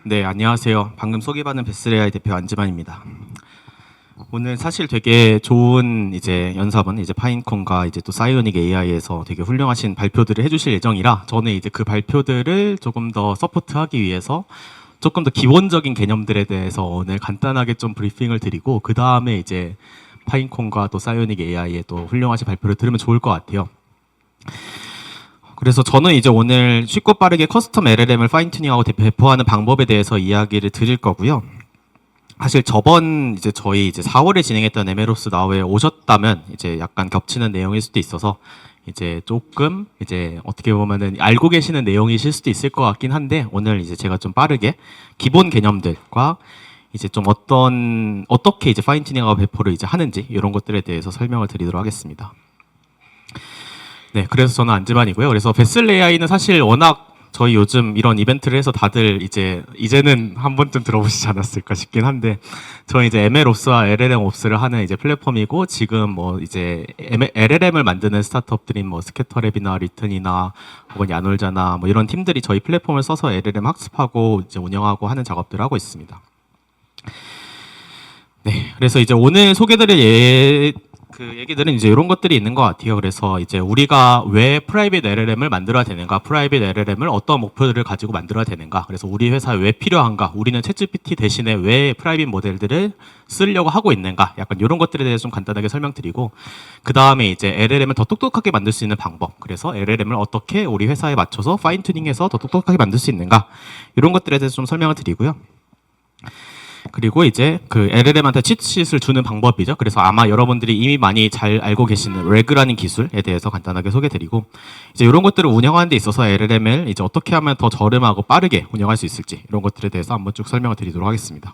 네, 안녕하세요. 방금 소개받은 베스레아이 대표 안지만입니다. 오늘 사실 되게 좋은 이제 연sab은 이제 파인콘과 이제 또 사이오닉 AI에서 되게 훌륭하신 발표들을 해주실 예정이라 저는 이제 그 발표들을 조금 더 서포트하기 위해서 조금 더 기본적인 개념들에 대해서 오늘 간단하게 좀 브리핑을 드리고 그 다음에 이제 파인콘과 또 사이오닉 AI의 또 훌륭하신 발표를 들으면 좋을 것 같아요. 그래서 저는 이제 오늘 쉽고 빠르게 커스텀 LLM을 파인튜닝하고 배포하는 방법에 대해서 이야기를 드릴 거고요. 사실 저번 이제 저희 이제 4월에 진행했던 에메로스 나우에 오셨다면 이제 약간 겹치는 내용일 수도 있어서 이제 조금 이제 어떻게 보면은 알고 계시는 내용이실 수도 있을 것 같긴 한데 오늘 이제 제가 좀 빠르게 기본 개념들과 이제 좀 어떻게 이제 파인튜닝하고 배포를 이제 하는지 이런 것들에 대해서 설명을 드리도록 하겠습니다. 네, 그래서 저는 안지만이고요. 그래서 베슬 AI는 사실 워낙 저희 요즘 이런 이벤트를 해서 다들 이제는 한 번쯤 들어보시지 않았을까 싶긴 한데 저희 이제 MLOps와 LLMOps를 하는 이제 플랫폼이고 지금 뭐 이제 LLM을 만드는 스타트업들인 뭐 스캐터랩이나 리튼이나 혹은 야놀자나 뭐 이런 팀들이 저희 플랫폼을 써서 LLM 학습하고 이제 운영하고 하는 작업들을 하고 있습니다. 네, 그래서 이제 오늘 소개드릴 얘기들은 이제 이런 것들이 있는 것 같아요. 그래서 이제 우리가 왜 프라이빗 LLM을 만들어야 되는가, 프라이빗 LLM을 어떤 목표들을 가지고 만들어야 되는가, 그래서 우리 회사에 왜 필요한가, 우리는 챗GPT 대신에 왜 프라이빗 모델들을 쓰려고 하고 있는가, 약간 이런 것들에 대해서 좀 간단하게 설명드리고, 그 다음에 이제 LLM을 더 똑똑하게 만들 수 있는 방법, 그래서 LLM을 어떻게 우리 회사에 맞춰서 파인 튜닝해서 더 똑똑하게 만들 수 있는가, 이런 것들에 대해서 좀 설명을 드리고요. 그리고 이제 그 LLM한테 치트sheet을 주는 방법이죠. 그래서 아마 여러분들이 이미 많이 잘 알고 계시는 레그라는 기술에 대해서 간단하게 소개드리고 이제 이런 것들을 운영하는 데 있어서 LLM을 이제 어떻게 하면 더 저렴하고 빠르게 운영할 수 있을지 이런 것들에 대해서 한번 쭉 설명을 드리도록 하겠습니다.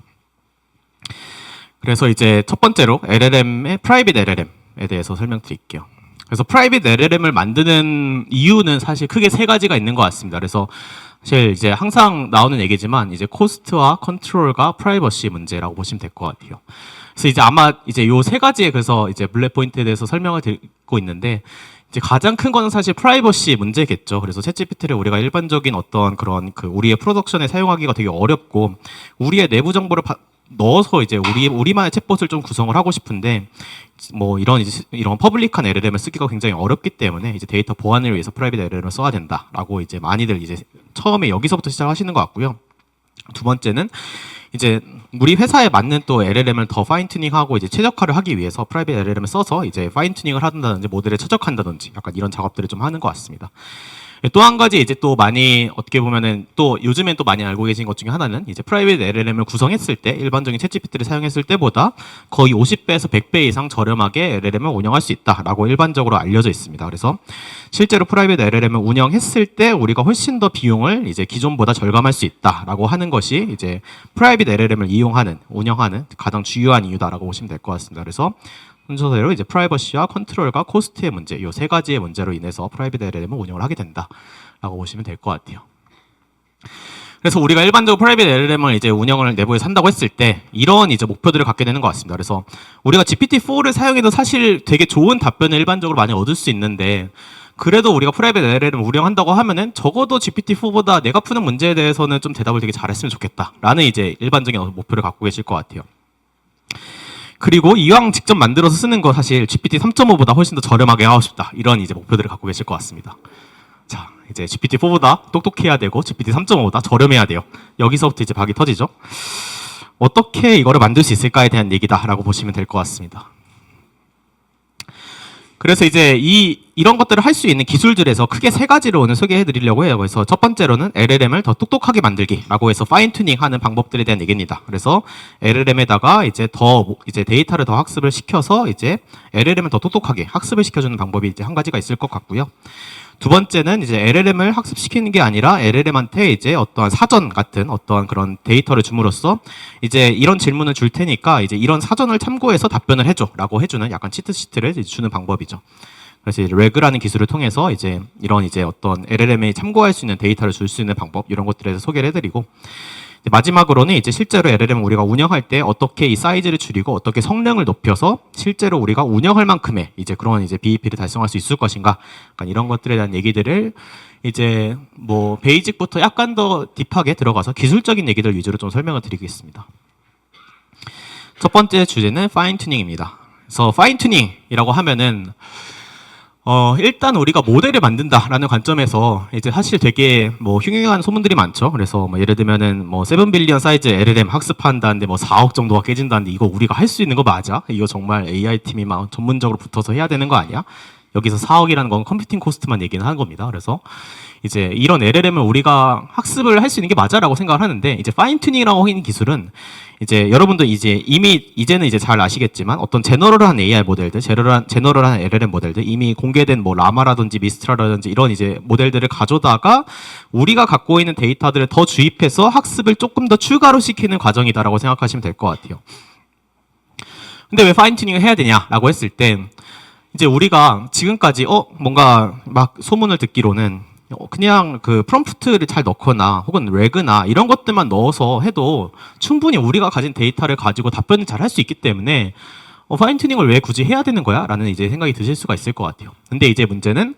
그래서 이제 첫 번째로 LLM의 프라이빗 LLM에 대해서 설명드릴게요. 그래서 프라이빗 LLM을 만드는 이유는 사실 크게 세 가지가 있는 것 같습니다. 그래서 사실 이제 항상 나오는 얘기지만 이제 코스트와 컨트롤과 프라이버시 문제라고 보시면 될 것 같아요. 그래서 이제 아마 이제 요 세 가지에 그래서 이제 블랙 포인트에 대해서 설명을 드리고 있는데 이제 가장 큰 거는 사실 프라이버시 문제겠죠. 그래서 챗GPT를 우리가 일반적인 어떤 그런 우리의 프로덕션에 사용하기가 되게 어렵고 우리의 내부 정보를 넣어서 이제 우리만의 챗봇을 좀 구성을 하고 싶은데 뭐 이런 퍼블릭한 LLM을 쓰기가 굉장히 어렵기 때문에 이제 데이터 보안을 위해서 프라이빗 LLM을 써야 된다라고 이제 많이들 이제 처음에 여기서부터 시작하시는 것 같고요. 두 번째는 이제 우리 회사에 맞는 또 LLM을 더 파인 튜닝하고 이제 최적화를 하기 위해서 프라이빗 LLM을 써서 이제 파인 튜닝을 한다든지 모델에 최적화한다든지 약간 이런 작업들을 좀 하는 것 같습니다. 또 한 가지 이제 또 많이 어떻게 보면은 또 요즘엔 또 많이 알고 계신 것 중에 하나는 이제 프라이빗 LLM을 구성했을 때 일반적인 챗GPT를 사용했을 때보다 거의 50배에서 100배 이상 저렴하게 LLM을 운영할 수 있다라고 일반적으로 알려져 있습니다. 그래서 실제로 프라이빗 LLM을 운영했을 때 우리가 훨씬 더 비용을 이제 기존보다 절감할 수 있다라고 하는 것이 이제 프라이빗 LLM을 운영하는 가장 주요한 이유다라고 보시면 될 것 같습니다. 그래서 순서대로 이제 프라이버시와 컨트롤과 코스트의 문제, 이 세 가지의 문제로 인해서 프라이빗 LLM을 운영을 하게 된다라고 보시면 될 것 같아요. 그래서 우리가 일반적으로 프라이빗 LLM을 이제 운영을 내부에서 한다고 했을 때 이런 이제 목표들을 갖게 되는 것 같습니다. 그래서 우리가 GPT-4를 사용해도 사실 되게 좋은 답변을 일반적으로 많이 얻을 수 있는데 그래도 우리가 프라이빗 LLM을 운영한다고 하면은 적어도 GPT-4보다 내가 푸는 문제에 대해서는 좀 대답을 되게 잘했으면 좋겠다라는 이제 일반적인 목표를 갖고 계실 것 같아요. 그리고 이왕 직접 만들어서 쓰는 거 사실 GPT 3.5보다 훨씬 더 저렴하게 하고 싶다. 이런 이제 목표들을 갖고 계실 것 같습니다. 자, 이제 GPT-4보다 똑똑해야 되고 GPT 3.5보다 저렴해야 돼요. 여기서부터 이제 박이 터지죠. 어떻게 이거를 만들 수 있을까에 대한 얘기다라고 보시면 될 것 같습니다. 그래서 이제 이런 것들을 할 수 있는 기술들에서 크게 세 가지를 오늘 소개해 드리려고 해요. 그래서 첫 번째로는 LLM을 더 똑똑하게 만들기라고 해서 파인 튜닝 하는 방법들에 대한 얘기입니다. 그래서 LLM에다가 이제 데이터를 더 학습을 시켜서 이제 LLM을 더 똑똑하게 학습을 시켜주는 방법이 이제 한 가지가 있을 것 같고요. 두 번째는 이제 LLM을 학습시키는 게 아니라 LLM한테 이제 어떠한 사전 같은 어떠한 그런 데이터를 줌으로써 이제 이런 질문을 줄 테니까 이제 이런 사전을 참고해서 답변을 해줘라고 해주는 약간 치트시트를 주는 방법이죠. 그래서 이제 레그라는 기술을 통해서 이제 이런 이제 어떤 LLM이 참고할 수 있는 데이터를 줄 수 있는 방법 이런 것들에 대해서 소개를 해드리고 마지막으로는 이제 실제로 LLM 우리가 운영할 때 어떻게 이 사이즈를 줄이고 어떻게 성능을 높여서 실제로 우리가 운영할 만큼의 이제 그런 이제 BEP를 달성할 수 있을 것인가, 약간 이런 것들에 대한 얘기들을 이제 뭐 베이직부터 약간 더 딥하게 들어가서 기술적인 얘기들 위주로 좀 설명을 드리겠습니다. 첫 번째 주제는 파인 튜닝입니다. 그래서 파인 튜닝이라고 하면은 일단 우리가 모델을 만든다라는 관점에서 이제 사실 되게 뭐 흉흉한 소문들이 많죠. 그래서 뭐 예를 들면은 뭐 7빌리언 사이즈 LLM 학습한다는데 뭐 4억 정도가 깨진다는데 이거 우리가 할 수 있는 거 맞아? 이거 정말 AI 팀이 막 전문적으로 붙어서 해야 되는 거 아니야? 여기서 4억이라는 건 컴퓨팅 코스트만 얘기는 하는 겁니다. 그래서 이제 이런 LLM을 우리가 학습을 할 수 있는 게 맞아라고 생각을 하는데, 이제 파인 튜닝이라고 하는 기술은 이제 여러분도 이제 이제는 이제 잘 아시겠지만 어떤 제너럴한 AI 모델들, 제너럴한 LLM 모델들, 이미 공개된 뭐 라마라든지 미스트라라든지 이런 이제 모델들을 가져다가 우리가 갖고 있는 데이터들을 더 주입해서 학습을 조금 더 추가로 시키는 과정이다라고 생각하시면 될 것 같아요. 근데 왜 파인 튜닝을 해야 되냐라고 했을 때, 이제 우리가 지금까지 뭔가 막 소문을 듣기로는 그냥 그 프롬프트를 잘 넣거나 혹은 레그나 이런 것들만 넣어서 해도 충분히 우리가 가진 데이터를 가지고 답변을 잘 할 수 있기 때문에 파인 튜닝을 왜 굳이 해야 되는 거야? 라는 이제 생각이 드실 수가 있을 것 같아요. 근데 이제 문제는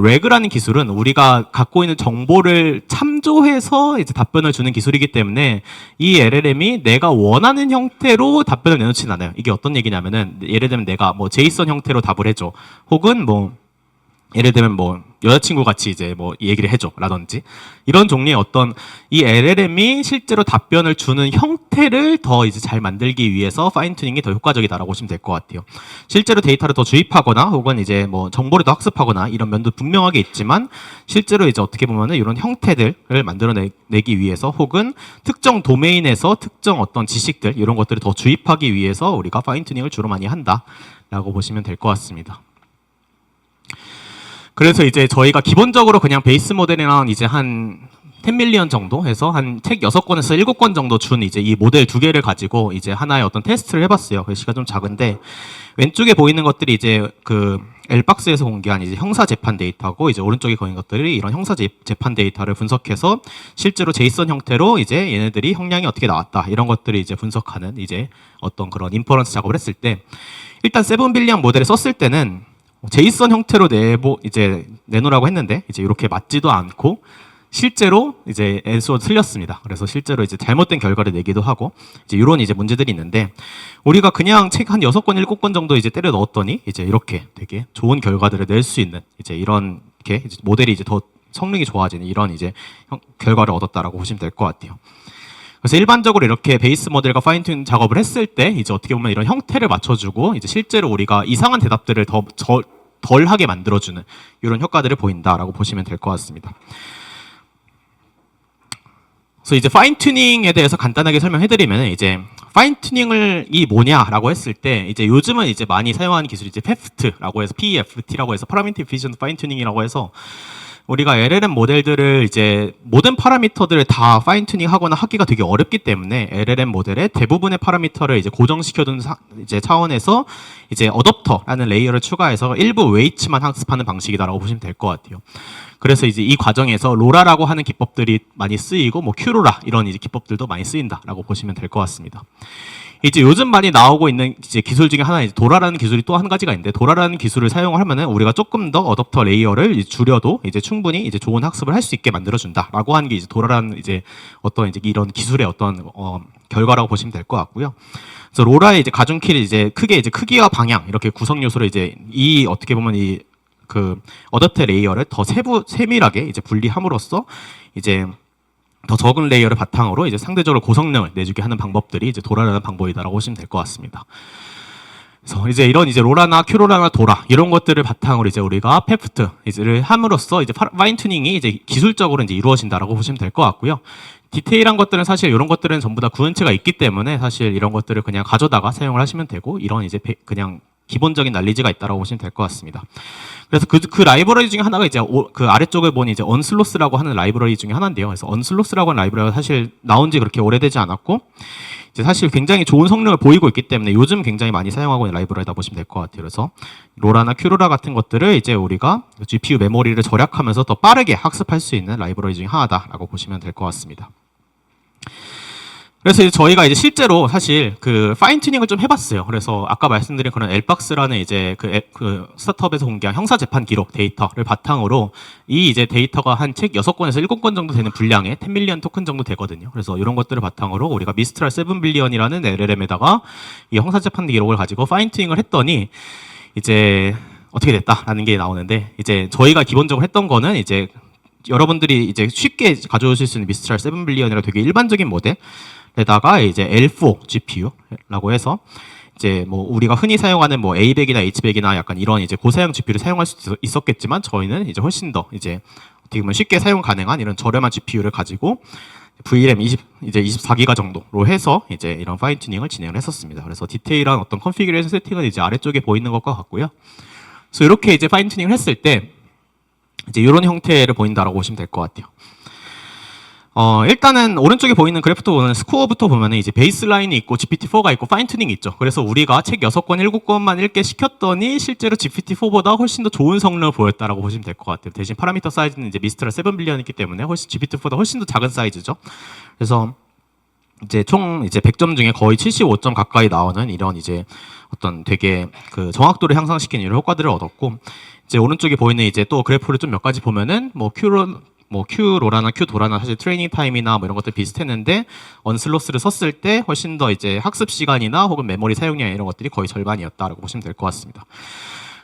레그라는 기술은 우리가 갖고 있는 정보를 참조해서 이제 답변을 주는 기술이기 때문에 이 LLM이 내가 원하는 형태로 답변을 내놓지는 않아요. 이게 어떤 얘기냐면은 예를 들면 내가 뭐 제이슨 형태로 답을 해줘. 혹은 뭐 예를 들면 뭐 여자친구 같이 이제 뭐 얘기를 해줘 라든지 이런 종류의 어떤 이 LLM이 실제로 답변을 주는 형태를 더 이제 잘 만들기 위해서 파인 튜닝이 더 효과적이다라고 보시면 될 것 같아요. 실제로 데이터를 더 주입하거나 혹은 이제 뭐 정보를 더 학습하거나 이런 면도 분명하게 있지만, 실제로 이제 어떻게 보면은 이런 형태들을 만들어내기 위해서 혹은 특정 도메인에서 특정 어떤 지식들 이런 것들을 더 주입하기 위해서 우리가 파인 튜닝을 주로 많이 한다라고 보시면 될 것 같습니다. 그래서 이제 저희가 기본적으로 그냥 베이스 모델이랑 이제 한 10밀리언 정도 해서 한 책 6권에서 7권 정도 준 이제 이 모델 2개를 가지고 이제 하나의 어떤 테스트를 해봤어요. 글씨가 좀 작은데 왼쪽에 보이는 것들이 이제 그 엘박스에서 공개한 이제 형사 재판 데이터고, 이제 오른쪽에 보이는 것들이 이런 형사 재판 데이터를 분석해서 실제로 제이슨 형태로 이제 얘네들이 형량이 어떻게 나왔다 이런 것들을 이제 분석하는 이제 어떤 그런 인퍼런스 작업을 했을 때, 일단 7빌리언 모델을 썼을 때는 제이슨 형태로 이제 내놓으라고 했는데 이제 이렇게 맞지도 않고 실제로 이제 앤서가 틀렸습니다. 그래서 실제로 이제 잘못된 결과를 내기도 하고 이제 이런 이제 문제들이 있는데, 우리가 그냥 책 한 6권, 7권 정도 이제 때려 넣었더니 이제 이렇게 되게 좋은 결과들을 낼 수 있는 이제 이런 이렇게 이제 모델이 이제 더 성능이 좋아지는 이런 이제 결과를 얻었다라고 보시면 될 것 같아요. 그래서 일반적으로 이렇게 베이스 모델과 파인 튜닝 작업을 했을 때 이제 어떻게 보면 이런 형태를 맞춰주고 이제 실제로 우리가 이상한 대답들을 덜하게 만들어주는 이런 효과들을 보인다라고 보시면 될 것 같습니다. 그래서 이제 파인 튜닝에 대해서 간단하게 설명해드리면, 이제 파인 튜닝이 뭐냐라고 했을 때 이제 요즘은 이제 많이 사용하는 기술이 이제 PEFT라고 해서 PEFT라고 해서 Parameter Efficient Fine Tuning이라고 해서 우리가 LLM 모델들을 이제 모든 파라미터들을 다 파인 튜닝하거나 하기가 되게 어렵기 때문에 LLM 모델의 대부분의 파라미터를 이제 고정시켜둔 이제 차원에서 이제 어댑터라는 레이어를 추가해서 일부 웨이츠만 학습하는 방식이다라고 보시면 될 것 같아요. 그래서 이제 이 과정에서 로라라고 하는 기법들이 많이 쓰이고 뭐 큐로라 이런 이제 기법들도 많이 쓰인다라고 보시면 될 것 같습니다. 이제 요즘 많이 나오고 있는 이제 기술 중에 하나, 이제 도라라는 기술이 또 한 가지가 있는데, 도라라는 기술을 사용을 하면은 우리가 조금 더 어댑터 레이어를 이제 줄여도 이제 충분히 이제 좋은 학습을 할 수 있게 만들어준다라고 하는 게 이제 도라라는 이제 어떤 이제 이런 기술의 어떤 결과라고 보시면 될 것 같고요. 그래서 로라의 이제 가중키를 이제 크게 이제 크기와 방향 이렇게 구성 요소를 이제 이 어떻게 보면 이 그 어댑터 레이어를 더 세밀하게 이제 분리함으로써 이제 더 적은 레이어를 바탕으로 이제 상대적으로 고성능을 내주게 하는 방법들이 이제 도라라는 방법이다라고 보시면 될 것 같습니다. 그래서 이제 이런 이제 로라나 큐로라나 도라 이런 것들을 바탕으로 이제 우리가 페프트를 함으로써 이제 파인 튜닝이 이제 기술적으로 이제 이루어진다라고 보시면 될 것 같고요. 디테일한 것들은 사실 이런 것들은 전부 다 구현체가 있기 때문에 사실 이런 것들을 그냥 가져다가 사용을 하시면 되고, 이런 이제 그냥 기본적인 난리지가 있다라고 보시면 될 것 같습니다. 그래서 그 라이브러리 중에 하나가 이제 그 아래쪽에 보니 이제 언슬로스라고 하는 라이브러리 중에 하나인데요. 그래서 언슬로스라고 하는 라이브러리가 사실 나온 지 그렇게 오래되지 않았고 이제 사실 굉장히 좋은 성능을 보이고 있기 때문에 요즘 굉장히 많이 사용하고 있는 라이브러리다 보시면 될 것 같아요. 그래서 로라나 큐로라 같은 것들을 이제 우리가 GPU 메모리를 절약하면서 더 빠르게 학습할 수 있는 라이브러리 중에 하나다라고 보시면 될 것 같습니다. 그래서 이제 저희가 이제 실제로 사실 그 파인 튜닝을 좀 해봤어요. 그래서 아까 말씀드린 그런 엘박스라는 이제 그 스타트업에서 공개한 형사 재판 기록 데이터를 바탕으로 이 이제 데이터가 한 책 6권에서 7권 정도 되는 분량의 10 밀리언 토큰 정도 되거든요. 그래서 이런 것들을 바탕으로 우리가 미스트랄 7 빌리언이라는 LLM에다가 이 형사 재판 기록을 가지고 파인 튜닝을 했더니 이제 어떻게 됐다라는 게 나오는데, 이제 저희가 기본적으로 했던 거는 이제 여러분들이 이제 쉽게 가져오실 수 있는 미스트랄 7 빌리언이라 되게 일반적인 모델에다가 이제 L4 GPU라고 해서 이제 뭐 우리가 흔히 사용하는 뭐 A100이나 H100이나 약간 이런 이제 고사양 GPU를 사용할 수 있었겠지만, 저희는 이제 훨씬 더 이제 어떻게 보면 쉽게 사용 가능한 이런 저렴한 GPU를 가지고 VRAM 이제 24기가 정도로 해서 이제 이런 파인 튜닝을 진행을 했었습니다. 그래서 디테일한 어떤 컨피그레이션 세팅은 이제 아래쪽에 보이는 것과 같고요. 그래서 이렇게 이제 파인 튜닝을 했을 때 이제 이런 형태를 보인다라고 보시면 될 것 같아요. 일단은 오른쪽에 보이는 그래프부터 보면 스코어부터 보면은 이제 베이스라인이 있고 GPT-4가 있고 파인 튜닝이 있죠. 그래서 우리가 책 6권, 7권만 읽게 시켰더니 실제로 GPT-4보다 훨씬 더 좋은 성능을 보였다라고 보시면 될 것 같아요. 대신 파라미터 사이즈는 이제 미스트랄 7 빌리언이기 때문에 훨씬 GPT-4보다 훨씬 더 작은 사이즈죠. 그래서 이제 총 이제 100점 중에 거의 75점 가까이 나오는 이런 이제 어떤 되게 그 정확도를 향상시키는 이런 효과들을 얻었고, 이제 오른쪽에 보이는 이제 또 그래프를 좀 몇 가지 보면은 뭐 Q로라나 Q도라나 사실 트레이닝 타임이나 뭐 이런 것들 비슷했는데, 언슬로스를 썼을 때 훨씬 더 이제 학습 시간이나 혹은 메모리 사용량 이런 것들이 거의 절반이었다라고 보시면 될 것 같습니다.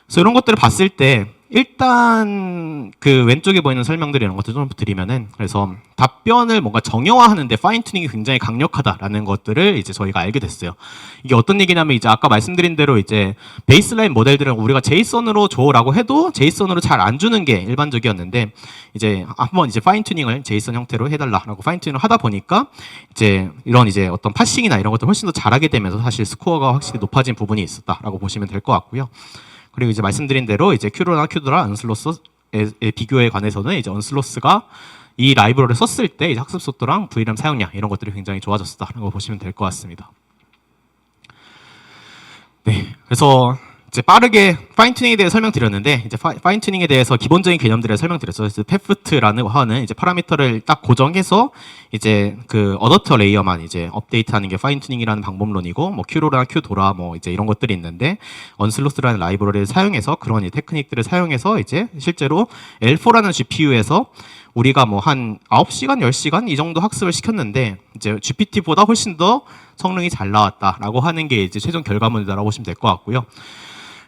그래서 이런 것들을 봤을 때 일단 그 왼쪽에 보이는 설명들 이런 것들 좀 드리면은, 그래서 답변을 뭔가 정형화하는데 파인 튜닝이 굉장히 강력하다라는 것들을 이제 저희가 알게 됐어요. 이게 어떤 얘기냐면, 이제 아까 말씀드린 대로 이제 베이스라인 모델들은 우리가 제이선으로 줘라고 해도 제이선으로 잘 안 주는 게 일반적이었는데, 이제 한번 이제 파인 튜닝을 제이선 형태로 해달라라고 파인 튜닝을 하다 보니까 이제 이런 이제 어떤 파싱이나 이런 것들 훨씬 더 잘하게 되면서 사실 스코어가 확실히 높아진 부분이 있었다라고 보시면 될 것 같고요. 그리고 이제 말씀드린 대로 이제 Q도라 언슬로스의 비교에 관해서는 이제 언슬로스가 이 라이브러리를 썼을 때 이제 학습 속도랑 VRAM 사용량 이런 것들이 굉장히 좋아졌다는 거 보시면 될 것 같습니다. 네, 그래서 이제 빠르게 파인 튜닝에 대해 설명드렸는데, 이제 파인 튜닝에 대해서 기본적인 개념들을 설명드렸어요. 그래서 페프트라는 하는 이제 파라미터를 딱 고정해서 이제 그 어댑터 레이어만 이제 업데이트하는 게 파인 튜닝이라는 방법론이고, 뭐 Q로라 Q도라 뭐 이제 이런 것들이 있는데, 언슬로스라는 라이브러리를 사용해서 그런 이 테크닉들을 사용해서 이제 실제로 L4라는 GPU에서 우리가 뭐 한 9시간, 10시간 이 정도 학습을 시켰는데 이제 GPT보다 훨씬 더 성능이 잘 나왔다라고 하는 게 이제 최종 결과물이라고 보시면 될 것 같고요.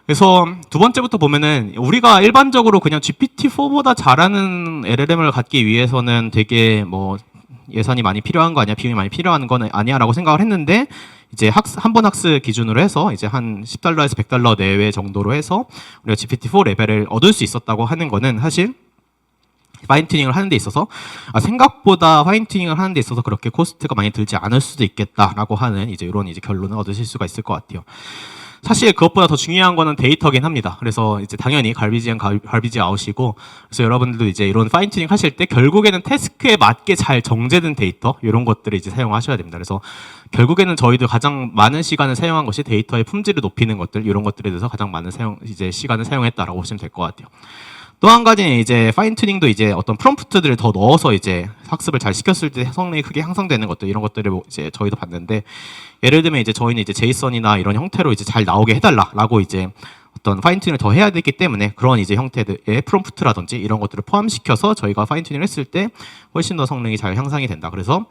그래서 두 번째부터 보면은 우리가 일반적으로 그냥 GPT-4보다 잘하는 LLM을 갖기 위해서는 되게 뭐 예산이 많이 필요한 거 아니야, 비용이 많이 필요한 건 아니야라고 생각을 했는데, 이제 한 번 학습 기준으로 해서 이제 한 $10에서 $100 내외 정도로 해서 우리가 GPT-4 레벨을 얻을 수 있었다고 하는 거는 사실 파인 튜닝을 하는 데 있어서 생각보다 파인 튜닝을 하는 데 있어서 그렇게 코스트가 많이 들지 않을 수도 있겠다라고 하는 이제 이런 이제 결론을 얻으실 수가 있을 것 같아요. 사실 그것보다 더 중요한 거는 데이터긴 합니다. 그래서 이제 당연히 갈비지 인 갈비지 아웃이고, 그래서 여러분들도 이제 이런 파인 튜닝 하실 때 결국에는 태스크에 맞게 잘 정제된 데이터 이런 것들을 이제 사용하셔야 됩니다. 그래서 결국에는 저희도 가장 많은 시간을 사용한 것이 데이터의 품질을 높이는 것들, 이런 것들에 대해서 가장 많은 시간을 사용했다라고 보시면 될 것 같아요. 또 한 가지는 이제 파인 튜닝도 이제 어떤 프롬프트들을 더 넣어서 이제 학습을 잘 시켰을 때 성능이 크게 향상되는 것들, 이런 것들을 이제 저희도 봤는데, 예를 들면 이제 저희는 이제 제이선이나 이런 형태로 이제 잘 나오게 해달라라고 이제 어떤 파인 튜닝을 더 해야 되기 때문에 그런 이제 형태들의 프롬프트라든지 이런 것들을 포함시켜서 저희가 파인 튜닝을 했을 때 훨씬 더 성능이 잘 향상이 된다. 그래서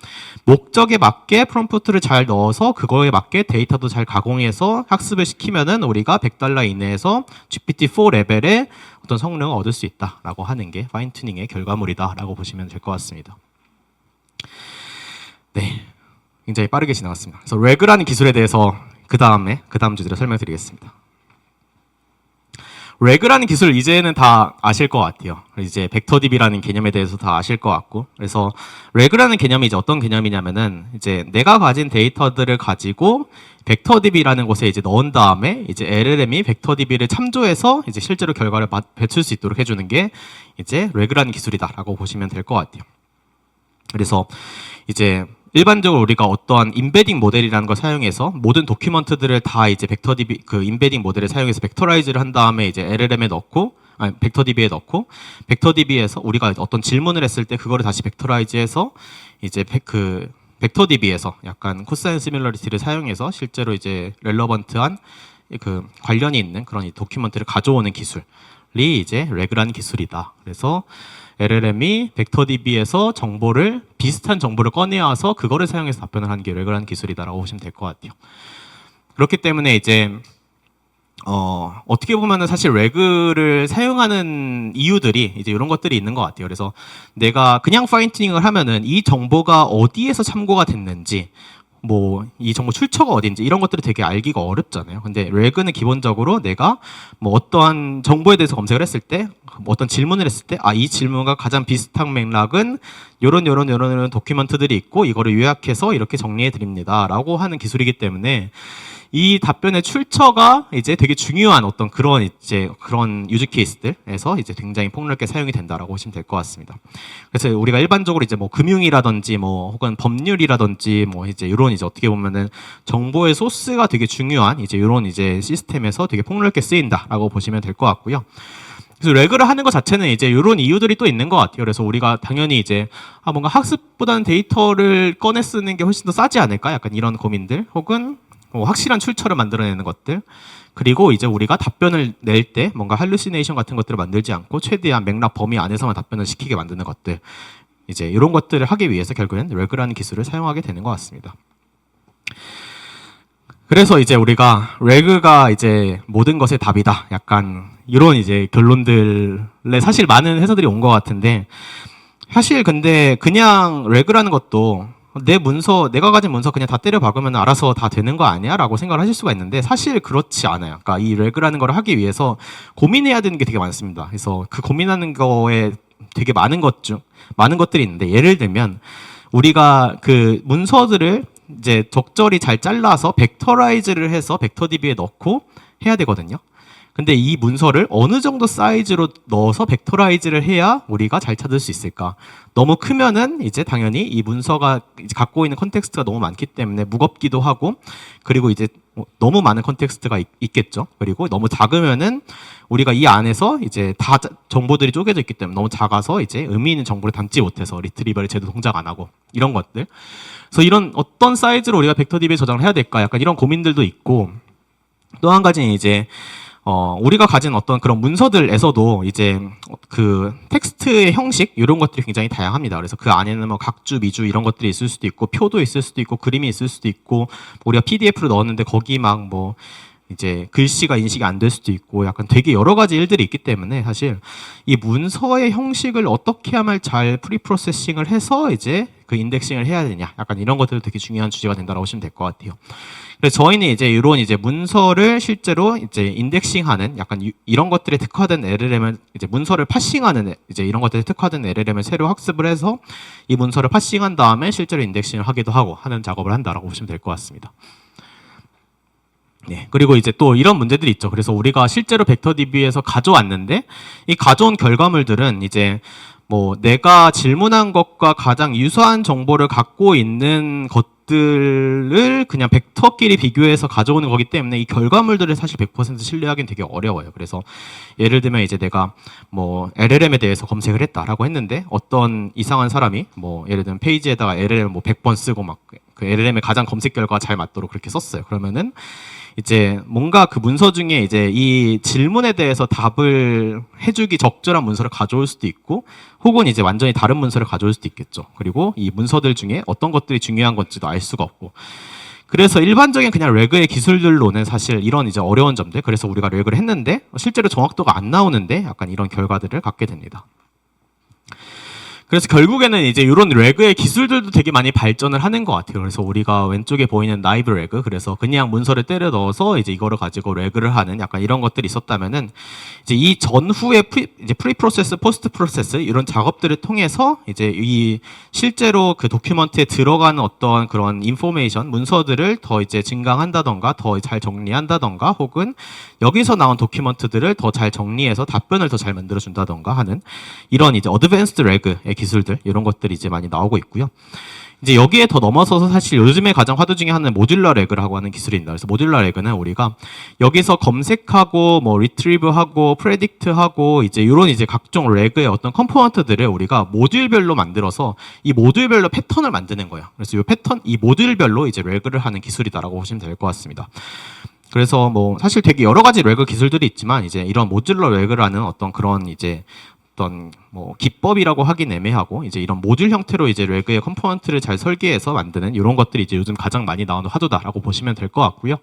목적에 맞게 프롬프트를 잘 넣어서 그거에 맞게 데이터도 잘 가공해서 학습을 시키면은 우리가 $100 이내에서 GPT-4 레벨의 어떤 성능을 얻을 수 있다라고 하는 게 파인 튜닝의 결과물이다라고 보시면 될 것 같습니다. 네, 굉장히 빠르게 지나갔습니다. 그래서 레그라는 기술에 대해서 그 다음 주제로 설명드리겠습니다. 레그라는 기술 이제는 다 아실 것 같아요. 이제 벡터DB라는 개념에 대해서 다 아실 것 같고, 그래서 레그라는 개념이 이제 어떤 개념이냐면은, 이제 내가 가진 데이터들을 가지고 벡터DB라는 곳에 이제 넣은 다음에 이제 LLM이 벡터DB를 참조해서 이제 실제로 결과를 배출 수 있도록 해주는 게 이제 레그라는 기술이다라고 보시면 될 것 같아요. 그래서 이제 일반적으로 우리가 어떠한 임베딩 모델이라는 걸 사용해서 모든 도큐먼트들을 다 이제 벡터DB 그 임베딩 모델을 사용해서 벡터라이즈를 한 다음에 이제 LLM에 넣고, 벡터DB에 넣고, 벡터DB에서 우리가 어떤 질문을 했을 때 그거를 다시 벡터라이즈해서 이제 그 벡터DB에서 약간 코사인 시뮬러리티를 사용해서 실제로 이제 렐러번트한 그 관련이 있는 그런 이 도큐먼트를 가져오는 기술이 이제 레그란 기술이다. 그래서 LLM이 벡터DB에서 정보를 비슷한 정보를 꺼내와서 그거를 사용해서 답변을 하는 게 레그란 기술이다라고 보시면 될 것 같아요. 그렇기 때문에 이제 어떻게 보면은 사실 레그를 사용하는 이유들이 이제 이런 것들이 있는 것 같아요. 그래서 내가 그냥 파인튜닝을 하면은 이 정보가 어디에서 참고가 됐는지, 뭐 이 정보 출처가 어딘지 이런 것들을 되게 알기가 어렵잖아요. 근데 레그는 기본적으로 내가 뭐 어떠한 정보에 대해서 검색을 했을 때, 뭐 어떤 질문을 했을 때, 아, 이 질문과 가장 비슷한 맥락은 요런 도큐먼트들이 있고 이거를 요약해서 이렇게 정리해 드립니다라고 하는 기술이기 때문에 이 답변의 출처가 이제 되게 중요한 어떤 그런 이제 그런 유즈 케이스들에서 이제 굉장히 폭넓게 사용이 된다라고 보시면 될 것 같습니다. 그래서 우리가 일반적으로 이제 뭐 금융이라든지 뭐 혹은 법률이라든지 뭐 이제 이런 이제 어떻게 보면은 정보의 소스가 되게 중요한 이제 이런 이제 시스템에서 되게 폭넓게 쓰인다라고 보시면 될 것 같고요. 그래서 레그를 하는 것 자체는 이제 이런 이유들이 또 있는 것 같아요. 그래서 우리가 당연히 이제 뭔가 학습보다는 데이터를 꺼내 쓰는 게 훨씬 더 싸지 않을까? 약간 이런 고민들 혹은 확실한 출처를 만들어내는 것들, 그리고 이제 우리가 답변을 낼 때 뭔가 할루시네이션 같은 것들을 만들지 않고 최대한 맥락 범위 안에서만 답변을 시키게 만드는 것들, 이제 이런 것들을 하기 위해서 결국엔 레그라는 기술을 사용하게 되는 것 같습니다. 그래서 이제 우리가 레그가 이제 모든 것의 답이다, 약간 이런 이제 결론들에 사실 많은 회사들이 온 것 같은데, 사실 근데 그냥 레그라는 것도 내 문서, 내가 가진 문서 그냥 다 때려 박으면 알아서 다 되는 거 아니야? 라고 생각을 하실 수가 있는데 사실 그렇지 않아요. 그러니까 이 레그라는 걸 하기 위해서 고민해야 되는 게 되게 많습니다. 그래서 그 고민하는 거에 되게 많은 것들이 있는데, 예를 들면 우리가 그 문서들을 이제 적절히 잘 잘라서 벡터라이즈를 해서 벡터DB에 넣고 해야 되거든요. 근데 이 문서를 어느 정도 사이즈로 넣어서 벡터라이즈를 해야 우리가 잘 찾을 수 있을까? 너무 크면은 이제 당연히 이 문서가 이제 갖고 있는 컨텍스트가 너무 많기 때문에 무겁기도 하고, 그리고 이제 너무 많은 컨텍스트가 있겠죠. 그리고 너무 작으면은 우리가 이 안에서 이제 다 정보들이 쪼개져 있기 때문에 너무 작아서 이제 의미 있는 정보를 담지 못해서 리트리버를 제대로 동작 안 하고 이런 것들. 그래서 이런 어떤 사이즈로 우리가 벡터DB에 저장을 해야 될까? 약간 이런 고민들도 있고, 또 한 가지는 이제 우리가 가진 어떤 그런 문서들에서도 이제 그 텍스트의 형식 이런 것들이 굉장히 다양합니다. 그래서 그 안에는 뭐 각주, 미주 이런 것들이 있을 수도 있고, 표도 있을 수도 있고, 그림이 있을 수도 있고, 우리가 PDF로 넣었는데 거기 막 뭐 이제 글씨가 인식이 안 될 수도 있고, 약간 되게 여러 가지 일들이 있기 때문에 사실 이 문서의 형식을 어떻게 하면 잘 프리프로세싱을 해서 이제 그 인덱싱을 해야 되냐, 약간 이런 것들도 되게 중요한 주제가 된다고 보시면 될 것 같아요. 그래서 저희는 이제 이런 이제 문서를 실제로 이제 인덱싱하는 약간 이런 것들에 특화된 LLM을 이제 문서를 파싱하는 이제 이런 것들에 특화된 LLM을 새로 학습을 해서 이 문서를 파싱한 다음에 실제로 인덱싱을 하기도 하고 하는 작업을 한다라고 보시면 될 것 같습니다. 네, 그리고 이제 또 이런 문제들이 있죠. 그래서 우리가 실제로 벡터DB에서 가져왔는데 이 가져온 결과물들은 이제 뭐 내가 질문한 것과 가장 유사한 정보를 갖고 있는 것들을 그냥 벡터끼리 비교해서 가져오는 거기 때문에 이 결과물들을 사실 100% 신뢰하기는 되게 어려워요. 그래서 예를 들면 이제 내가 뭐 LLM에 대해서 검색을 했다라고 했는데 어떤 이상한 사람이 뭐 예를 들면 페이지에다가 LLM 뭐 100번 쓰고 막 그 LLM의 가장 검색 결과가 잘 맞도록 그렇게 썼어요. 그러면은 이제 뭔가 그 문서 중에 이제 이 질문에 대해서 답을 해주기 적절한 문서를 가져올 수도 있고, 혹은 이제 완전히 다른 문서를 가져올 수도 있겠죠. 그리고 이 문서들 중에 어떤 것들이 중요한 건지도 알 수가 없고. 그래서 일반적인 그냥 레그의 기술들로는 사실 이런 이제 어려운 점들, 그래서 우리가 레그를 했는데 실제로 정확도가 안 나오는데 약간 이런 결과들을 갖게 됩니다. 그래서 결국에는 이제 이런 레그의 기술들도 되게 많이 발전을 하는 것 같아요. 그래서 우리가 왼쪽에 보이는 나이브 레그, 그래서 그냥 문서를 때려 넣어서 이제 이거를 가지고 레그를 하는 약간 이런 것들이 있었다면은 이제 이 전후의 이제 프리 프로세스, 포스트 프로세스 이런 작업들을 통해서 이제 이 실제로 그 도큐먼트에 들어가는 어떤 그런 인포메이션, 문서들을 더 이제 증강한다던가 더 잘 정리한다던가, 혹은 여기서 나온 도큐먼트들을 더 잘 정리해서 답변을 더 잘 만들어준다던가 하는 이런 이제 어드밴스드 레그의 기술들, 이런 것들이 이제 많이 나오고 있고요. 이제 여기에 더 넘어서서 사실 요즘에 가장 화두 중에 하나는 모듈러 레그라고 하는 기술입니다. 그래서 모듈러 레그는 우리가 여기서 검색하고 뭐 리트리브하고 프레딕트하고 이제 이런 이제 각종 레그의 어떤 컴포넌트들을 우리가 모듈별로 만들어서 이 모듈별로 패턴을 만드는 거예요. 그래서 이 패턴, 이 모듈별로 이제 레그를 하는 기술이다라고 보시면 될 것 같습니다. 그래서 뭐 사실 되게 여러 가지 레그 기술들이 있지만 이제 이런 모듈러 레그라는 어떤 그런 이제 어떤 뭐 기법이라고 하긴 애매하고 이제 이런 모듈 형태로 이제 레그의 컴포넌트를 잘 설계해서 만드는 이런 것들이 이제 요즘 가장 많이 나오는 화두다라고 보시면 될 것 같고요.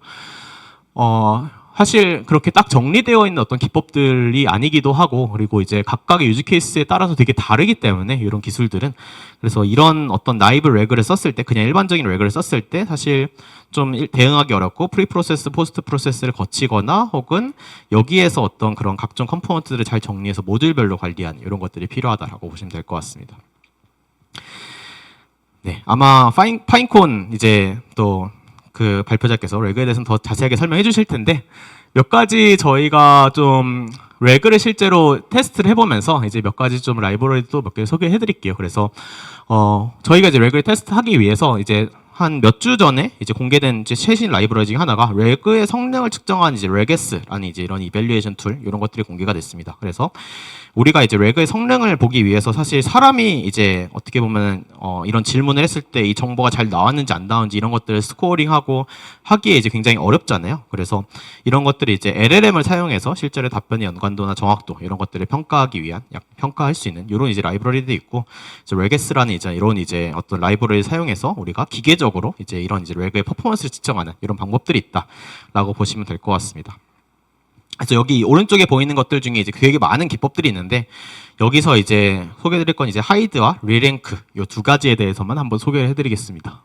사실 그렇게 딱 정리되어 있는 어떤 기법들이 아니기도 하고 그리고 이제 각각의 유즈 케이스에 따라서 되게 다르기 때문에 이런 기술들은 그래서 이런 어떤 나이브 레그를 썼을 때 그냥 일반적인 레그를 썼을 때 사실 좀 대응하기 어렵고 프리 프로세스, 포스트 프로세스를 거치거나 혹은 여기에서 어떤 그런 각종 컴포넌트들을 잘 정리해서 모듈별로 관리하는 이런 것들이 필요하다라고 보시면 될 것 같습니다. 네, 아마 파인콘 이제 또 그 발표자께서 레그에 대해서는 더 자세하게 설명해 주실 텐데 몇 가지 저희가 좀 레그를 실제로 테스트를 해보면서 이제 몇 가지 좀 라이브러리도 몇 개 소개해 드릴게요. 그래서 저희가 이제 레그를 테스트하기 위해서 이제 한 몇 주 전에 이제 공개된 이제 최신 라이브러리 중에 하나가 레그의 성능을 측정하는 이제 레게스라는 이제 이런 이밸류에이션 툴 이런 것들이 공개가 됐습니다. 그래서 우리가 이제 레그의 성능을 보기 위해서 사실 사람이 이제 어떻게 보면 이런 질문을 했을 때 이 정보가 잘 나왔는지 안 나왔는지 이런 것들을 스코어링하고 하기에 이제 굉장히 어렵잖아요. 그래서 이런 것들이 이제 LLM을 사용해서 실제로 답변의 연관도나 정확도 이런 것들을 평가하기 위한 평가할 수 있는 이런 이제 라이브러리도 있고 레게스라는 이제 이런 이제 어떤 라이브러리를 사용해서 우리가 기계적으로 이제 이런 이제 레그의 퍼포먼스를 측정하는 이런 방법들이 있다라고 보시면 될 것 같습니다. 그래서 여기 오른쪽에 보이는 것들 중에 이제 되게 많은 기법들이 있는데 여기서 이제 소개해드릴 건 이제 하이드와 리랭크 이 두 가지에 대해서만 한번 소개를 해드리겠습니다.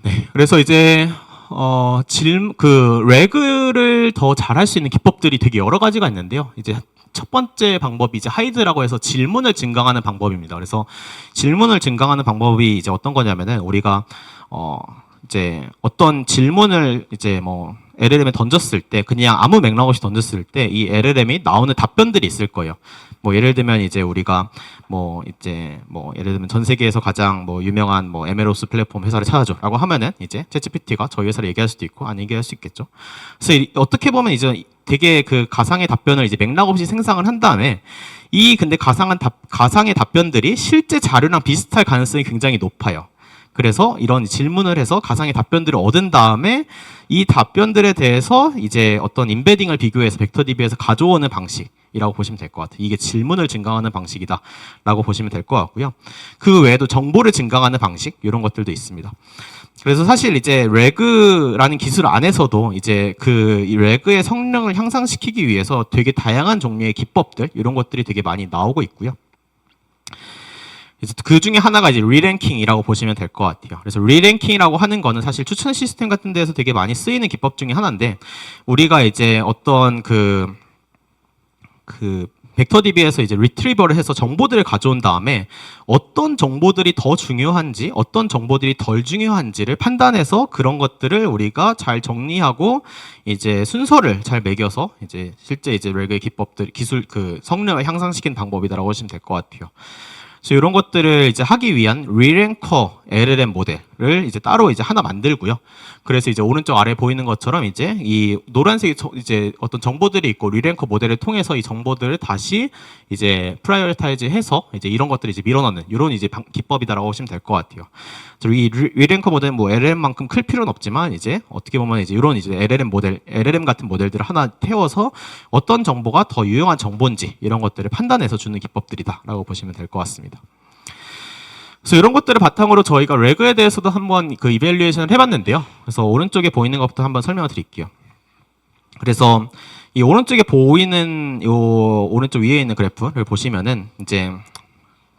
네, 그래서 이제 레그를 더 잘할 수 있는 기법들이 되게 여러 가지가 있는데요. 이제 첫 번째 방법이 이제 하이드라고 해서 질문을 증강하는 방법입니다. 그래서 질문을 증강하는 방법이 이제 어떤 거냐면은 우리가 이제 어떤 질문을 이제 뭐 LLM에 던졌을 때 그냥 아무 맥락 없이 던졌을 때 이 LLM이 나오는 답변들이 있을 거예요. 뭐 예를 들면 이제 우리가 뭐 이제 뭐 예를 들면 전 세계에서 가장 뭐 유명한 뭐 MLOps 플랫폼 회사를 찾아줘라고 하면은 이제 챗GPT가 저희 회사를 얘기할 수도 있고 안 얘기할 수 있겠죠. 그래서 어떻게 보면 이제 되게 그 가상의 답변을 이제 맥락 없이 생성을 한 다음에 근데 가상의 답변들이 실제 자료랑 비슷할 가능성이 굉장히 높아요. 그래서 이런 질문을 해서 가상의 답변들을 얻은 다음에 이 답변들에 대해서 이제 어떤 임베딩을 비교해서 벡터DB에서 가져오는 방식이라고 보시면 될 것 같아요. 이게 질문을 증강하는 방식이다라고 보시면 될 것 같고요. 그 외에도 정보를 증강하는 방식 이런 것들도 있습니다. 그래서 사실 이제 레그라는 기술 안에서도 이제 이 레그의 성능을 향상시키기 위해서 되게 다양한 종류의 기법들 이런 것들이 되게 많이 나오고 있고요. 그 중에 하나가 이제 리랭킹이라고 보시면 될 것 같아요. 그래서 리랭킹이라고 하는 거는 사실 추천 시스템 같은 데서 되게 많이 쓰이는 기법 중에 하나인데 우리가 이제 어떤 벡터DB에서 이제 리트리버를 해서 정보들을 가져온 다음에 어떤 정보들이 더 중요한지 어떤 정보들이 덜 중요한지를 판단해서 그런 것들을 우리가 잘 정리하고 이제 순서를 잘 매겨서 이제 실제 이제 레그의 기술 성능을 향상시키는 방법이다라고 보시면 될 것 같아요. 그래서 이런 것들을 이제 하기 위한 리랭커 LLM 모델을 이제 따로 이제 하나 만들고요. 그래서 이제 오른쪽 아래 보이는 것처럼 이제 이 노란색 이제 어떤 정보들이 있고 리랭커 모델을 통해서 이 정보들을 다시 이제 프라이어타이즈 해서 이제 이런 것들을 이제 밀어넣는 이런 이제 기법이다라고 보시면 될 것 같아요. 이 리랭커 모델은 뭐 LLM만큼 클 필요는 없지만 이제 어떻게 보면 이제 이런 이제 LLM 같은 모델들을 하나 태워서 어떤 정보가 더 유용한 정보인지 이런 것들을 판단해서 주는 기법들이다라고 보시면 될 것 같습니다. 그래서 이런 것들을 바탕으로 저희가 레그에 대해서도 한번 그 이밸류에이션을 해봤는데요. 그래서 오른쪽에 보이는 것부터 한번 설명을 드릴게요. 그래서 이 오른쪽에 보이는 요 오른쪽 위에 있는 그래프를 보시면은 이제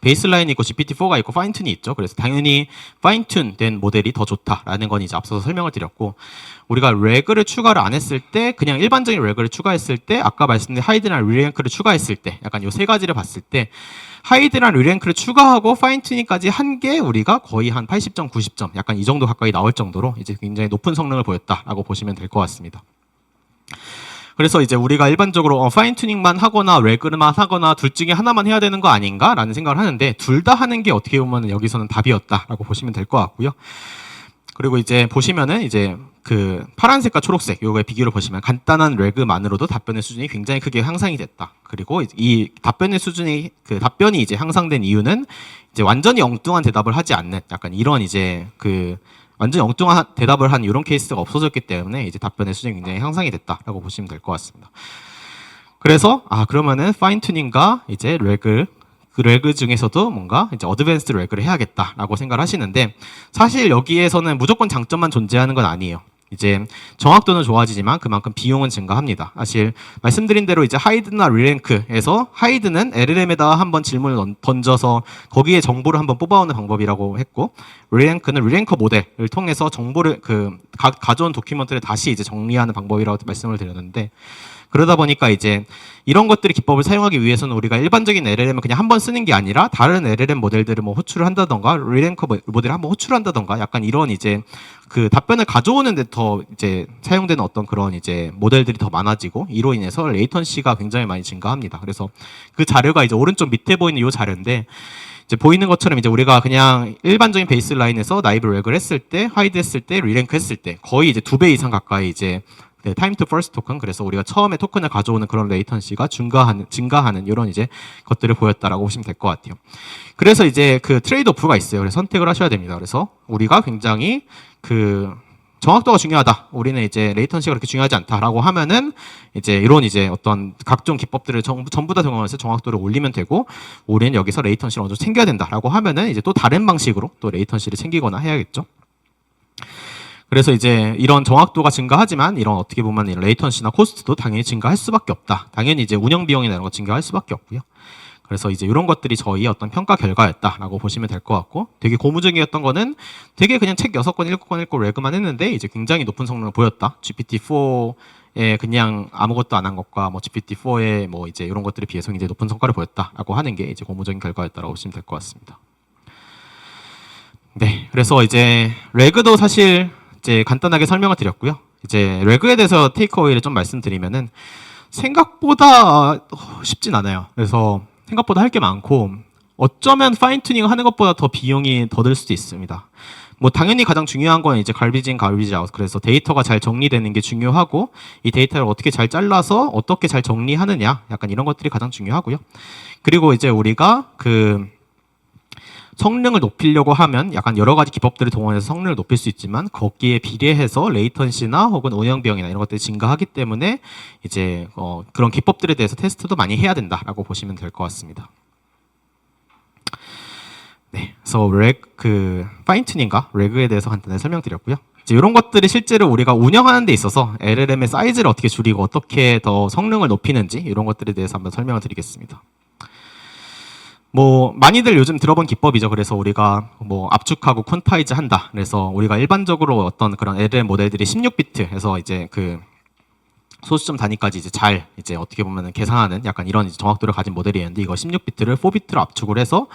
베이스라인이 있고 GPT-4가 있고 파인튠이 있죠. 그래서 당연히 파인튠 된 모델이 더 좋다라는 건 이제 앞서서 설명을 드렸고 우리가 레그를 추가를 안 했을 때 그냥 일반적인 레그를 추가했을 때 아까 말씀드린 하이드나 리랭크를 추가했을 때 약간 요 세 가지를 봤을 때 하이드나 리랭크를 추가하고 파인튜닝까지 한 게 우리가 거의 한 80점, 90점 약간 이 정도 가까이 나올 정도로 이제 굉장히 높은 성능을 보였다라고 보시면 될 것 같습니다. 그래서 이제 우리가 일반적으로 파인 튜닝만 하거나 레그만 하거나 둘 중에 하나만 해야 되는 거 아닌가라는 생각을 하는데 둘 다 하는 게 어떻게 보면 여기서는 답이었다라고 보시면 될 것 같고요. 그리고 이제 보시면은 이제 그 파란색과 초록색 요거의 비교를 보시면 간단한 레그만으로도 답변의 수준이 굉장히 크게 향상이 됐다. 그리고 이 답변의 수준이 그 답변이 이제 향상된 이유는 이제 완전히 엉뚱한 대답을 하지 않는 약간 이런 이제 그 완전히 엉뚱한 대답을 한 이런 케이스가 없어졌기 때문에 이제 답변의 수준이 굉장히 향상이 됐다라고 보시면 될 것 같습니다. 그래서 그러면은 파인 튜닝과 이제 그 레그 중에서도 뭔가 이제 어드밴스드 레그를 해야겠다라고 생각을 하시는데 사실 여기에서는 무조건 장점만 존재하는 건 아니에요. 이제 정확도는 좋아지지만 그만큼 비용은 증가합니다. 사실 말씀드린 대로 이제 하이드나 리랭크에서 하이드는 LLM에다 한번 질문을 던져서 거기에 정보를 한번 뽑아오는 방법이라고 했고 리랭크는 리랭커 모델을 통해서 정보를 가져온 도큐먼트를 다시 이제 정리하는 방법이라고 말씀을 드렸는데 그러다 보니까 이제 이런 것들의 기법을 사용하기 위해서는 우리가 일반적인 LLM을 그냥 한번 쓰는 게 아니라 다른 LLM 모델들을 뭐 호출을 한다던가 리랭커 모델을 한번 호출을 한다던가 약간 이런 이제 그 답변을 가져오는 데 더 이제 사용되는 어떤 그런 이제 모델들이 더 많아지고 이로 인해서 레이턴시가 굉장히 많이 증가합니다. 그래서 그 자료가 이제 오른쪽 밑에 보이는 이 자료인데 이제 보이는 것처럼 이제 우리가 그냥 일반적인 베이스라인에서 나이브 레그를 했을 때, 하이드 했을 때, 리랭크 했을 때 거의 이제 2배 이상 가까이 이제 타임 투 퍼스트 토큰 그래서 우리가 처음에 토큰을 가져오는 그런 레이턴시가 증가하는 이런 이제 것들을 보였다라고 보시면 될 것 같아요. 그래서 이제 그 트레이드 오프가 있어요. 그래서 선택을 하셔야 됩니다. 그래서 우리가 굉장히 그 정확도가 중요하다. 우리는 이제 레이턴시가 그렇게 중요하지 않다라고 하면은 이제 이런 이제 어떤 각종 기법들을 전부 다 적용해서 정확도를 올리면 되고 우리는 여기서 레이턴시를 어느 정도 챙겨야 된다라고 하면은 이제 또 다른 방식으로 또 레이턴시를 챙기거나 해야겠죠. 그래서 이제 이런 정확도가 증가하지만 이런 어떻게 보면 이런 레이턴시나 코스트도 당연히 증가할 수밖에 없다. 당연히 이제 운영 비용이나 이런 거 증가할 수밖에 없고요. 그래서 이제 이런 것들이 저희 어떤 평가 결과였다라고 보시면 될 것 같고 되게 고무적이었던 거는 되게 그냥 책 6권, 7권 읽고 레그만 했는데 이제 굉장히 높은 성능을 보였다. GPT-4에 그냥 아무것도 안 한 것과 뭐 GPT-4의 뭐 이제 이런 것들에 비해서 굉장히 높은 성과를 보였다라고 하는 게 이제 고무적인 결과였다라고 보시면 될 것 같습니다. 네, 그래서 이제 레그도 사실 이제 간단하게 설명을 드렸고요. 이제 레그에 대해서 테이크어웨이를 좀 말씀드리면은 생각보다 쉽진 않아요. 그래서 생각보다 할 게 많고 어쩌면 파인 튜닝 하는 것보다 더 비용이 더 들 수도 있습니다. 뭐 당연히 가장 중요한 건 이제 갈비지 인 갈비지 아웃. 그래서 데이터가 잘 정리되는 게 중요하고 이 데이터를 어떻게 잘 잘라서 어떻게 잘 정리하느냐 약간 이런 것들이 가장 중요하고요. 그리고 이제 우리가 그 성능을 높이려고 하면 약간 여러 가지 기법들을 동원해서 성능을 높일 수 있지만 거기에 비례해서 레이턴시나 혹은 운영 비용이나 이런 것들이 증가하기 때문에 이제 그런 기법들에 대해서 테스트도 많이 해야 된다라고 보시면 될 것 같습니다. 네, 그래서 파인 튜닝과 레그에 대해서 간단히 설명드렸고요. 이제 이런 것들이 실제로 우리가 운영하는 데 있어서 LLM의 사이즈를 어떻게 줄이고 어떻게 더 성능을 높이는지 이런 것들에 대해서 한번 설명을 드리겠습니다. 뭐 많이들 요즘 들어본 기법이죠. 그래서 우리가 뭐 압축하고 퀀타이즈 한다. 그래서 우리가 일반적으로 어떤 그런 LLM 모델들이 16비트에서 이제 그 소수점 단위까지 이제 어떻게 보면은 계산하는 약간 이런 이제 정확도를 가진 모델이었는데 이거 16비트를 4비트로 압축을 해서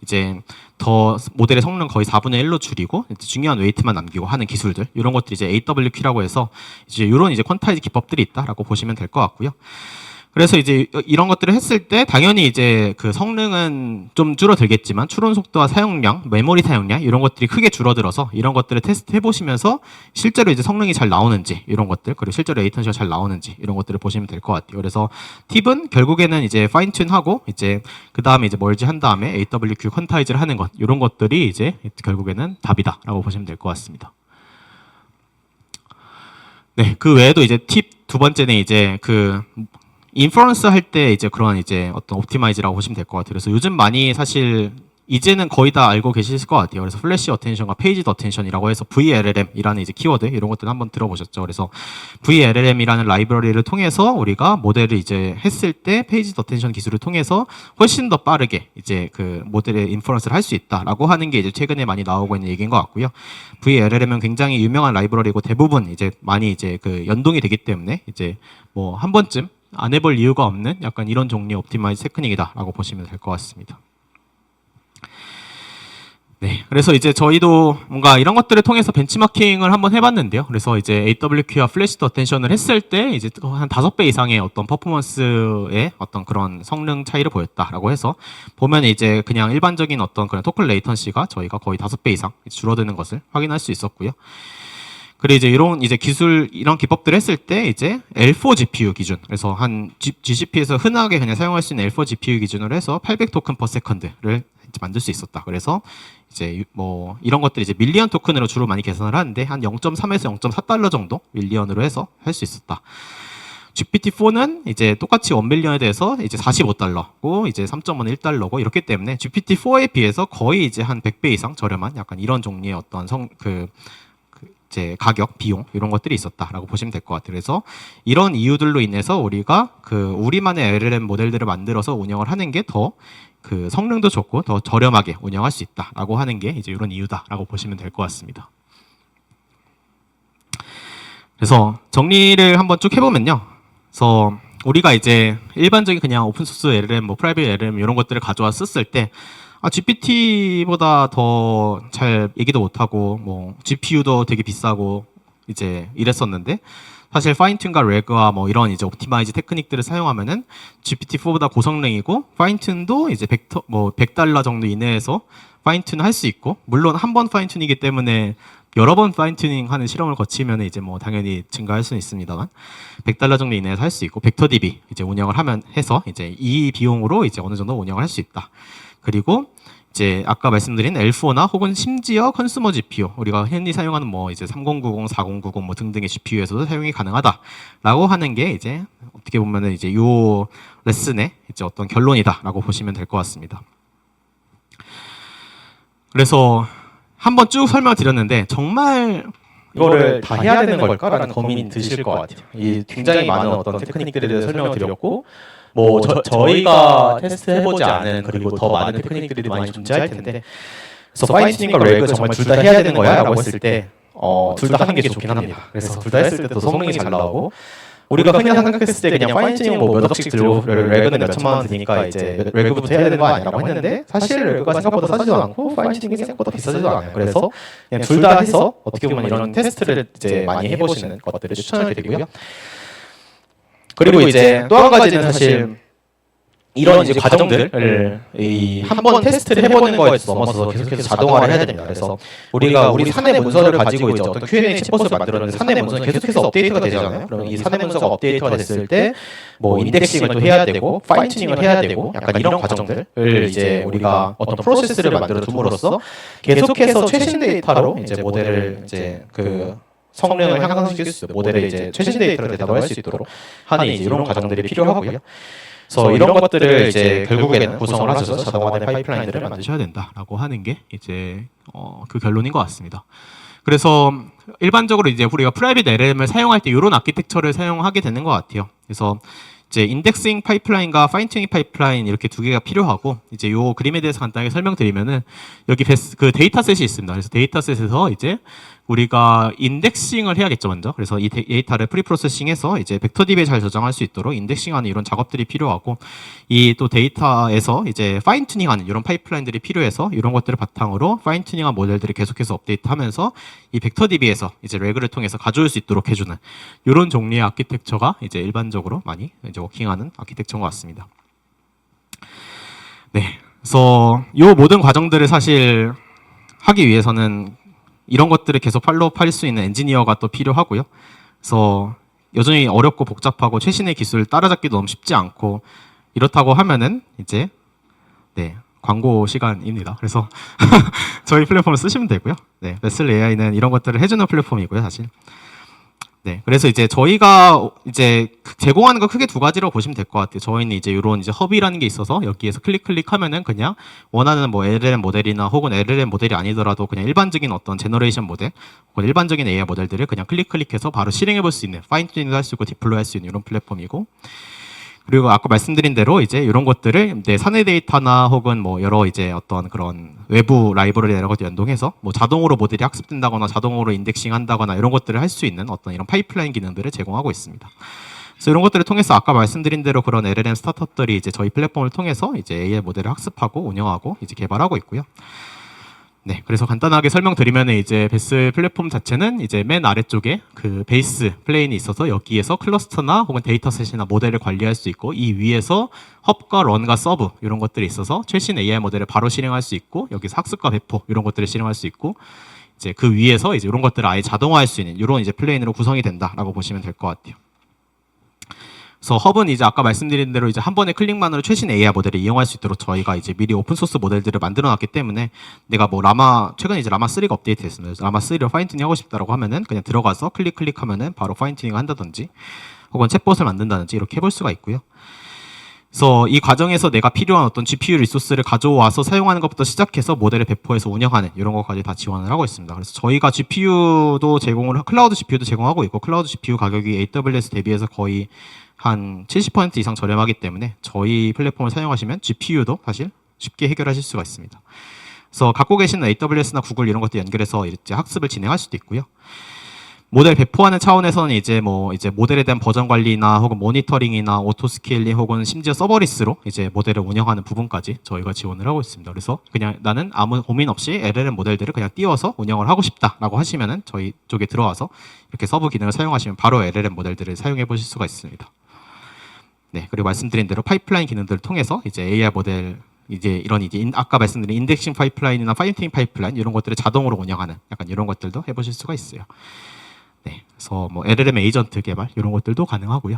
이제 더 모델의 성능 거의 4분의 1로 줄이고 이제 중요한 웨이트만 남기고 하는 기술들 이런 것들이 이제 AWQ라고 해서 이제 이런 이제 퀀타이즈 기법들이 있다라고 보시면 될 것 같고요. 그래서 이제 이런 것들을 했을 때 당연히 이제 그 성능은 좀 줄어들겠지만 추론 속도와 사용량, 메모리 사용량 이런 것들이 크게 줄어들어서 이런 것들을 테스트 해보시면서 실제로 이제 성능이 잘 나오는지 이런 것들 그리고 실제로 레이턴시가 잘 나오는지 이런 것들을 보시면 될 것 같아요. 그래서 팁은 결국에는 이제 파인 튠하고 이제 그 다음에 이제 멀지 한 다음에 AWQ 퀀타이즈를 하는 것 이런 것들이 이제 결국에는 답이다라고 보시면 될 것 같습니다. 네, 그 외에도 이제 팁 두 번째는 이제 그 인퍼런스 할 때 이제 그런 이제 어떤 옵티마이즈라고 보시면 될 것 같아요. 그래서 요즘 많이 사실 이제는 거의 다 알고 계실 것 같아요. 그래서 플래시 어텐션과 페이지드 어텐션이라고 해서 VLLM이라는 이제 키워드 이런 것들 한번 들어보셨죠. 그래서 VLLM이라는 라이브러리를 통해서 우리가 모델을 이제 했을 때 페이지드 어텐션 기술을 통해서 훨씬 더 빠르게 이제 그 모델의 인퍼런스를 할 수 있다라고 하는 게 이제 최근에 많이 나오고 있는 얘기인 것 같고요. VLLM은 굉장히 유명한 라이브러리고 대부분 이제 많이 이제 그 연동이 되기 때문에 이제 뭐 한 번쯤 안 해볼 이유가 없는 약간 이런 종류의 옵티마이즈 테크닉이다라고 보시면 될 것 같습니다. 네, 그래서 이제 저희도 뭔가 이런 것들을 통해서 벤치마킹을 한번 해봤는데요. 그래서 이제 AWQ와 플래시 어텐션을 했을 때 이제 한 5배 이상의 어떤 퍼포먼스의 어떤 그런 성능 차이를 보였다라고 해서 보면 이제 그냥 일반적인 어떤 그런 토큰 레이턴시가 저희가 거의 5배 이상 줄어드는 것을 확인할 수 있었고요. 그리고 이제 이런 이제 기술 이런 기법들을 했을 때 이제 L4 GPU 기준, 그래서 한 GCP에서 흔하게 그냥 사용할 수 있는 L4 GPU 기준으로 해서 800 토큰 per second를 만들 수 있었다. 그래서 이제 뭐 이런 것들이 이제 밀리언 토큰으로 주로 많이 계산을 하는데 한 0.3에서 0.4달러 정도 밀리언으로 해서 할 수 있었다. GPT-4는 이제 똑같이 1밀리언에 대해서 이제 45달러고 이제 3.1 1달러고 이렇기 때문에 GPT-4에 비해서 거의 이제 한 100배 이상 저렴한 약간 이런 종류의 어떤 이제 가격, 비용 이런 것들이 있었다라고 보시면 될 것 같아요. 그래서 이런 이유들로 인해서 우리가 우리만의 LLM 모델들을 만들어서 운영을 하는 게 더 성능도 좋고 더 저렴하게 운영할 수 있다라고 하는 게 이제 이런 이유다라고 보시면 될 것 같습니다. 그래서 정리를 한번 쭉 해보면요. 그래서 우리가 이제 일반적인 그냥 오픈소스 LLM, 뭐 프라이빗 LLM 이런 것들을 가져와 썼을 때 GPT보다 더 잘 얘기도 못하고 뭐 GPU도 되게 비싸고 이제 이랬었는데 사실 파인튠과 레그와 뭐 이런 이제 옵티마이즈 테크닉들을 사용하면은 GPT-4보다 고성능이고 파인튠도 이제 100달러 정도 이내에서 파인튠 할 수 있고 물론 한 번 파인튠이기 때문에 여러 번 파인튜닝 하는 실험을 거치면 이제 뭐 당연히 증가할 수는 있습니다만 100달러 정도 이내에서 할 수 있고 벡터DB 이제 운영을 해서 이제 이 비용으로 이제 어느 정도 운영을 할 수 있다. 그리고 이제 아까 말씀드린 L4나 혹은 심지어 컨슈머 GPU 우리가 흔히 사용하는 뭐 이제 3090, 4090 뭐 등등의 GPU에서도 사용이 가능하다라고 하는 게 이제 어떻게 보면은 이제 요 레슨의 이제 어떤 결론이다라고 보시면 될 것 같습니다. 그래서 한번 쭉 설명드렸는데 정말 이거를 다 해야 되는 걸까라는 고민이 드실 것 같아요. 이 굉장히 많은 어떤 테크닉들에 대해서 설명을 드렸고 뭐 저희가 테스트해보지 않은 그리고 더 많은 테크닉들이 많이 존재할 텐데 그래서 파인튜닝과 레그 정말 둘 다 해야 되는 거야? 라고 했을 때 둘 다 하는 게 좋긴 합니다. 그래서 둘 다 했을 때도 성능이 잘 나오고 우리가 흔히 생각했을 때 그냥 파인튜닝 뭐 몇 억씩 들고 레그는 몇 천만 원 드니까 이제 레그부터 해야 되는 거 아니라고 했는데 사실 레그가 생각보다 싸지도 않고 파인튜닝이 생각보다 비싸지도 않아요. 그래서 그냥 둘 다 해서 어떻게 보면 이런 테스트를 이제 많이 해보시는 것들을 추천을 드리고요. 그리고 이제 또 한 가지는 사실 이런 이제 과정들을 한 번 테스트를 해보는 거에 넘어서 계속해서 자동화를 해야 됩니다. 그래서 우리 사내 문서를 가지고 이제 어떤 Q&A 챗봇을 만들었는데 사내 문서는 계속해서 업데이트가 되잖아요. 그럼 이 사내 문서가 업데이트가 됐을 때 뭐 인덱싱을 또 해야 되고 파인튜닝을 해야 되고 약간 이런 과정들을 이제 우리가 어떤 프로세스를 만들어 둠으로써 계속해서 최신 데이터로 이제 모델을 이제 성능을 향상시킬 수 있도록 모델의 이제 최신 데이터로 대답을 할 수 있도록 하는 이제 이런 과정들이 필요하고요. 그래서 이런 것들을 이제 결국에는 구성을 하셔서 자동화된 파이프라인들을 만드셔야 된다라고 하는 게 이제 그 결론인 것 같습니다. 그래서 일반적으로 이제 우리가 프라이빗 LLM을 사용할 때 이런 아키텍처를 사용하게 되는 것 같아요. 그래서 이제 인덱싱 파이프라인과 파인튜닝 파이프라인 이렇게 두 개가 필요하고 이제 요 그림에 대해서 간단하게 설명드리면은 여기 그 데이터셋이 있습니다. 그래서 데이터셋에서 이제 우리가 인덱싱을 해야겠죠 먼저. 그래서 이 데이터를 프리프로세싱해서 이제 벡터DB에 잘 저장할 수 있도록 인덱싱하는 이런 작업들이 필요하고 이 또 데이터에서 이제 파인튜닝하는 이런 파이프라인들이 필요해서 이런 것들을 바탕으로 파인튜닝한 모델들을 계속해서 업데이트하면서 이 벡터DB에서 이제 레그를 통해서 가져올 수 있도록 해주는 이런 종류의 아키텍처가 이제 일반적으로 많이 이제 워킹하는 아키텍처인 것 같습니다. 네, 그래서 이 모든 과정들을 사실 하기 위해서는 이런 것들을 계속 팔로우할 수 있는 엔지니어가 또 필요하고요. 그래서 여전히 어렵고 복잡하고 최신의 기술 따라잡기도 너무 쉽지 않고 이렇다고 하면은 이제 네 광고 시간입니다. 그래서 저희 플랫폼을 쓰시면 되고요. 네, 레슬 AI는 이런 것들을 해주는 플랫폼이고요, 사실. 네, 그래서 이제 저희가 이제 제공하는 거 크게 두 가지로 보시면 될 것 같아요. 저희는 이제 이런 이제 허브라는 게 있어서 여기에서 클릭하면은 그냥 원하는 뭐 LLM 모델이나 혹은 LLM 모델이 아니더라도 그냥 일반적인 어떤 제너레이션 모델 혹은 일반적인 AI 모델들을 그냥 클릭해서 바로 실행해 볼 수 있는 파인튜닝도 할 수 있고 디플로이 할 수 있는 이런 플랫폼이고 그리고 아까 말씀드린 대로 이제 이런 것들을 내 사내 데이터나 혹은 뭐 여러 이제 어떤 그런 외부 라이브러리 이런 것들 연동해서 뭐 자동으로 모델이 학습된다거나 자동으로 인덱싱한다거나 이런 것들을 할 수 있는 어떤 이런 파이프라인 기능들을 제공하고 있습니다. 그래서 이런 것들을 통해서 아까 말씀드린 대로 그런 LLM 스타트업들이 이제 저희 플랫폼을 통해서 이제 AI 모델을 학습하고 운영하고 이제 개발하고 있고요. 네, 그래서 간단하게 설명드리면 이제 베슬 플랫폼 자체는 이제 맨 아래쪽에 그 베이스 플레인이 있어서 여기에서 클러스터나 혹은 데이터셋이나 모델을 관리할 수 있고 이 위에서 헙과 런과 서브 이런 것들이 있어서 최신 AI 모델을 바로 실행할 수 있고 여기서 학습과 배포 이런 것들을 실행할 수 있고 이제 그 위에서 이제 이런 것들을 아예 자동화할 수 있는 이런 이제 플레인으로 구성이 된다라고 보시면 될 것 같아요. 그래서 헙은 이제 아까 말씀드린 대로 이제 한 번의 클릭만으로 최신 AI 모델을 이용할 수 있도록 저희가 이제 미리 오픈 소스 모델들을 만들어 놨기 때문에 내가 뭐 최근에 이제 라마 3가 업데이트됐습니다. 그래서 라마 3를 파인 튜닝 하고 싶다라고 하면은 그냥 들어가서 클릭하면은 바로 파인 튜닝을 한다든지 혹은 챗봇을 만든다든지 이렇게 해볼 수가 있고요. 그래서 이 과정에서 내가 필요한 어떤 GPU 리소스를 가져와서 사용하는 것부터 시작해서 모델을 배포해서 운영하는 이런 것까지 다 지원을 하고 있습니다. 그래서 저희가 GPU도 클라우드 GPU도 제공하고 있고 클라우드 GPU 가격이 AWS 대비해서 거의 한 70% 이상 저렴하기 때문에 저희 플랫폼을 사용하시면 GPU도 사실 쉽게 해결하실 수가 있습니다. 그래서 갖고 계시는 AWS나 구글 이런 것들 연결해서 이제 학습을 진행할 수도 있고요. 모델 배포하는 차원에서는 이제 모델에 대한 버전 관리나 혹은 모니터링이나 오토 스케일링 혹은 심지어 서버리스로 이제 모델을 운영하는 부분까지 저희가 지원을 하고 있습니다. 그래서 그냥 나는 아무 고민 없이 LLM 모델들을 그냥 띄워서 운영을 하고 싶다라고 하시면은 저희 쪽에 들어와서 이렇게 서브 기능을 사용하시면 바로 LLM 모델들을 사용해 보실 수가 있습니다. 네, 그리고 말씀드린 대로 파이프라인 기능들을 통해서 이제 AI 모델 이제 이런 이제 아까 말씀드린 인덱싱 파이프라인이나 파인튜닝 파이프라인 이런 것들을 자동으로 운영하는 약간 이런 것들도 해보실 수가 있어요. 네, 그래서 뭐 LLM 에이전트 개발 이런 것들도 가능하고요.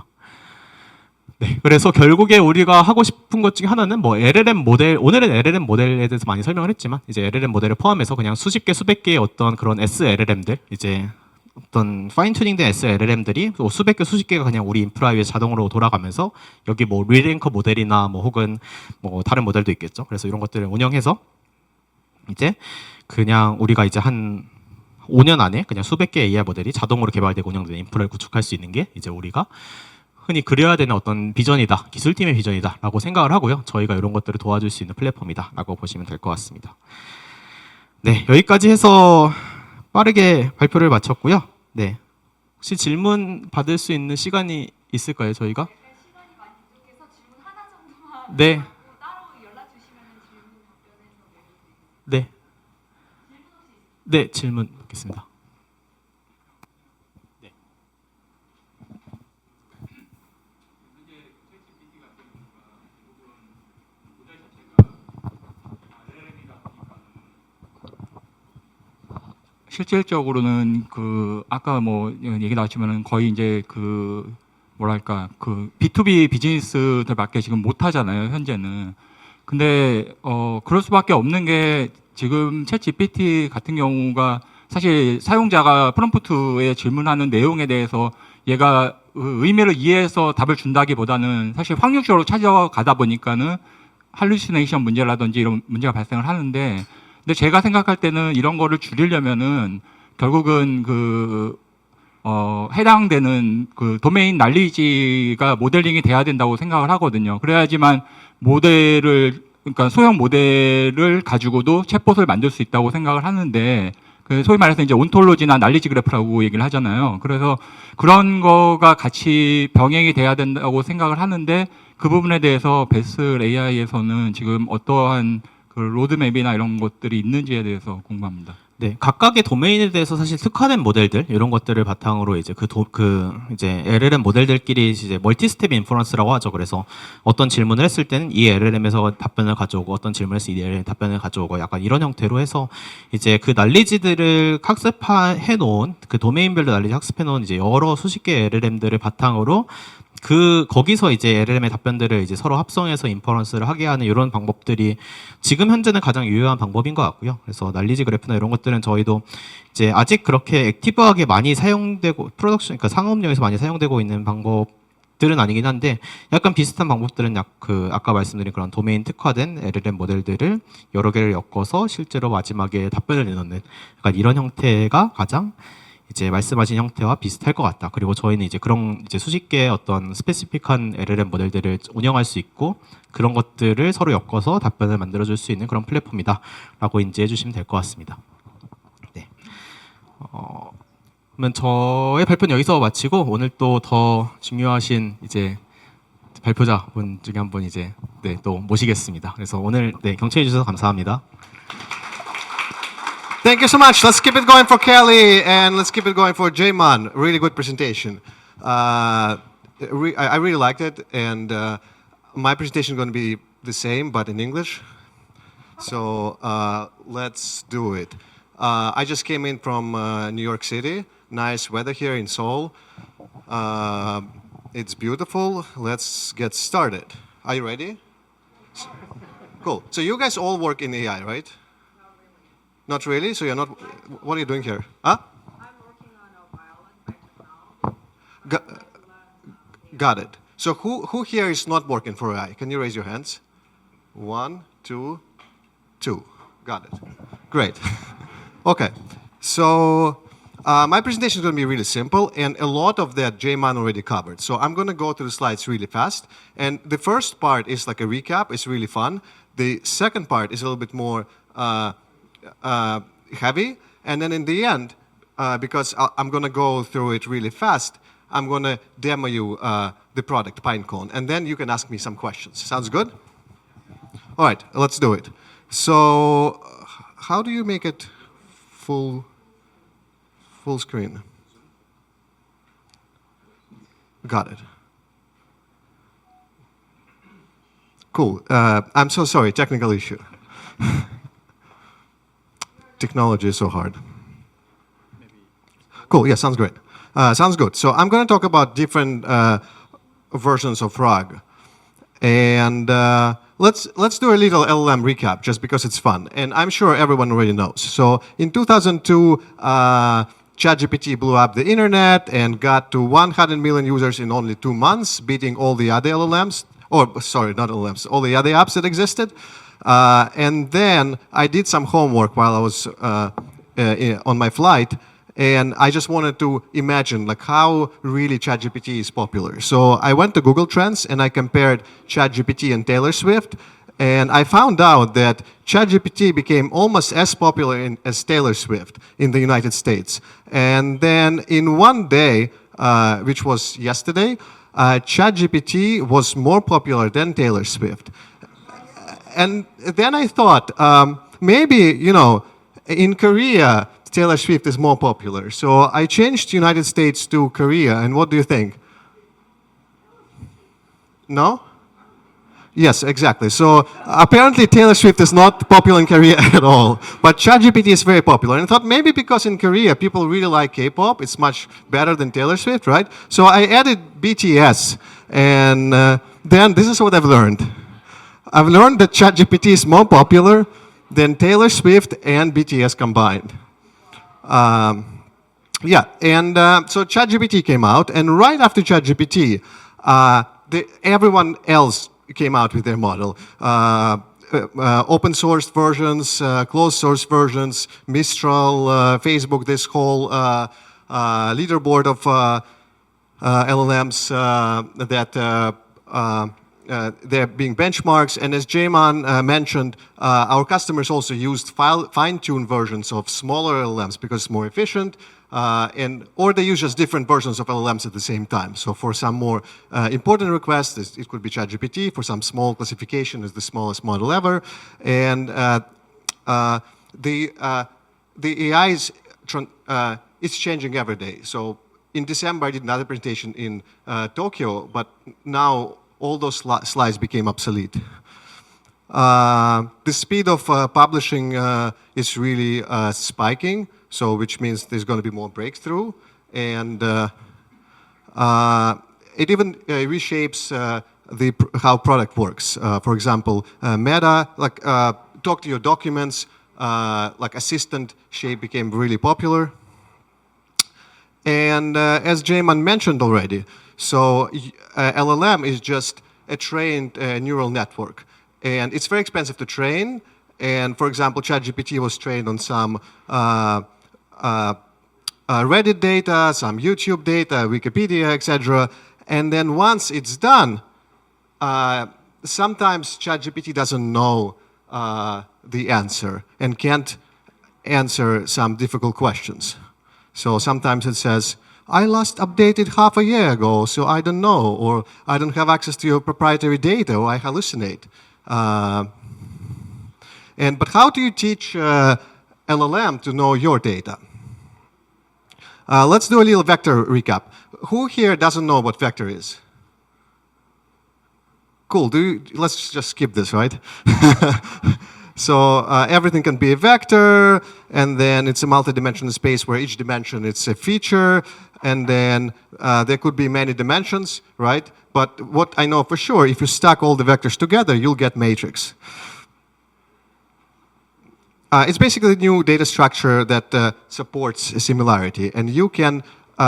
네, 그래서 결국에 우리가 하고 싶은 것 중에 하나는 뭐 LLM 모델 오늘은 LLM 모델에 대해서 많이 설명을 했지만 이제 LLM 모델을 포함해서 그냥 수십 개 수백 개의 어떤 그런 SLLM들 이제 어떤 파인 튜닝된 SLLM들이 수백 개 수십 개가 그냥 우리 인프라 위에 자동으로 돌아가면서 여기 뭐 리랭커 모델이나 뭐 혹은 뭐 다른 모델도 있겠죠. 그래서 이런 것들을 운영해서 이제 그냥 우리가 이제 한 5년 안에 그냥 수백 개의 AI 모델이 자동으로 개발되고 운영되는 인프라를 구축할 수 있는 게 이제 우리가 흔히 그려야 되는 어떤 비전이다, 기술팀의 비전이다라고 생각을 하고요. 저희가 이런 것들을 도와줄 수 있는 플랫폼이다라고 보시면 될 것 같습니다. 네, 여기까지 해서 빠르게 발표를 마쳤고요. 네, 혹시 질문 받을 수 있는 시간이 있을까요, 저희가? 시간이 많이 부족해서 질문 하나 정도만 네, 받고 따로 연락 주시면 질문 답변해서 내드릴게요. 네, 질문 혹시 있으세요? 네, 질문 받겠습니다. 실질적으로는 그 아까 뭐 얘기 나왔지만은 거의 이제 그 뭐랄까 그 B2B 비즈니스들밖에 지금 못 하잖아요, 현재는. 근데 그럴 수밖에 없는 게 지금 챗 GPT 같은 경우가 사실 사용자가 프롬프트에 질문하는 내용에 대해서 얘가 의미를 이해해서 답을 준다기보다는 사실 확률적으로 찾아가다 보니까는 할루시네이션 문제라든지 이런 문제가 발생을 하는데, 근데 제가 생각할 때는 이런 거를 줄이려면은 결국은 해당되는 그 도메인 난리지가 모델링이 돼야 된다고 생각을 하거든요. 그래야지만 그러니까 소형 모델을 가지고도 챗봇을 만들 수 있다고 생각을 하는데, 그 소위 말해서 이제 온톨로지나 난리지 그래프라고 얘기를 하잖아요. 그래서 그런 거가 같이 병행이 돼야 된다고 생각을 하는데, 그 부분에 대해서 베슬 AI에서는 지금 어떠한 그 로드맵이나 이런 것들이 있는지에 대해서 궁금합니다. 네, 각각의 도메인에 대해서 사실 특화된 모델들 이런 것들을 바탕으로 이제 이제 LLM 모델들끼리 이제 멀티 스텝 인퍼런스라고 하죠. 그래서 어떤 질문을 했을 때는 이 LLM에서 답변을 가져오고 어떤 질문을 했을 때 이 LLM 답변을 가져오고 약간 이런 형태로 해서 이제 그 난리지들을 학습해 놓은 그 도메인별로 난리지 학습해 놓은 이제 여러 수십 개의 LLM들을 바탕으로 거기서 이제 LLM의 답변들을 이제 서로 합성해서 인퍼런스를 하게 하는 이런 방법들이 지금 현재는 가장 유효한 방법인 것 같고요. 그래서 난리지 그래프나 이런 것들은 저희도 이제 아직 그렇게 액티브하게 많이 사용되고 그러니까 상업용에서 많이 사용되고 있는 방법들은 아니긴 한데 약간 비슷한 방법들은 아까 말씀드린 그런 도메인 특화된 LLM 모델들을 여러 개를 엮어서 실제로 마지막에 답변을 내놓는 약간 이런 형태가 가장 이제 말씀하신 형태와 비슷할 것 같다. 그리고 저희는 이제 그런 이제 수십 개의 어떤 스페시픽한 LLM 모델들을 운영할 수 있고 그런 것들을 서로 엮어서 답변을 만들어줄 수 있는 그런 플랫폼이다라고 인지해 주시면 될 것 같습니다. 네. 그러면 저의 발표는 여기서 마치고 오늘 또 더 중요하신 이제 발표자분 중에 한 분 이제 또 모시겠습니다. 그래서 오늘 경청해 주셔서 감사합니다. Thank you so much. Let's keep it going for Kelly, and let's keep it going for Jayman. Really good presentation. I really liked it, and my presentation is going to be the same, but in English. So let's do it. I just came in from New York City. Nice weather here in Seoul. It's beautiful. Let's get started. Are you ready? Cool. So you guys all work in AI, right? Not really? So you're not. What are you doing here? Huh? I'm working on a violin right now. Got it. So who here is not working for AI? Can you raise your hands? 1, 2, 2. Got it. Great. Okay. So my presentation is going to be really simple, and a lot of that Jayman already covered. So I'm going to go through the slides really fast. And the first part is like a recap. It's really fun. The second part is a little bit more heavy. And then in the end, because I'm going to go through it really fast, I'm going to demo you the product, Pinecone. And then you can ask me some questions. Sounds good? All right, let's do it. So how do you make it full screen? Got it. Cool. I'm so sorry, technical issue. Technology is so hard. Cool, yeah, sounds great. Sounds good. So I'm going to talk about different versions of RAG. And let's do a little LLM recap just because it's fun. And I'm sure everyone already knows. So in 2002, ChatGPT blew up the internet and got to 100 million users in only 2 months, beating all the other LLMs. Or, sorry, not LLMs, all the other apps that existed. And then I did some homework while I was on my flight, and I just wanted to imagine like how really ChatGPT is popular. So I went to Google Trends and I compared ChatGPT and Taylor Swift, and I found out that ChatGPT became almost as popular as Taylor Swift in the United States. And then in one day, which was yesterday, ChatGPT was more popular than Taylor Swift. And then I thought, maybe, you know, in Korea, Taylor Swift is more popular. So I changed United States to Korea, and what do you think? No? Yes, exactly. So apparently Taylor Swift is not popular in Korea at all, but ChatGPT is very popular. And I thought maybe because in Korea people really like K-pop, it's much better than Taylor Swift, right? So I added BTS, and then this is what I've learned. I've learned that ChatGPT is more popular than Taylor Swift and BTS combined. Yeah, and so ChatGPT came out, and right after ChatGPT, everyone else came out with their model. Open source versions, closed source versions, Mistral, Facebook, this whole leaderboard of LLMs that they're being benchmarks. And as Jayman mentioned, our customers also used fine-tuned versions of smaller LLMs because it's more efficient, or they use just different versions of LLMs at the same time. So for some more important requests, it could be ChatGPT. For some small classification, it's the smallest model ever. And the AI is changing every day. So in December, I did another presentation in Tokyo, but now all those slides became obsolete. The speed of publishing is really spiking, so which means there's going to be more breakthrough, and it even reshapes how product works. For example, Meta, like talk to your documents, like assistant shape became really popular. And as Jayman mentioned already, so LLM is just a trained neural network. And it's very expensive to train. And for example, ChatGPT was trained on some Reddit data, some YouTube data, Wikipedia, etc. And then once it's done, sometimes ChatGPT doesn't know the answer and can't answer some difficult questions. So sometimes it says, I last updated half a year ago, so I don't know, or I don't have access to your proprietary data, or I hallucinate. But how do you teach LLM to know your data. Let's do a little vector recap. Who here doesn't know what vector is? Cool. Let's just skip this, right? So everything can be a vector, and then it's a multi-dimensional space where each dimension it's a feature, and then there could be many dimensions, right? But what I know for sure, if you stack all the vectors together, you'll get matrix. It's basically a new data structure that supports similarity, and you can.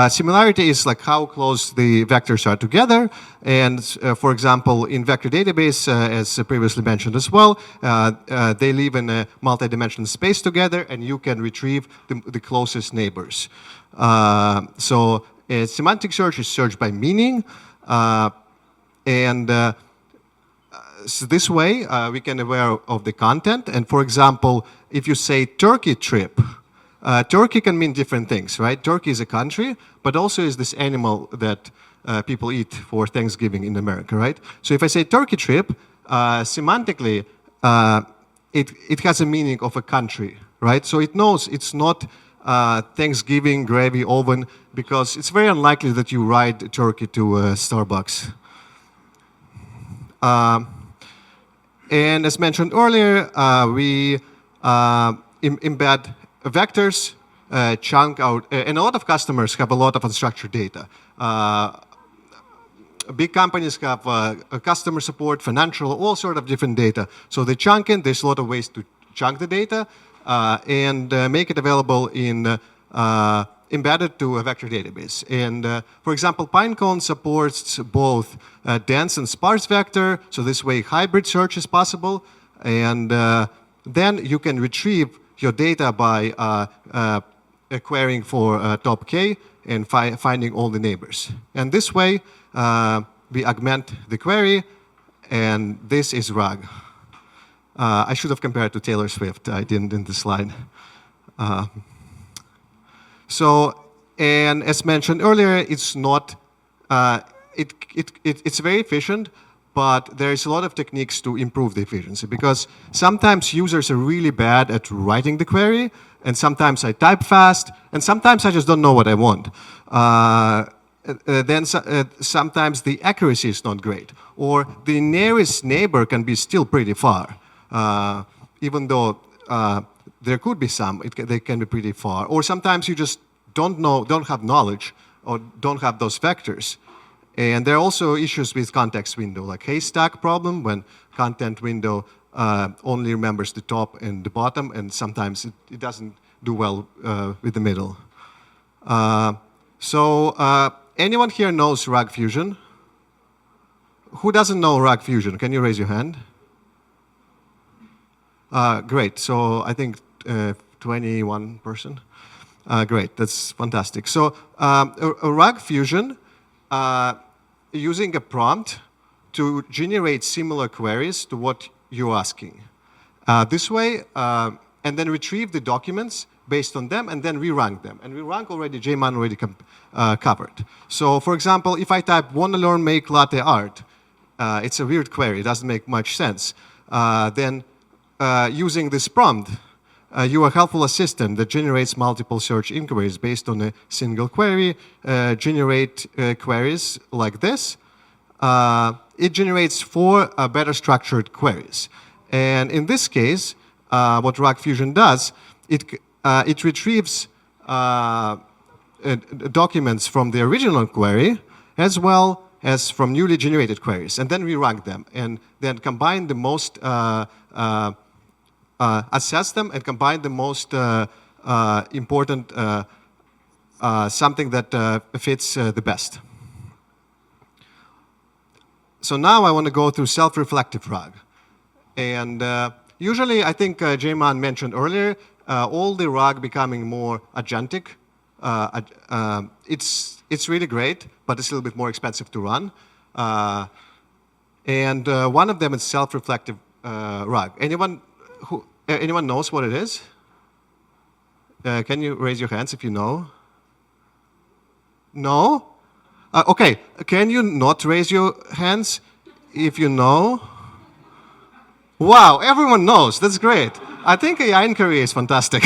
Similarity is like how close the vectors are together, and for example, in vector database, as previously mentioned as well, they live in a multi-dimensional space together, and you can retrieve the closest neighbors. So a semantic search is search by meaning, and so this way we can aware of the content. And for example, if you say Turkey trip, Turkey can mean different things, right? Turkey is a country, but also is this animal that people eat for Thanksgiving in America, right? So if I say Turkey trip, semantically, it has a meaning of a country, right? So it knows it's not Thanksgiving gravy oven, because it's very unlikely that you ride Turkey to Starbucks. And as mentioned earlier, we embed vectors, chunk out, and a lot of customers have a lot of unstructured data. Big companies have customer support, financial, all sort of different data. So they chunk in. There's a lot of ways to chunk the data and make it available in embedded to a vector database. And for example, Pinecone supports both dense and sparse vector. So this way, hybrid search is possible. And then you can retrieve your data by querying for top K and finding all the neighbors. And this way, we augment the query, and this is RAG. I should have compared to Taylor Swift. I didn't in the slide. And as mentioned earlier, it's not, it's very efficient, but there is a lot of techniques to improve the efficiency, because sometimes users are really bad at writing the query, and sometimes I type fast, and sometimes I just don't know what I want. Sometimes the accuracy is not great, or the nearest neighbor can be still pretty far, even though there could be some, they can be pretty far. Or sometimes you just don't have knowledge, or don't have those vectors. And there are also issues with context window, like haystack problem, when content window only remembers the top and the bottom, and sometimes it doesn't do well with the middle. Anyone here knows RAG Fusion? Who doesn't know RAG Fusion? Can you raise your hand? Great. So I think 21 person. Great. That's fantastic. So RAG Fusion, using a prompt to generate similar queries to what you're asking. This way, and then retrieve the documents based on them, and then re-rank them. And re-rank already, JMan already covered. So for example, if I type, wanna learn make latte art, it's a weird query, it doesn't make much sense. Then using this prompt, you are a helpful assistant that generates multiple search inquiries based on a single query, generate queries like this. It generates 4 better structured queries. And in this case, what RAG Fusion does, it retrieves documents from the original query as well as from newly generated queries, and then re-rank them, and then combine the most, assess them and combine the most important, something that fits the best. So now I want to go through self-reflective RAG. And usually, I think JMan mentioned earlier, all the RAG becoming more agentic. It's really great, but it's a little bit more expensive to run. And one of them is self-reflective RAG. Anyone knows what it is? Can you raise your hands if you know? No? Okay, can you not raise your hands if you know? Wow, everyone knows. That's great. I think AI inquiry is fantastic.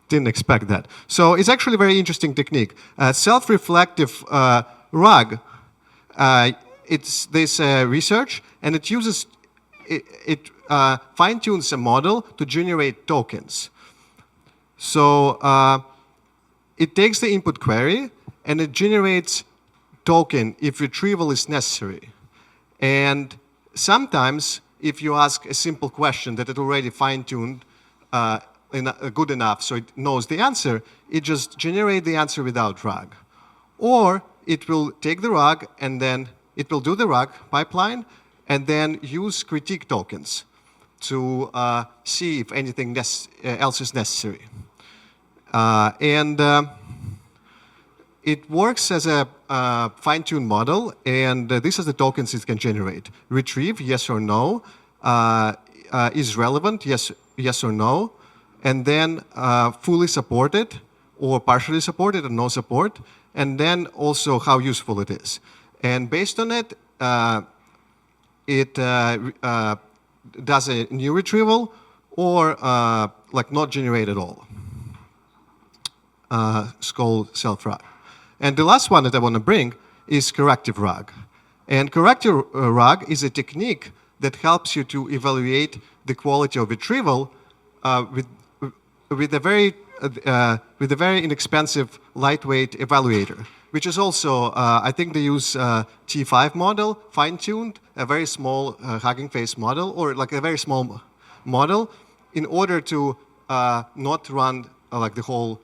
Didn't expect that. So it's actually a very interesting technique. Self-reflective RAG. It's this research, and it uses it fine-tunes a model to generate tokens. So it takes the input query and it generates token if retrieval is necessary. And sometimes, if you ask a simple question that it already fine-tuned good enough so it knows the answer, it just generates the answer without RAG. Or it will take the RAG and then it will do the RAG pipeline and then use critique tokens to see if anything else is necessary. It works as a fine-tuned model, and these are the tokens it can generate. Retrieve, yes or no. Is relevant, yes or no. And then fully supported, or partially supported, and no support. And then also how useful it is. And based on it, it does a new retrieval, or like not generate at all. It's called self-RAG. And the last one that I want to bring is corrective RAG. And corrective RAG is a technique that helps you to evaluate the quality of retrieval with a very inexpensive, lightweight evaluator, which is also, I think they use T5 model, fine-tuned, a very small Hugging Face model, or like a very small model, in order to not run like the whole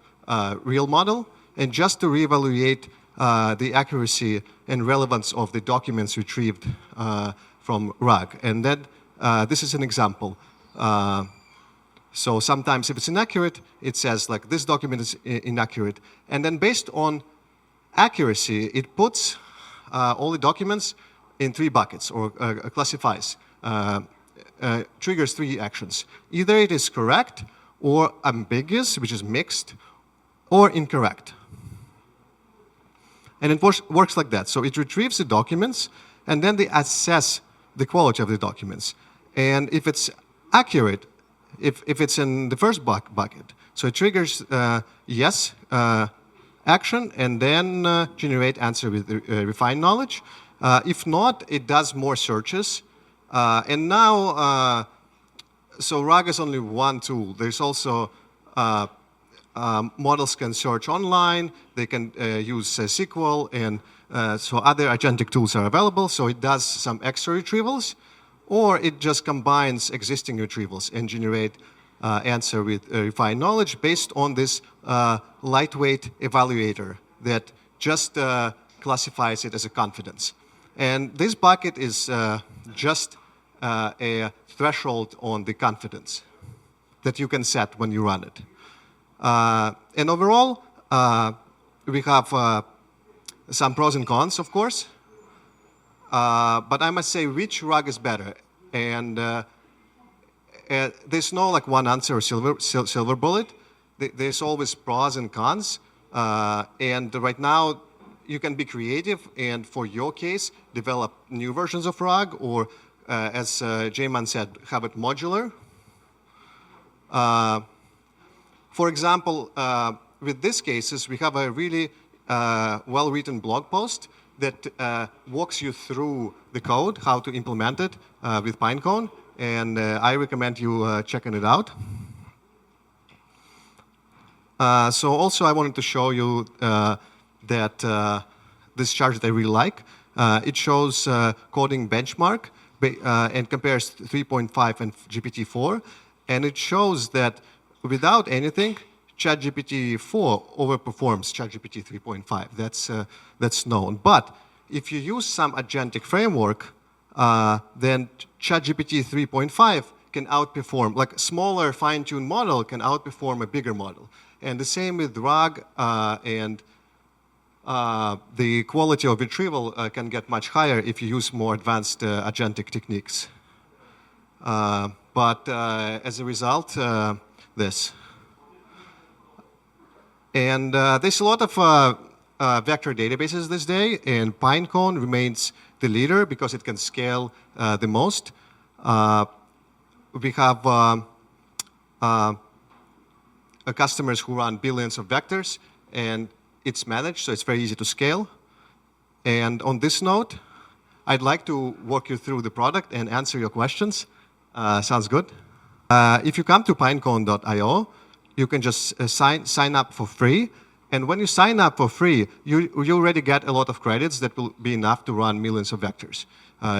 real model, and just to reevaluate the accuracy and relevance of the documents retrieved from RAG. And then this is an example. So sometimes if it's inaccurate, it says like this document is inaccurate. And then based on accuracy, it puts all the documents in 3 buckets, or classifies, triggers 3 actions. Either it is correct, or ambiguous, which is mixed, or incorrect. And it works like that. So it retrieves the documents, and then they assess the quality of the documents. And if it's accurate, if it's in the first bucket, so it triggers yes action, and then generate answer with refined knowledge. If not, it does more searches. And now, so RAG is only one tool. There's also models can search online, they can use SQL, and so other agentic tools are available. So it does some extra retrievals, or it just combines existing retrievals and generate answer with refined knowledge based on this lightweight evaluator that just classifies it as a confidence. And this bucket is just a threshold on the confidence that you can set when you run it. And overall, we have some pros and cons, of course. But I must say which RAG is better. And there's no like one answer or silver bullet. There's always pros and cons. And right now, you can be creative and for your case, develop new versions of RAG, or as Jayman said, have it modular. For example, with these cases, we have a really well-written blog post that walks you through the code, how to implement it with Pinecone, and I recommend you checking it out. So also I wanted to show you that this chart that I really like. It shows coding benchmark and compares 3.5 and GPT-4, and it shows that without anything, ChatGPT-4 overperforms ChatGPT 3.5. That's known. But if you use some agentic framework, then ChatGPT 3.5 can outperform, like a smaller fine-tuned model can outperform a bigger model. And the same with RAG, and the quality of retrieval can get much higher if you use more advanced agentic techniques. But as a result, this. And there's a lot of vector databases this day, and Pinecone remains the leader because it can scale the most. We have customers who run billions of vectors, and it's managed, so it's very easy to scale. And on this note, I'd like to walk you through the product and answer your questions. Sounds good? If you come to pinecone.io, you can just sign up for free. And when you sign up for free, you already get a lot of credits that will be enough to run millions of vectors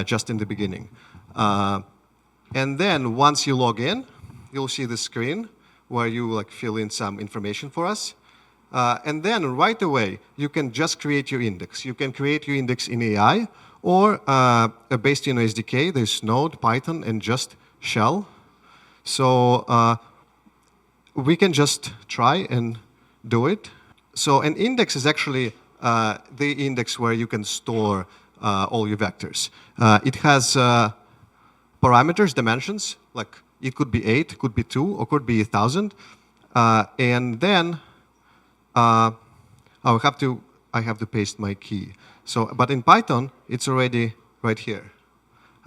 just in the beginning. And then once you log in, you'll see the screen where you fill in some information for us. And then right away, you can just create your index. You can create your index in AI or based in SDK. There's Node, Python, and just Shell. So we can just try and do it. So an index is actually the index where you can store all your vectors. It has parameters, dimensions, like it could be 8, could be 2, or could be 1,000. And then I have to paste my key. So, but in Python, it's already right here.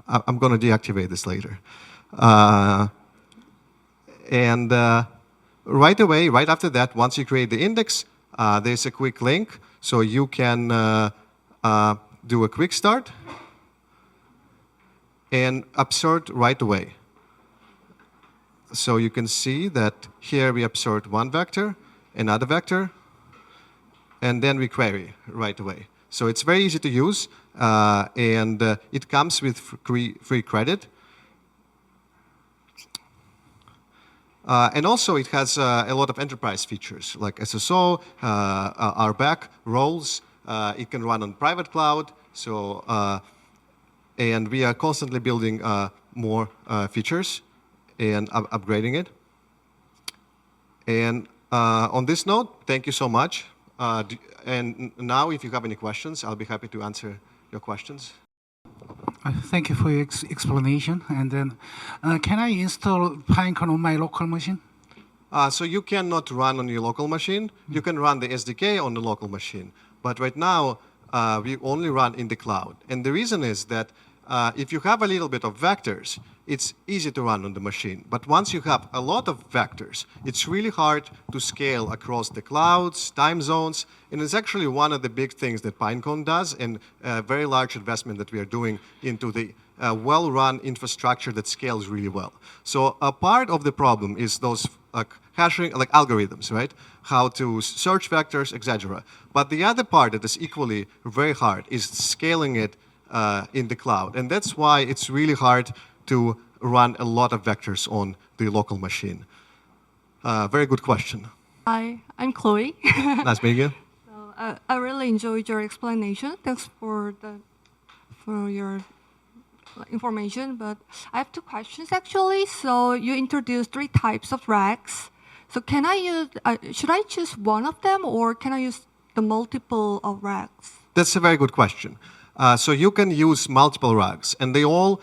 I'm going to deactivate this later. And right away, right after that, once you create the index, there's a quick link, so you can do a quick start and upsert right away. So you can see that here we upsert one vector, another vector, and then we query right away. So it's very easy to use, and it comes with free credit. And also it has a lot of enterprise features like SSO, RBAC, roles. It can run on private cloud. So, and we are constantly building more features and upgrading it. And on this note, thank you so much. And now, if you have any questions, I'll be happy to answer your questions. Thank you for your explanation. And then, can I install Pinecone on my local machine? So you cannot run on your local machine. You can run the SDK on the local machine. But right now, we only run in the cloud. And the reason is that if you have a little bit of vectors, it's easy to run on the machine. But once you have a lot of vectors, it's really hard to scale across the clouds, time zones, and it's actually one of the big things that Pinecone does, and a very large investment that we are doing into the well-run infrastructure that scales really well. So a part of the problem is those hashing, like algorithms, right? How to search vectors, etc. But the other part that is equally very hard is scaling it in the cloud. And that's why it's really hard to run a lot of vectors on the local machine. Very good question. Hi, I'm Chloe. Nice meeting you. So, I really enjoyed your explanation. Thanks for your information. But I have two questions actually. So you introduced 3 types of racks. So can I use? Should I choose one of them, or can I use the multiple of racks? That's a very good question. So you can use multiple RAGs, and they all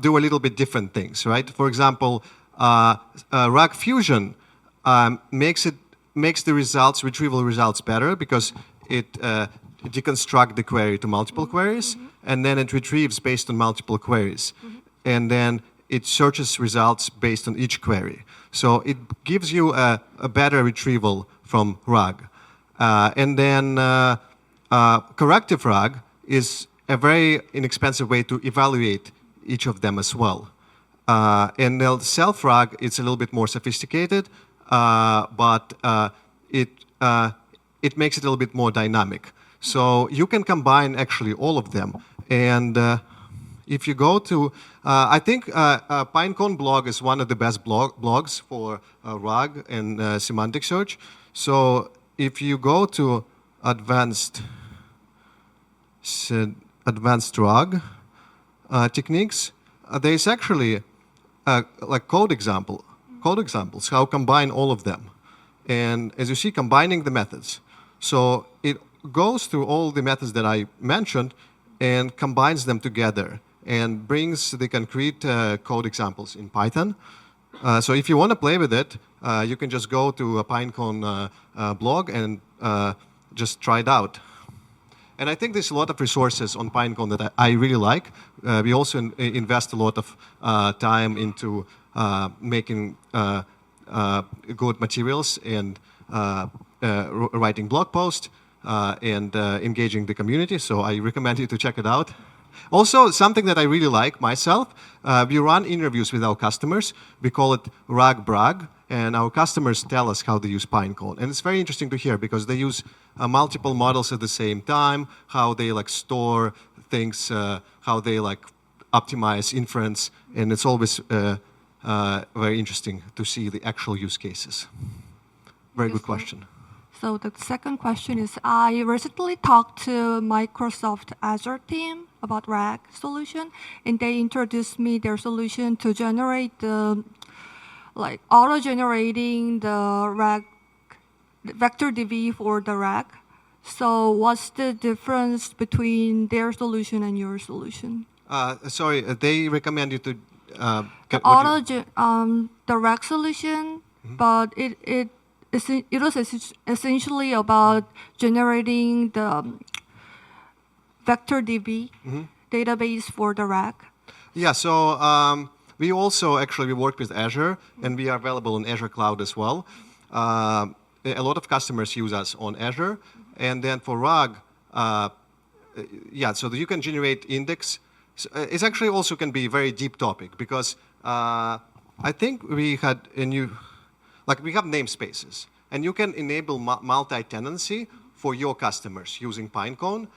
do a little bit different things, right? For example, RAG Fusion makes the retrieval results better because it deconstructs the query to multiple queries, and then it retrieves based on multiple queries, and then it searches results based on each query. So it gives you a better retrieval from RAG. And then corrective RAG is a very inexpensive way to evaluate each of them as well. And the self-RAG, it's a little bit more sophisticated, but it makes it a little bit more dynamic. So you can combine actually all of them. And if you go to, I think Pinecone blog is one of the best blogs for RAG and semantic search. So if you go to advanced RAG techniques, there's actually like code examples, how combine all of them. And as you see, combining the methods. So it goes through all the methods that I mentioned and combines them together and brings the concrete code examples in Python. So if you want to play with it, you can just go to a Pinecone blog and just try it out. And I think there's a lot of resources on Pinecone that I really like. We also invest a lot of time into making good materials and writing blog posts and engaging the community. So I recommend you to check it out. Also, something that I really like myself, we run interviews with our customers. We call it RAG Brag, and our customers tell us how they use Pinecone. And it's very interesting to hear because they use multiple models at the same time, how they like store things, how they like optimize inference, and it's always very interesting to see the actual use cases. Very good question. So the second question is, I recently talked to Microsoft Azure team about RAG solution, and they introduced me their solution to generate the, like auto-generating the RAG, the vector DB for the RAG. So what's the difference between their solution and your solution? Sorry, they recommend you to The RAG solution, but it was essentially about generating the vector DB database for the RAG. Yeah, so we also actually work with Azure, and we are available on Azure Cloud as well. A lot of customers use us on Azure, and then for RAG, yeah, so that you can generate index. So it's actually also can be a very deep topic because I think we had we have namespaces, and you can enable multi-tenancy for your customers using Pinecone.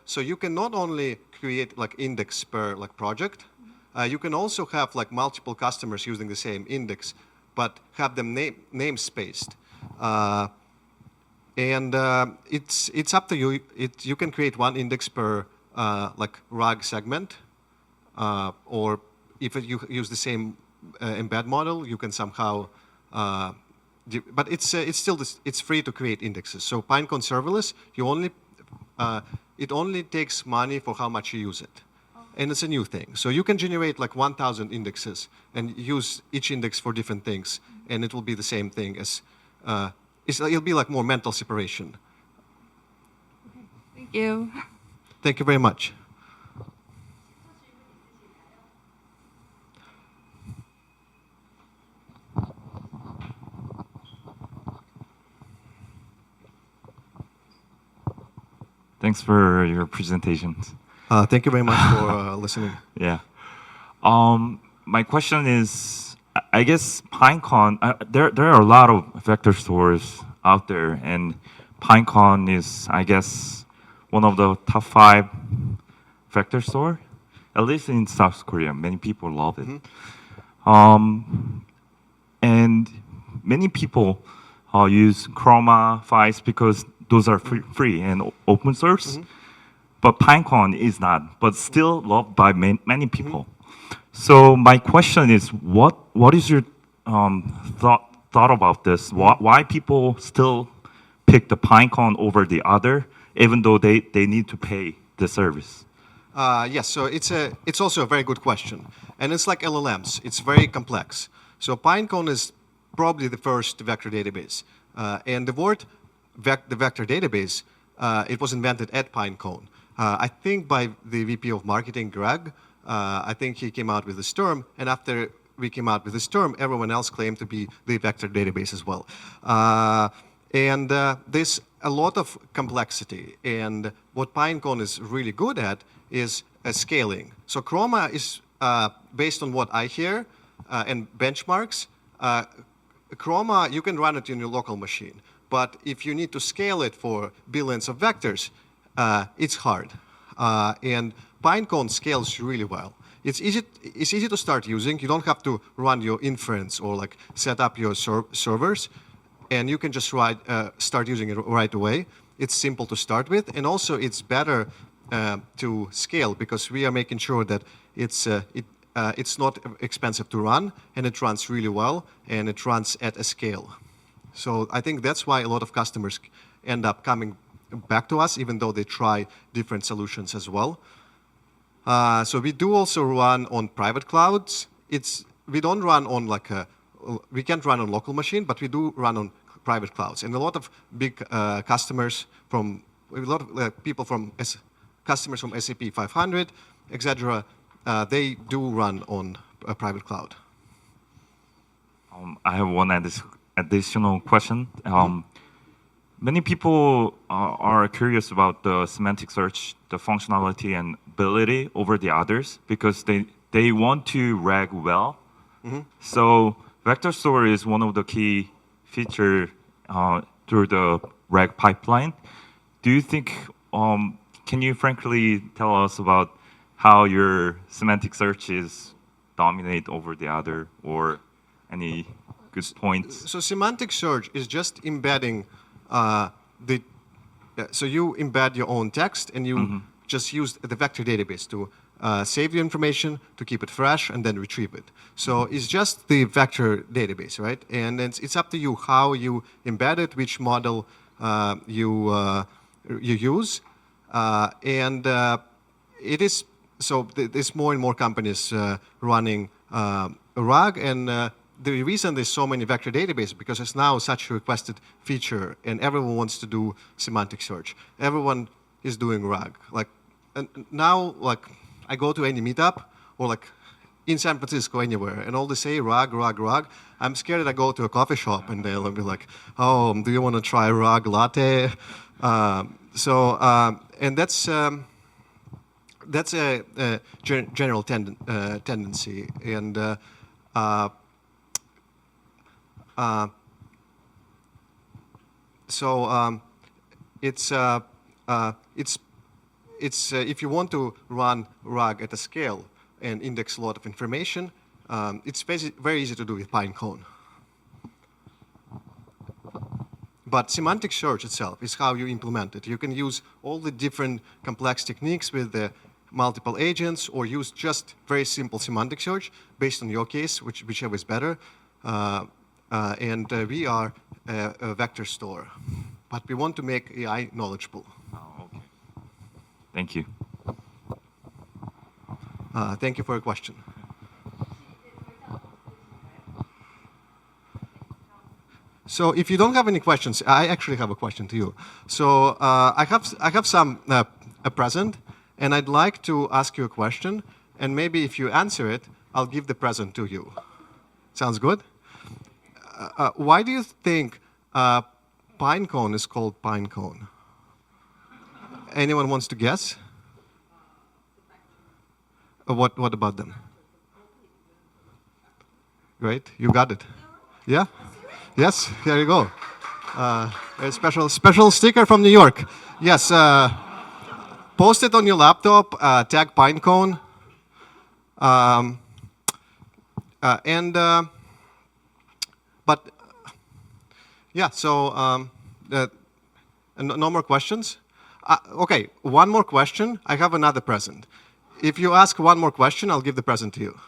So you can not only create like index per like project, you can also have like multiple customers using the same index, but have them namespaced. It's up to you. You can create one index per like RAG segment, or if you use the same embed model, you can somehow. But it's still it's free to create indexes. So Pinecone serverless, it only takes money for how much you use it, and it's a new thing. So you can generate like 1,000 indexes and use each index for different things, and it will be the same thing as it'll be like more mental separation. Thank you. Thank you very much. Thanks for your presentations. Thank you very much for listening. Yeah. My question is, I guess Pinecone, there are a lot of vector stores out there, and Pinecone is, I guess, one of the top 5 vector store, at least in South Korea. Many people love it. And many people use Chroma files because those are free and open source. But Pinecone is not, but still loved by many people. So my question is, what is your thought about this? Why people still pick the Pinecone over the other, even though they need to pay the service? Yes, so it's also a very good question, and it's like LLMs. It's very complex. So Pinecone is probably the first vector database, and the word the vector database it was invented at Pinecone. I think by the VP of Marketing, Greg. I think he came out with this term, and after we came out with this term, everyone else claimed to be the vector database as well. There's a lot of complexity, and what Pinecone is really good at is scaling. So Chroma is based on what I hear and benchmarks. Chroma, you can run it in your local machine, but if you need to scale it for billions of vectors, it's hard. And Pinecone scales really well. It's easy to start using. You don't have to run your inference or like set up your servers, and you can just start using it right away. It's simple to start with, and also it's better to scale because we are making sure that it's not expensive to run, and it runs really well, and it runs at a scale. So I think that's why a lot of customers end up coming back to us, even though they try different solutions as well. So we do also run on private clouds. We don't run on we can't run on local machine, but we do run on private clouds. And a lot of big customers people from customers from SAP 500, etc. They do run on a private cloud. I have one additional question. Many people are curious about the semantic search, the functionality and ability over the others because they want to rank well. So vector store is one of the key feature through the RAG pipeline. Do you think? Can you frankly tell us about how your semantic search is dominate over the other, or any good points? So semantic search is just embedding so you embed your own text and you just use the vector database to save the information, to keep it fresh, and then retrieve it. So it's just the vector database, right? And it's up to you how you embed it, which model you use, and it is so. There's more and more companies running RAG, and the reason there's so many vector databases because it's now such a requested feature, and everyone wants to do semantic search. Everyone is doing RAG. Like, and now, like, I go to any meetup or like in San Francisco anywhere, and all they say RAG, RAG, RAG. I'm scared that I go to a coffee shop and they'll be like, "Oh, do you want to try RAG latte?" And that's a general tendency, and it's if you want to run RAG at a scale and index a lot of information, it's very easy to do with Pinecone. But semantic search itself is how you implement it. You can use all the different complex techniques with the multiple agents, or use just very simple semantic search based on your case, whichever is better. We are a vector store, but we want to make AI knowledgeable. Oh, okay. Thank you. Thank you for your question. So if you don't have any questions, I actually have a question to you. So I have some a present, and I'd like to ask you a question, and maybe if you answer it, I'll give the present to you. Sounds good? Why do you think Pinecone is called Pinecone? Anyone wants to guess? What about them? Great, you got it. Yeah? Yes, here you go. A special sticker from New York. Yes, post it on your laptop, tag Pinecone. But yeah, so no more questions? Okay, one more question. I have another present. If you ask one more question, I'll give the present to you.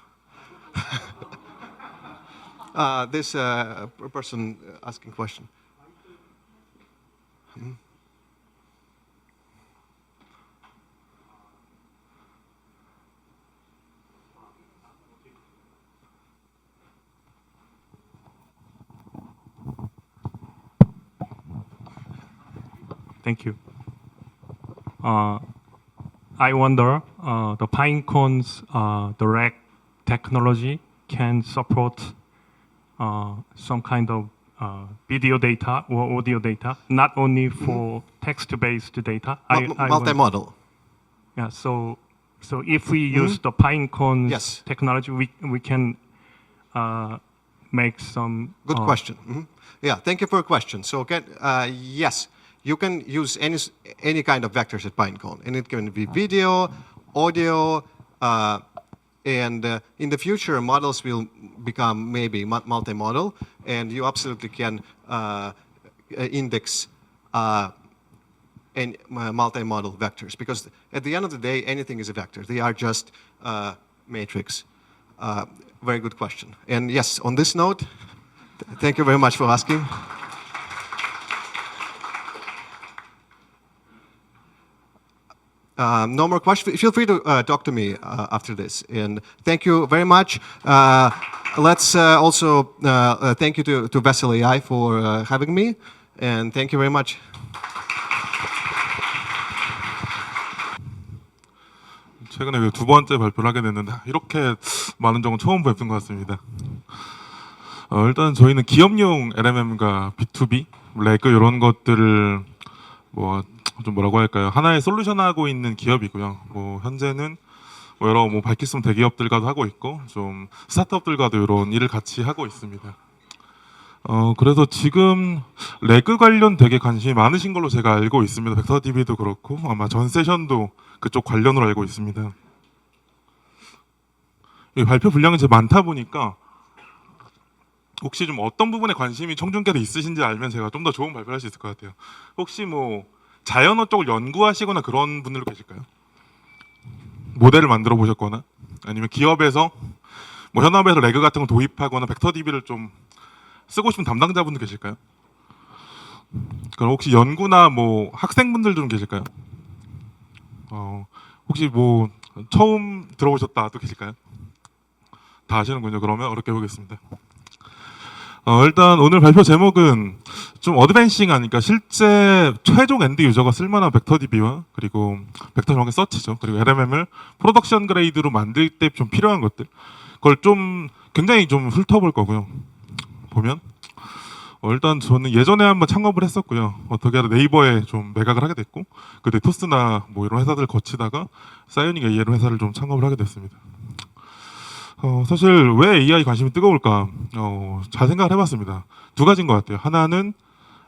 This person asking question. Thank you. I wonder the Pinecone's direct technology can support some kind of video data or audio data, not only for text-based data. Multimodal. Yeah. So if we use the Pinecone's Yes. technology, we can make some. Good question. Yeah, thank you for your question. So yes, you can use any kind of vectors at Pinecone, and it can be video, audio, and in the future, models will become maybe multimodal, and you absolutely can index multimodal vectors, because at the end of the day, anything is a vector. They are just matrix. Very good question. And yes, on this note, thank you very much for asking. No more questions. Feel free to talk to me after this. And thank you very much. Let's also thank you to Vessel AI for having me. And thank you very much. 최근에 두 번째 발표를 하게 됐는데 이렇게 많은 적은 처음 뵙은 것 같습니다. 일단 저희는 기업용 LMM과 B2B, 레그 이런 것들을 뭐 좀 뭐라고 할까요? 하나의 솔루션하고 있는 기업이고요. 뭐 현재는 뭐 여러 뭐 밝힐 대기업들과도 하고 있고 좀 스타트업들과도 이런 일을 같이 하고 있습니다. 그래서 지금 레그 관련 되게 관심이 많으신 걸로 제가 알고 있습니다. 벡터DB도 그렇고 아마 전 세션도 그쪽 관련으로 알고 있습니다. 이 발표 분량이 제일 많다 보니까 혹시 좀 어떤 부분에 관심이 청중께서 있으신지 알면 제가 좀 더 좋은 발표를 할 수 있을 것 같아요. 혹시 뭐 자연어 쪽을 연구하시거나 그런 분들도 계실까요? 모델을 만들어 보셨거나 아니면 기업에서 뭐 현업에서 레그 같은 걸 도입하거나 벡터DB를 좀 쓰고 싶은 담당자분들 계실까요? 그럼 혹시 연구나 뭐 학생분들 좀 계실까요? 혹시 뭐 처음 들어보셨다도 계실까요? 다 아시는군요. 그러면 어렵게 해보겠습니다. 일단 오늘 발표 제목은 좀 어드밴싱하니까 실제 최종 엔드 유저가 쓸만한 벡터DB와 그리고 벡터 정확히 서치죠. 그리고 LMM을 프로덕션 그레이드로 만들 때 좀 필요한 것들 그걸 좀 굉장히 좀 훑어볼 거고요. 보면 일단 저는 예전에 한번 창업을 했었고요. 어떻게 하다 네이버에 좀 매각을 하게 됐고 그때 토스나 뭐 이런 회사들 거치다가 사이오닉 AI로 회사를 좀 창업을 하게 됐습니다. 사실 왜 AI 관심이 뜨거울까? 잘 생각을 해봤습니다. 두 가지인 것 같아요. 하나는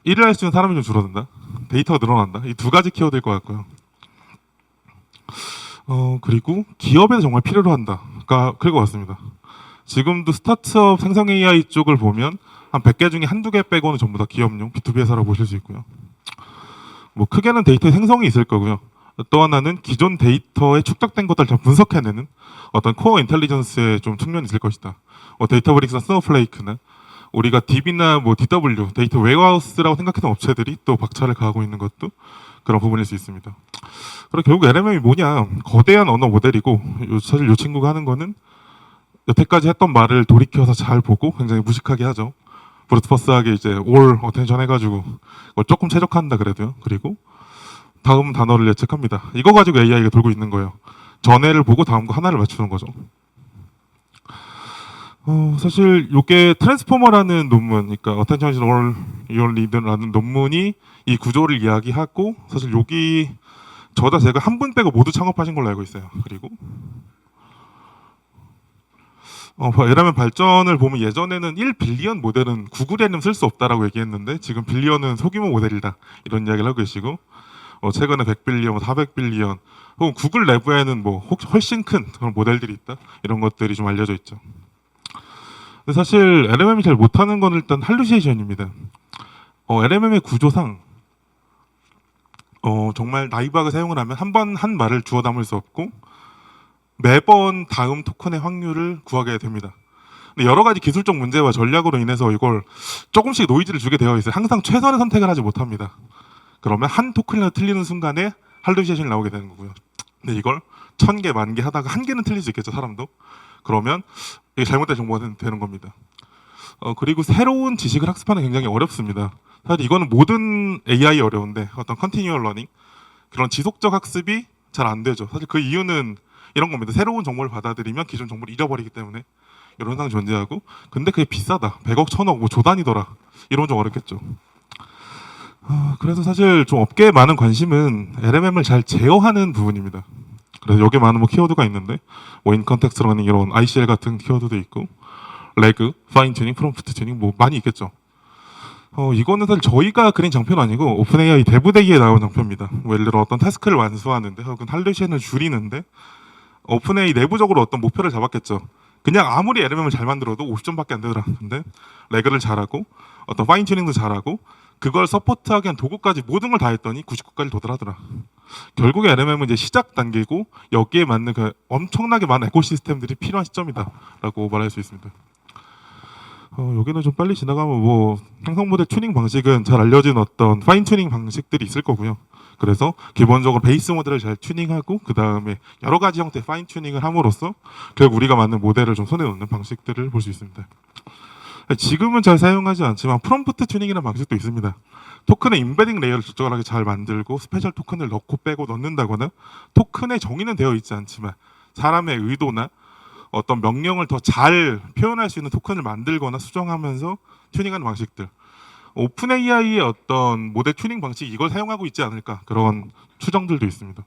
일을 할 수 있는 사람이 좀 줄어든다. 데이터가 늘어난다. 이 두 가지 키워드일 것 같고요. 그리고 기업에서 정말 필요로 한다가 그럴 것 같습니다. 지금도 스타트업 생성 AI 쪽을 보면 한 100개 중에 한두 개 빼고는 전부 다 기업용 B2B 회사라고 보실 수 있고요. 뭐 크게는 데이터 생성이 있을 거고요. 또 하나는 기존 데이터에 축적된 것들을 잘 분석해내는 어떤 코어 인텔리전스의 좀 측면이 있을 것이다. 데이터브릭스나 스노우플레이크나 우리가 DB나 뭐 DW 데이터 웨어하우스라고 생각했던 업체들이 또 박차를 가하고 있는 것도 그런 부분일 수 있습니다. 그리고 결국 LMM이 뭐냐? 거대한 언어 모델이고 사실 이 친구가 하는 거는 여태까지 했던 말을 돌이켜서 잘 보고 굉장히 무식하게 하죠. 브루트퍼스하게 이제 올 어텐션 해가지고 그걸 조금 최적화한다 그래도요. 그리고 다음 단어를 예측합니다. 이거 가지고 AI가 돌고 있는 거예요. 전해를 보고 다음 거 하나를 맞추는 거죠. 사실 이게 트랜스포머라는 논문, 그러니까 Attention is all you need라는 논문이 이 구조를 이야기하고 사실 여기 저다 제가 한 분 빼고 모두 창업하신 걸로 알고 있어요. 그리고 LMM 발전을 보면 예전에는 1빌리언 모델은 구글에는 쓸 수 없다라고 얘기했는데 지금 빌리언은 소규모 모델이다 이런 이야기를 하고 계시고 최근에 100빌리언, 400빌리언 혹은 구글 내부에는 뭐 훨씬 큰 그런 모델들이 있다 이런 것들이 좀 알려져 있죠. 근데 사실 LMM이 잘 못하는 건 일단 할루시에이션입니다. LMM의 구조상 정말 나이브하게 사용을 하면 한 번 한 말을 주워 담을 수 없고 매번 다음 토큰의 확률을 구하게 됩니다. 근데 여러 가지 기술적 문제와 전략으로 인해서 이걸 조금씩 노이즈를 주게 되어 있어요. 항상 최선의 선택을 하지 못합니다. 그러면 한 토큰이라도 틀리는 순간에 할루시에이션이 나오게 되는 거고요. 근데 이걸 1000개, 10,000개 하다가 한 개는 틀릴 수 있겠죠, 사람도. 그러면 이게 잘못된 정보가 되는 겁니다. 그리고 새로운 지식을 학습하는 게 굉장히 어렵습니다. 사실 이거는 모든 AI 어려운데 어떤 컨티뉴얼 러닝 그런 지속적 학습이 잘 안 되죠. 사실 그 이유는 이런 겁니다. 새로운 정보를 받아들이면 기존 정보를 잃어버리기 때문에 이런 현상이 존재하고 근데 그게 비싸다. 100억, 1000억, 뭐 조단위더라. 이러면 좀 어렵겠죠. 그래서 사실 좀 업계에 많은 관심은 LMM을 잘 제어하는 부분입니다. 그래서 여기에 많은 뭐 키워드가 있는데 뭐 인컨텍스트 러닝 이런 ICL 같은 키워드도 있고 레그, 파인 튜닝, 프롬프트 튜닝 뭐 많이 있겠죠. 이거는 사실 저희가 그린 장표는 아니고 오픈 AI 대부대기에 나온 장표입니다. 뭐 예를 들어 어떤 태스크를 완수하는데 혹은 할루시엔을 줄이는데 오픈 AI 내부적으로 어떤 목표를 잡았겠죠. 그냥 아무리 LMM을 잘 만들어도 50점밖에 안 되더라. 근데 레그를 잘하고 어떤 파인 튜닝도 잘하고 그걸 서포트하기 위한 도구까지 모든 걸 다 했더니 99까지 도달하더라. 결국에 LMM은 이제 시작 단계고 여기에 맞는 그 엄청나게 많은 에코시스템들이 필요한 시점이다라고 말할 수 있습니다. 여기는 좀 빨리 지나가면 뭐 형성 모델 튜닝 방식은 잘 알려진 어떤 파인 튜닝 방식들이 있을 거고요. 그래서 기본적으로 베이스 모델을 잘 튜닝하고 그 다음에 여러 가지 형태의 파인 튜닝을 함으로써 결국 우리가 맞는 모델을 좀 손에 넣는 방식들을 볼 수 있습니다. 지금은 잘 사용하지 않지만 프롬프트 튜닝이라는 방식도 있습니다. 토큰의 임베딩 레이어를 적절하게 잘 만들고 스페셜 토큰을 넣고 빼고 넣는다거나 토큰의 정의는 되어 있지 않지만 사람의 의도나 어떤 명령을 더 잘 표현할 수 있는 토큰을 만들거나 수정하면서 튜닝하는 방식들. 오픈 AI의 어떤 모델 튜닝 방식 이걸 사용하고 있지 않을까 그런 추정들도 있습니다.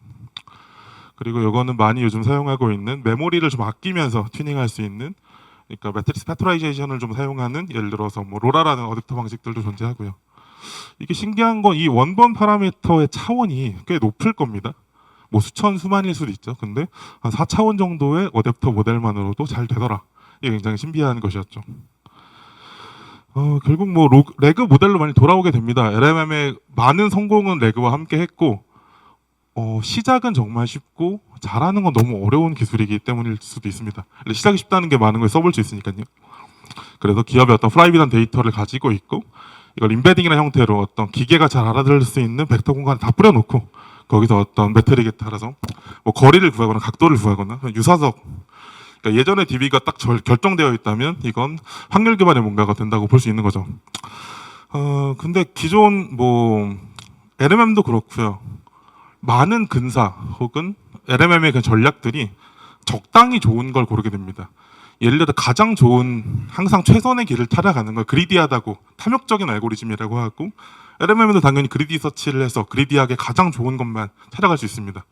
그리고 이거는 많이 요즘 사용하고 있는 메모리를 좀 아끼면서 튜닝할 수 있는, 그러니까 매트릭스 패토라이제이션을 좀 사용하는, 예를 들어서 뭐 로라라는 어댑터 방식들도 존재하고요. 이게 신기한 건 이 원본 파라미터의 차원이 꽤 높을 겁니다. 뭐 수천 수만일 수도 있죠. 근데 한 4차원 정도의 어댑터 모델만으로도 잘 되더라. 이게 굉장히 신비한 것이었죠. 결국 뭐 레그 모델로 많이 돌아오게 됩니다. LMM의 많은 성공은 레그와 함께 했고, 시작은 정말 쉽고 잘하는 건 너무 어려운 기술이기 때문일 수도 있습니다. 시작이 쉽다는 게 많은 걸 써볼 수 있으니까요. 그래서 기업의 어떤 프라이빗한 데이터를 가지고 있고, 이걸 임베딩이라는 형태로 어떤 기계가 잘 알아들을 수 있는 벡터 공간에 다 뿌려놓고, 거기서 어떤 매트릭에 따라서 뭐 거리를 구하거나 각도를 구하거나 유사석, 그러니까 예전에 DB가 딱 결정되어 있다면 이건 확률 기반의 뭔가가 된다고 볼 수 있는 거죠. 근데 기존 뭐 LMM도 그렇고요. 많은 근사 혹은 LMM의 그 전략들이 적당히 좋은 걸 고르게 됩니다. 예를 들어 가장 좋은, 항상 최선의 길을 따라가는 걸 그리디하다고, 탐욕적인 알고리즘이라고 하고, LMM도 당연히 그리디 서치를 해서 그리디하게 가장 좋은 것만 찾아갈 수 있습니다.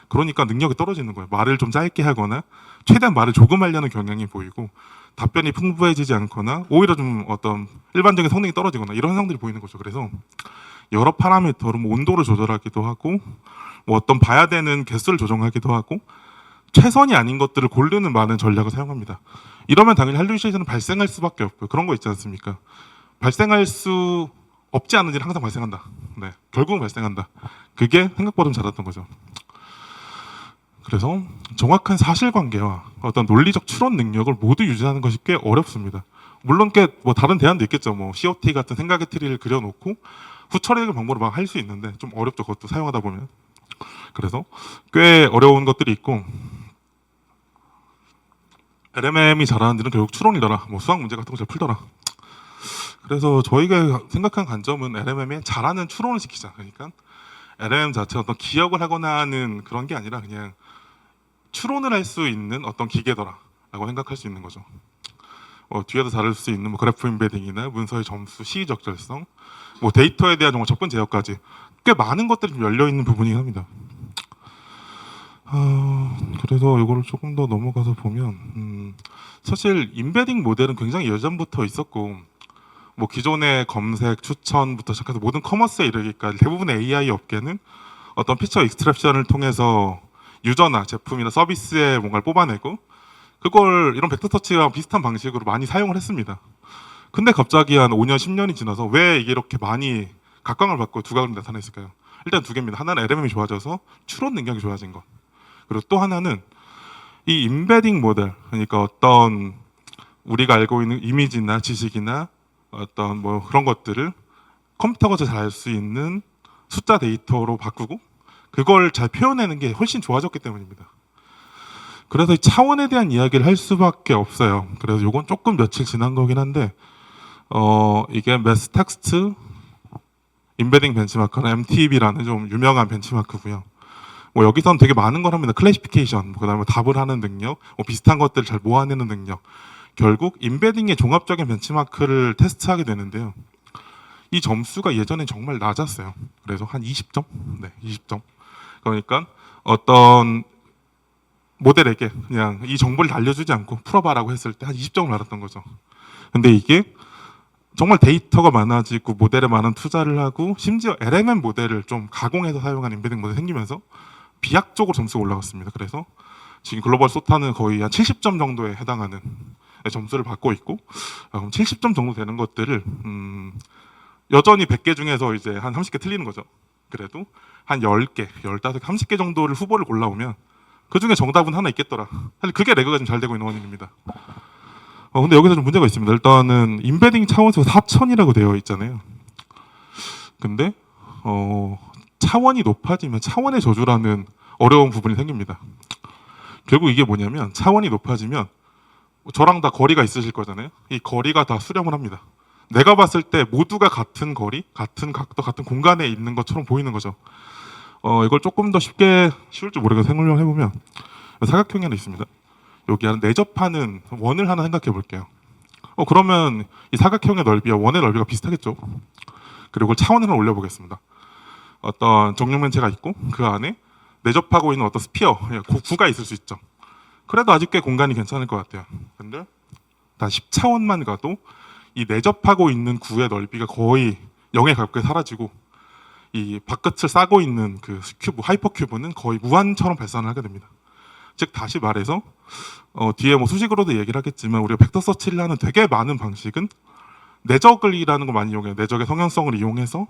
그러니까 능력이 떨어지는 거예요. 말을 좀 짧게 하거나 최대한 말을 조금 하려는 경향이 보이고, 답변이 풍부해지지 않거나 오히려 좀 어떤 일반적인 성능이 떨어지거나 이런 현상들이 보이는 거죠. 그래서 여러 파라미터로 뭐 온도를 조절하기도 하고, 뭐 어떤 봐야 되는 개수를 조정하기도 하고, 최선이 아닌 것들을 고르는 많은 전략을 사용합니다. 이러면 당연히 할루시네이션은 발생할 수밖에 없고요. 그런 거 있지 않습니까? 발생할 수 없지 않은 일은 항상 발생한다. 네, 결국은 발생한다. 그게 생각보다 좀 잘했던 거죠. 그래서 정확한 사실관계와 어떤 논리적 추론 능력을 모두 유지하는 것이 꽤 어렵습니다. 물론 꽤 뭐 다른 대안도 있겠죠. 뭐 COT 같은 생각의 트리를 그려놓고 후처리하는 방법으로 막 할 수 있는데 좀 어렵죠. 그것도 사용하다 보면. 그래서 꽤 어려운 것들이 있고, LMM이 잘하는 데는 결국 추론이더라. 뭐 수학 문제 같은 거 잘 풀더라. 그래서 저희가 생각한 관점은 LMM에 잘하는 추론을 시키자. 그러니까 LMM 자체가 어떤 기억을 하거나 하는 그런 게 아니라 그냥 추론을 할 수 있는 어떤 기계더라라고 생각할 수 있는 거죠. 뒤에도 다룰 수 있는 뭐 그래프 임베딩이나 문서의 점수, 시의 적절성, 뭐 데이터에 대한 정말 접근 제어까지 꽤 많은 것들이 좀 열려 있는 부분이긴 합니다. 그래서 이거를 조금 더 넘어가서 보면 사실 임베딩 모델은 굉장히 예전부터 있었고, 뭐 기존의 검색, 추천부터 시작해서 모든 커머스에 이르기까지 대부분의 AI 업계는 어떤 피처 익스트랙션을 통해서 유저나 제품이나 서비스에 뭔가를 뽑아내고 그걸 이런 벡터 서치와 비슷한 방식으로 많이 사용을 했습니다. 근데 갑자기 한 5년, 10년이 지나서 왜 이게 이렇게 많이 각광을 받고 두각을 나타냈을까요? 일단 두 개입니다. 하나는 LMM이 좋아져서 추론 능력이 좋아진 것. 그리고 또 하나는 이 임베딩 모델, 그러니까 어떤 우리가 알고 있는 이미지나 지식이나 어떤 뭐 그런 것들을 컴퓨터가 잘 알 수 있는 숫자 데이터로 바꾸고 그걸 잘 표현하는 게 훨씬 좋아졌기 때문입니다. 그래서 이 차원에 대한 이야기를 할 수밖에 없어요. 그래서 이건 조금 며칠 지난 거긴 한데 이게 매스 텍스트 임베딩 벤치마크는 MTB라는 좀 유명한 벤치마크고요. 뭐 여기서는 되게 많은 걸 합니다. 클래시피케이션, 그다음에 답을 하는 능력, 뭐 비슷한 것들을 잘 모아내는 능력. 결국 임베딩의 종합적인 벤치마크를 테스트하게 되는데요. 이 점수가 예전엔 정말 낮았어요. 그래서 한 20점? 네, 20점. 그러니까 어떤 모델에게 그냥 이 정보를 알려주지 않고 풀어봐라고 했을 때 한 20점을 받았던 거죠. 근데 이게 정말 데이터가 많아지고 모델에 많은 투자를 하고 심지어 LMM 모델을 좀 가공해서 사용한 임베딩 모델이 생기면서 비약적으로 점수가 올라갔습니다. 그래서 지금 글로벌 소타는 거의 한 70점 정도에 해당하는 점수를 받고 있고, 70점 정도 되는 것들을 여전히 100개 중에서 이제 한 30개 틀리는 거죠. 그래도 한 10개, 15개, 30개 정도를 후보를 골라오면 그 중에 정답은 하나 있겠더라. 사실 그게 레그가 좀 잘 되고 있는 원인입니다. 근데 여기서 좀 문제가 있습니다. 일단은 임베딩 차원에서 4000이라고 되어 있잖아요. 근데 차원이 높아지면 차원의 저주라는 어려운 부분이 생깁니다. 결국 이게 뭐냐면 차원이 높아지면 저랑 다 거리가 있으실 거잖아요. 이 거리가 다 수렴을 합니다. 내가 봤을 때 모두가 같은 거리, 같은 각도, 같은 공간에 있는 것처럼 보이는 거죠. 이걸 조금 더 쉬울 줄 모르겠어서 설명을 해보면 사각형이 하나 있습니다. 여기 한 내접하는 원을 하나 생각해 볼게요. 그러면 이 사각형의 넓이와 원의 넓이가 비슷하겠죠. 그리고 차원을 하나 올려보겠습니다. 어떤 정육면체가 있고 그 안에 내접하고 있는 어떤 스피어, 구가 있을 수 있죠. 그래도 아직 꽤 공간이 괜찮을 것 같아요. 근데 단 10차원만 가도 이 내접하고 있는 구의 넓이가 거의 0에 가깝게 사라지고 이 바깥을 싸고 있는 그 큐브, 하이퍼큐브는 거의 무한처럼 발산을 하게 됩니다. 즉 다시 말해서 뒤에 뭐 수식으로도 얘기를 하겠지만 우리가 벡터 서치를 하는 되게 많은 방식은 내적이라는 걸 많이 이용해요. 내적의 성향성을 이용해서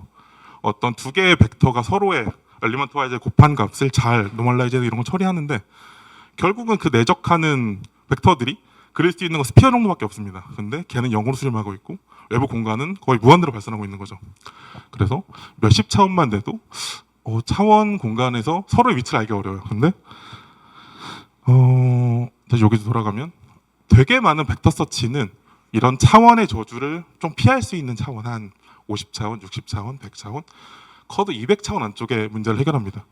어떤 두 개의 벡터가 서로의 엘리먼트 와이즈의 곱한 값을 잘 노멀라이즈 이런 걸 처리하는데 결국은 그 내적하는 벡터들이 그릴 수 있는 건 스피어 정도밖에 없습니다. 근데 걔는 0으로 수렴하고 있고 외부 공간은 거의 무한대로 발산하고 있는 거죠. 그래서 몇십 차원만 돼도 차원 공간에서 서로의 위치를 알기 어려워요. 근데 다시 여기서 돌아가면 되게 많은 벡터 서치는 이런 차원의 저주를 좀 피할 수 있는 차원 한 50차원, 60차원, 100차원, 커도 200차원 안쪽에 문제를 해결합니다.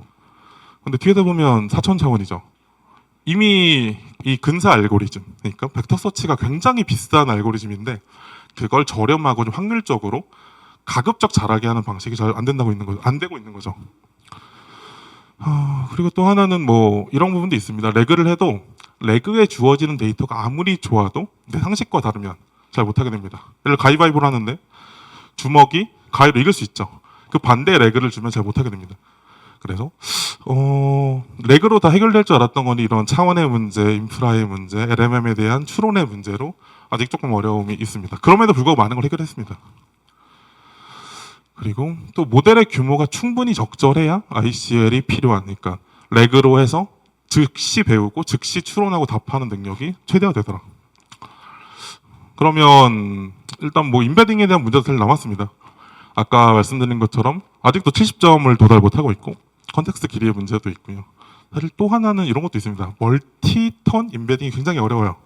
근데 뒤에다 보면 4000차원이죠. 이미 이 근사 알고리즘, 그러니까 벡터 서치가 굉장히 비싼 알고리즘인데 그걸 저렴하고 좀 확률적으로 가급적 잘하게 하는 방식이 잘 안 된다고 있는 거죠. 안 되고 있는 거죠. 그리고 또 하나는 뭐 이런 부분도 있습니다. 레그를 해도 레그에 주어지는 데이터가 아무리 좋아도 내 상식과 다르면 잘 못하게 됩니다. 예를 들어 가위바위보를 하는데 주먹이 가위로 이길 수 있죠. 그 반대의 레그를 주면 잘 못하게 됩니다. 그래서 레그로 다 해결될 줄 알았던 건 이런 차원의 문제, 인프라의 문제, LMM에 대한 추론의 문제로 아직 조금 어려움이 있습니다. 그럼에도 불구하고 많은 걸 해결했습니다. 그리고 또 모델의 규모가 충분히 적절해야 ICL이 필요한, 그러니까 레그로 해서 즉시 배우고 즉시 추론하고 답하는 능력이 최대화되더라. 그러면 일단 뭐 인베딩에 대한 문제도 사실 남았습니다. 아까 말씀드린 것처럼 아직도 70점을 도달 못하고 있고 컨텍스트 길이의 문제도 있고요. 사실 또 하나는 이런 것도 있습니다. 멀티턴 인베딩이 굉장히 어려워요.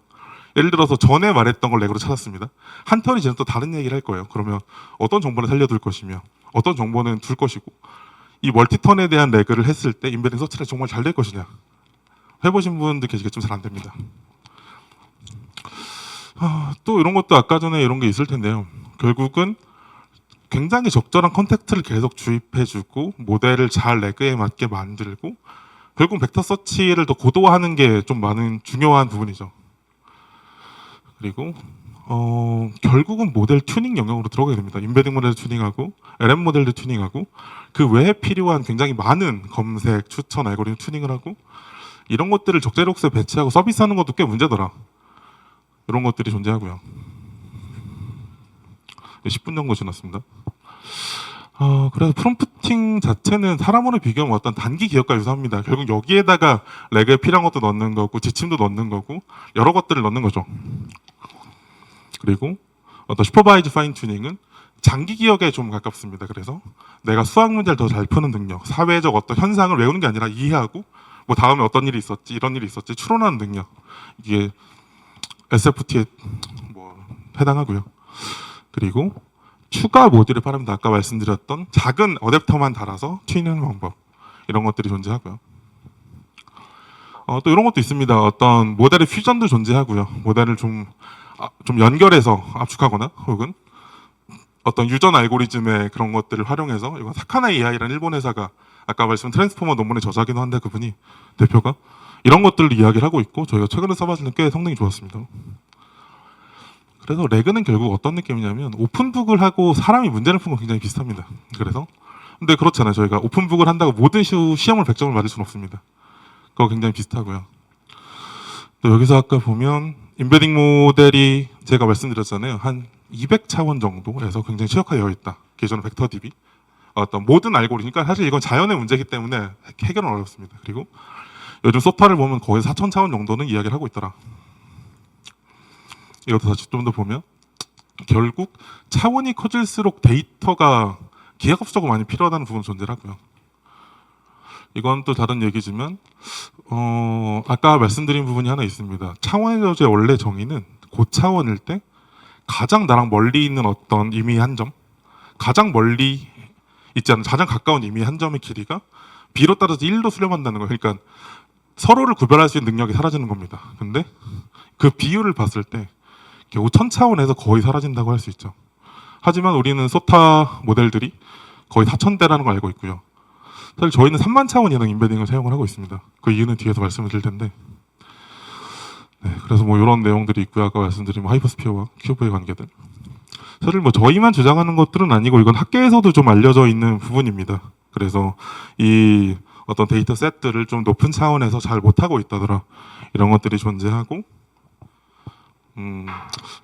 예를 들어서 전에 말했던 걸 레그로 찾았습니다. 한 턴이 지나면 또 다른 얘기를 할 거예요. 그러면 어떤 정보는 살려둘 것이며 어떤 정보는 둘 것이고 이 멀티턴에 대한 레그를 했을 때 인베딩 서치가 정말 잘 될 것이냐 해보신 분들 계시겠지만 잘 안 됩니다. 또 이런 것도 아까 전에 이런 게 있을 텐데요. 결국은 굉장히 적절한 컨텍스트를 계속 주입해주고 모델을 잘 레그에 맞게 만들고 결국 벡터 서치를 더 고도화하는 게 좀 많은 중요한 부분이죠. 그리고 결국은 모델 튜닝 영역으로 들어가게 됩니다. 인베딩 모델 튜닝하고 LM 모델도 튜닝하고 그 외에 필요한 굉장히 많은 검색, 추천, 알고리즘 튜닝을 하고 이런 것들을 적재력소에 배치하고 서비스하는 것도 꽤 문제더라. 이런 것들이 존재하고요. 10분 정도 지났습니다. 그래서 프롬프팅 자체는 사람으로 비교하면 어떤 단기 기억과 유사합니다. 결국 여기에다가 레그에 필요한 것도 넣는 거고 지침도 넣는 거고 여러 것들을 넣는 거죠. 그리고 어떤 슈퍼바이즈 파인 튜닝은 장기 기억에 좀 가깝습니다. 그래서 내가 수학 문제를 더 잘 푸는 능력, 사회적 어떤 현상을 외우는 게 아니라 이해하고 뭐 다음에 어떤 일이 있었지, 이런 일이 있었지 추론하는 능력, 이게 SFT에 뭐 해당하고요. 그리고 추가 모듈을 바랍니다. 아까 말씀드렸던 작은 어댑터만 달아서 튜닝하는 방법, 이런 것들이 존재하고요. 또 이런 것도 있습니다. 어떤 모델의 퓨전도 존재하고요. 모델을 좀 연결해서 압축하거나 혹은 어떤 유전 알고리즘의 그런 것들을 활용해서, 이건 사카나 AI라는 일본 회사가 아까 말씀 트랜스포머 논문에 저자기도 한데 그분이 대표가 이런 것들을 이야기를 하고 있고 저희가 최근에 써봤을 때 꽤 성능이 좋았습니다. 그래서 레그는 결국 어떤 느낌이냐면 오픈북을 하고 사람이 문제를 푸는 건 굉장히 비슷합니다. 그래서 근데 그렇잖아요. 저희가 오픈북을 한다고 모든 시험을 100점을 맞을 수는 없습니다. 그거 굉장히 비슷하고요. 또 여기서 아까 보면 인베딩 모델이 제가 말씀드렸잖아요. 한 200차원 정도에서 굉장히 최적화되어 있다. 기존의 벡터 DB. 어떤 모든 알고리즘, 그러니까 사실 이건 자연의 문제이기 때문에 해결은 어렵습니다. 그리고 요즘 소타를 보면 거의 4000차원 정도는 이야기를 하고 있더라. 이것도 다시 좀 더 보면 결국 차원이 커질수록 데이터가 기하급수적으로 많이 필요하다는 부분 존재하고요. 이건 또 다른 얘기지만 아까 말씀드린 부분이 하나 있습니다. 차원의 저주의 원래 정의는 고차원일 때 가장 나랑 멀리 있는 어떤 임의 한 점, 가장 멀리 있지 않은 가장 가까운 임의 한 점의 길이가 b로 따라서 1로 수렴한다는 거예요. 그러니까 서로를 구별할 수 있는 능력이 사라지는 겁니다. 근데 그 비율을 봤을 때 결국 1000차원에서 거의 사라진다고 할 수 있죠. 하지만 우리는 소타 모델들이 거의 4000대라는 걸 알고 있고요. 사실 저희는 3만 차원 이상 임베딩을 사용을 하고 있습니다. 그 이유는 뒤에서 말씀을 드릴 텐데. 네, 그래서 뭐 이런 내용들이 있고요. 아까 말씀드린 뭐 하이퍼스피어와 큐브의 관계들. 사실 뭐 저희만 주장하는 것들은 아니고 이건 학계에서도 좀 알려져 있는 부분입니다. 그래서 이 어떤 데이터 셋들을 좀 높은 차원에서 잘 못하고 있다더라. 이런 것들이 존재하고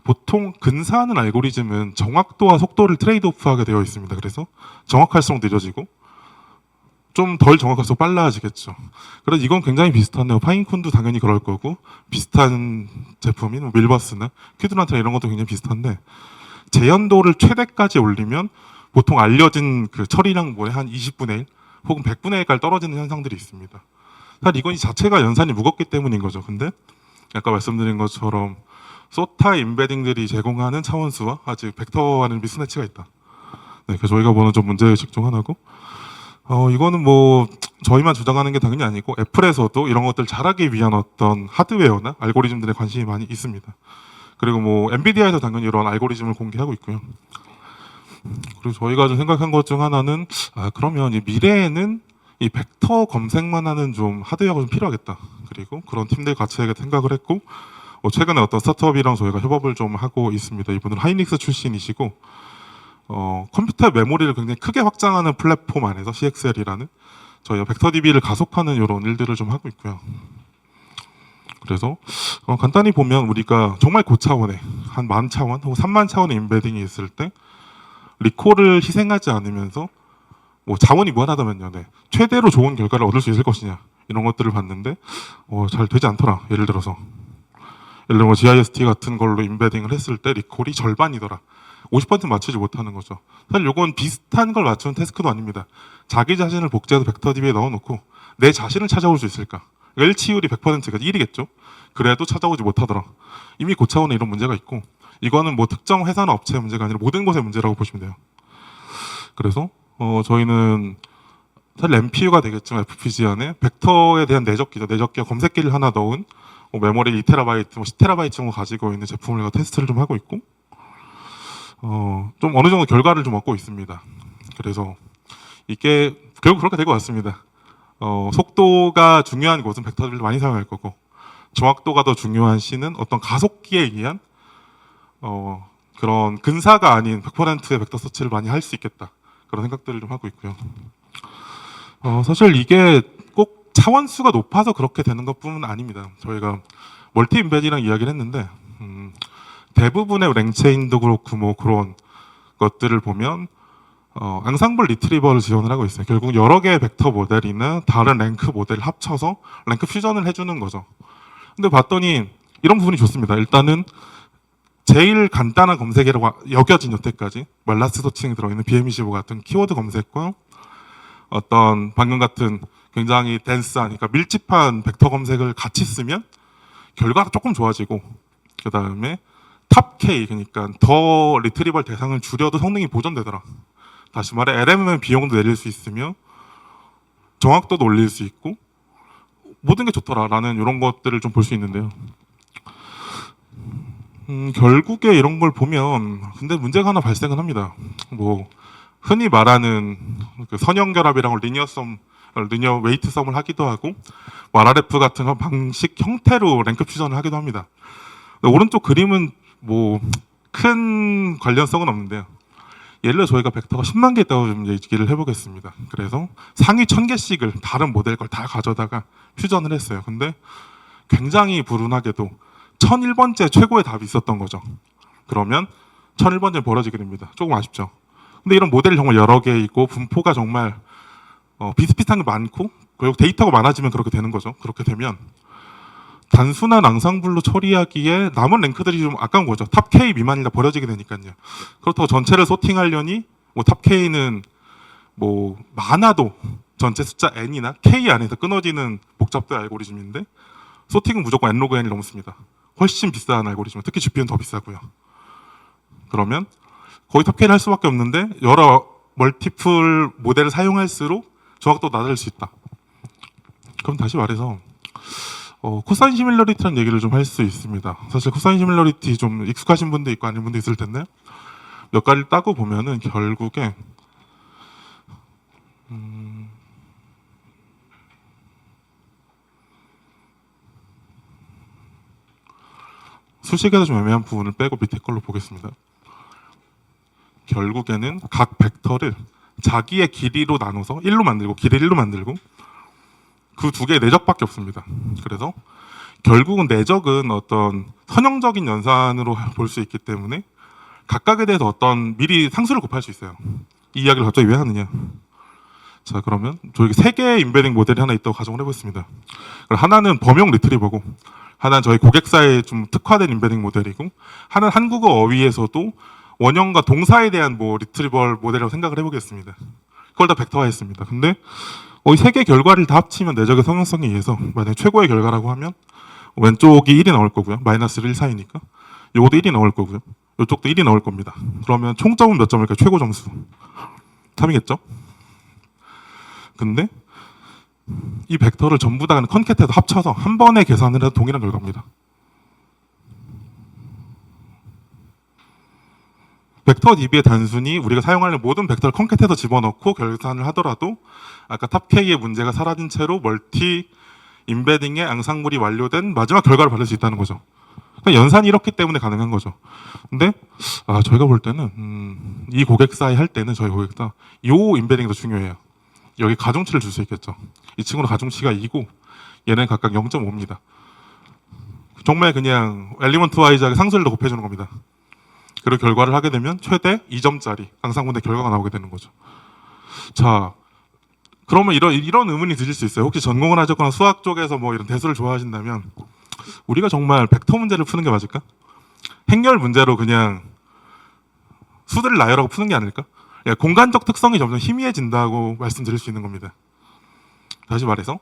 보통 근사하는 알고리즘은 정확도와 속도를 트레이드오프하게 되어 있습니다. 그래서 정확할수록 늦어지고 좀 덜 정확할수록 빨라지겠죠. 그래서 이건 굉장히 비슷한데요. 파인콘도 당연히 그럴 거고 비슷한 제품인 뭐 밀버스나 퀴드란트나 이런 것도 굉장히 비슷한데 재현도를 최대까지 올리면 보통 알려진 그 처리량분의 한 20분의 1 혹은 100분의 1까지 떨어지는 현상들이 있습니다. 사실 이건 이 자체가 연산이 무겁기 때문인 거죠. 근데 아까 말씀드린 것처럼 소타 임베딩들이 제공하는 차원수와 아직 벡터와는 미스매치가 있다. 네, 그래서 저희가 보는 좀 문제의식 중 하나고 이거는 뭐 저희만 주장하는 게 당연히 아니고 애플에서도 이런 것들 잘하기 위한 어떤 하드웨어나 알고리즘들에 관심이 많이 있습니다. 그리고 뭐 엔비디아에서 당연히 이런 알고리즘을 공개하고 있고요. 그리고 저희가 좀 생각한 것 중 하나는 그러면 이 미래에는 이 벡터 검색만 하는 좀 하드웨어가 좀 필요하겠다. 그리고 그런 팀들 같이 해야겠다 생각을 했고 최근에 어떤 스타트업이랑 저희가 협업을 좀 하고 있습니다. 이분은 하이닉스 출신이시고 컴퓨터 메모리를 굉장히 크게 확장하는 플랫폼 안에서 CXL이라는 저희가 벡터DB를 가속하는 이런 일들을 좀 하고 있고요. 그래서 간단히 보면 우리가 정말 고차원의 한 10,000차원 혹은 30,000차원의 임베딩이 있을 때 리콜을 희생하지 않으면서 뭐 자원이 무한하다면요, 네. 최대로 좋은 결과를 얻을 수 있을 것이냐 이런 것들을 봤는데 잘 되지 않더라. 예를 들어서 뭐 GIST 같은 걸로 임베딩을 했을 때 리콜이 절반이더라. 50% 맞추지 못하는 거죠. 사실 이건 비슷한 걸 맞추는 태스크도 아닙니다. 자기 자신을 복제해서 벡터DB에 넣어놓고 내 자신을 찾아올 수 있을까? 일치율이 100%가 1이겠죠. 그래도 찾아오지 못하더라. 이미 고차원에 이런 문제가 있고 이거는 뭐 특정 회사나 업체의 문제가 아니라 모든 곳의 문제라고 보시면 돼요. 그래서 저희는 사실 MPU가 되겠지만 FPGA 안에 벡터에 대한 내적기죠. 내적기와 검색기를 하나 넣은 메모리 2TB, 10TB 정도 가지고 있는 제품을 테스트를 좀 하고 있고 좀 어느 정도 결과를 좀 얻고 있습니다. 그래서 이게 결국 그렇게 될 것 같습니다. 속도가 중요한 곳은 벡터들을 많이 사용할 거고 정확도가 더 중요한 C는 어떤 가속기에 의한 그런 근사가 아닌 100%의 벡터 서치를 많이 할 수 있겠다. 그런 생각들을 좀 하고 있고요. 사실 이게 꼭 차원수가 높아서 그렇게 되는 것뿐은 아닙니다. 저희가 멀티 임베딩이랑 이야기를 했는데 대부분의 랭체인도 그렇고 뭐 그런 것들을 보면 앙상블 리트리버를 지원을 하고 있어요. 결국 여러 개의 벡터 모델이나 다른 랭크 모델을 합쳐서 랭크 퓨전을 해주는 거죠. 근데 봤더니 이런 부분이 좋습니다. 일단은 제일 간단한 검색이라고 여겨진 여태까지 멜라스 서칭이 들어있는 BM25 같은 키워드 검색과 어떤 방금 같은 굉장히 덴스한, 그러니까 밀집한 벡터 검색을 같이 쓰면 결과가 조금 좋아지고 그 다음에 탑 K, 그러니까 더 리트리벌 대상을 줄여도 성능이 보존되더라. 다시 말해 LM은 비용도 내릴 수 있으며 정확도도 올릴 수 있고 모든 게 좋더라라는 이런 것들을 좀 볼 수 있는데요. 결국에 이런 걸 보면 근데 문제가 하나 발생은 합니다. 뭐 흔히 말하는 그 선형결합이랑 리니어 웨이트 썸을 하기도 하고 RRF 같은 방식 형태로 랭크 퓨전을 하기도 합니다. 오른쪽 그림은 뭐 큰 관련성은 없는데요. 예를 들어 저희가 벡터가 10만 개 있다고 좀 얘기를 해보겠습니다. 그래서 상위 1000개씩을 다른 모델 걸 다 가져다가 퓨전을 했어요. 근데 굉장히 불운하게도 1001번째 최고의 답이 있었던 거죠. 그러면 1001번째 벌어지게 됩니다. 조금 아쉽죠. 근데 이런 모델이 정말 여러 개 있고 분포가 정말 비슷비슷한 게 많고 결국 데이터가 많아지면 그렇게 되는 거죠. 그렇게 되면 단순한 앙상블로 처리하기에 남은 랭크들이 좀 아까운 거죠. 탑 K 미만이라 버려지게 되니까요. 그렇다고 전체를 소팅하려니 뭐 탑 K는 뭐 많아도 전체 숫자 N이나 K 안에서 끊어지는 복잡도의 알고리즘인데 소팅은 무조건 N 로그 N이 넘습니다. 훨씬 비싼 알고리즘, 특히 GPU는 더 비싸고요. 그러면 거의 탑 K를 할 수밖에 없는데 여러 멀티플 모델을 사용할수록 정확도가 낮아질 수 있다. 그럼 다시 말해서 코사인 시밀러리티라는 얘기를 좀 할 수 있습니다. 사실 코사인 시밀러리티 좀 익숙하신 분도 있고 아닌 분도 있을 텐데 몇 가지를 따고 보면은 결국에 수식에서 좀 애매한 부분을 빼고 밑에 걸로 보겠습니다. 결국에는 각 벡터를 자기의 길이로 나눠서 1로 만들고 길이를 1로 만들고 그 두 개의 내적밖에 없습니다. 그래서 결국은 내적은 어떤 선형적인 연산으로 볼 수 있기 때문에 각각에 대해서 어떤 미리 상수를 곱할 수 있어요. 이 이야기를 갑자기 왜 하느냐? 자, 그러면 저에게 세 개의 인베딩 모델이 하나 있다고 가정을 해보겠습니다. 하나는 범용 리트리버고, 하나는 저희 고객사에 좀 특화된 인베딩 모델이고, 하나는 한국어 어휘에서도 원형과 동사에 대한 뭐 리트리버 모델이라고 생각을 해보겠습니다. 그걸 다 벡터화했습니다. 근데 이 세 개 결과를 다 합치면 내적의 성형성에 의해서 만약 최고의 결과라고 하면 왼쪽이 1이 나올 거고요. 마이너스 1 사이니까. 요것도 1이 나올 거고요. 이쪽도 1이 나올 겁니다. 그러면 총점은 몇 점일까요? 최고 점수 3이겠죠? 근데 이 벡터를 전부 다 컨캣해서 합쳐서 한 번에 계산을 해도 동일한 결과입니다. 벡터 DB에 단순히 우리가 사용하는 모든 벡터를 컨캣해서 집어넣고 계산을 하더라도 아까 탑K의 문제가 사라진 채로 멀티 인베딩의 앙상블이 완료된 마지막 결과를 받을 수 있다는 거죠. 그러니까 연산이 이렇기 때문에 가능한 거죠. 근데 저희가 볼 때는 이 고객사에 할 때는 저희 고객사 요 인베딩이 더 중요해요. 여기 가중치를 줄 수 있겠죠. 이 친구는 가중치가 2고 얘는 각각 0.5입니다. 정말 그냥 엘리먼트 와이즈하게 상수를 더 곱해주는 겁니다. 그리고 결과를 하게 되면 최대 2점짜리 앙상블의 결과가 나오게 되는 거죠. 자, 그러면 이런 의문이 드실 수 있어요. 혹시 전공을 하셨거나 수학 쪽에서 뭐 이런 대수를 좋아하신다면 우리가 정말 벡터 문제를 푸는 게 맞을까? 행렬 문제로 그냥 수들을 나열하고 푸는 게 아닐까? 공간적 특성이 점점 희미해진다고 말씀드릴 수 있는 겁니다. 다시 말해서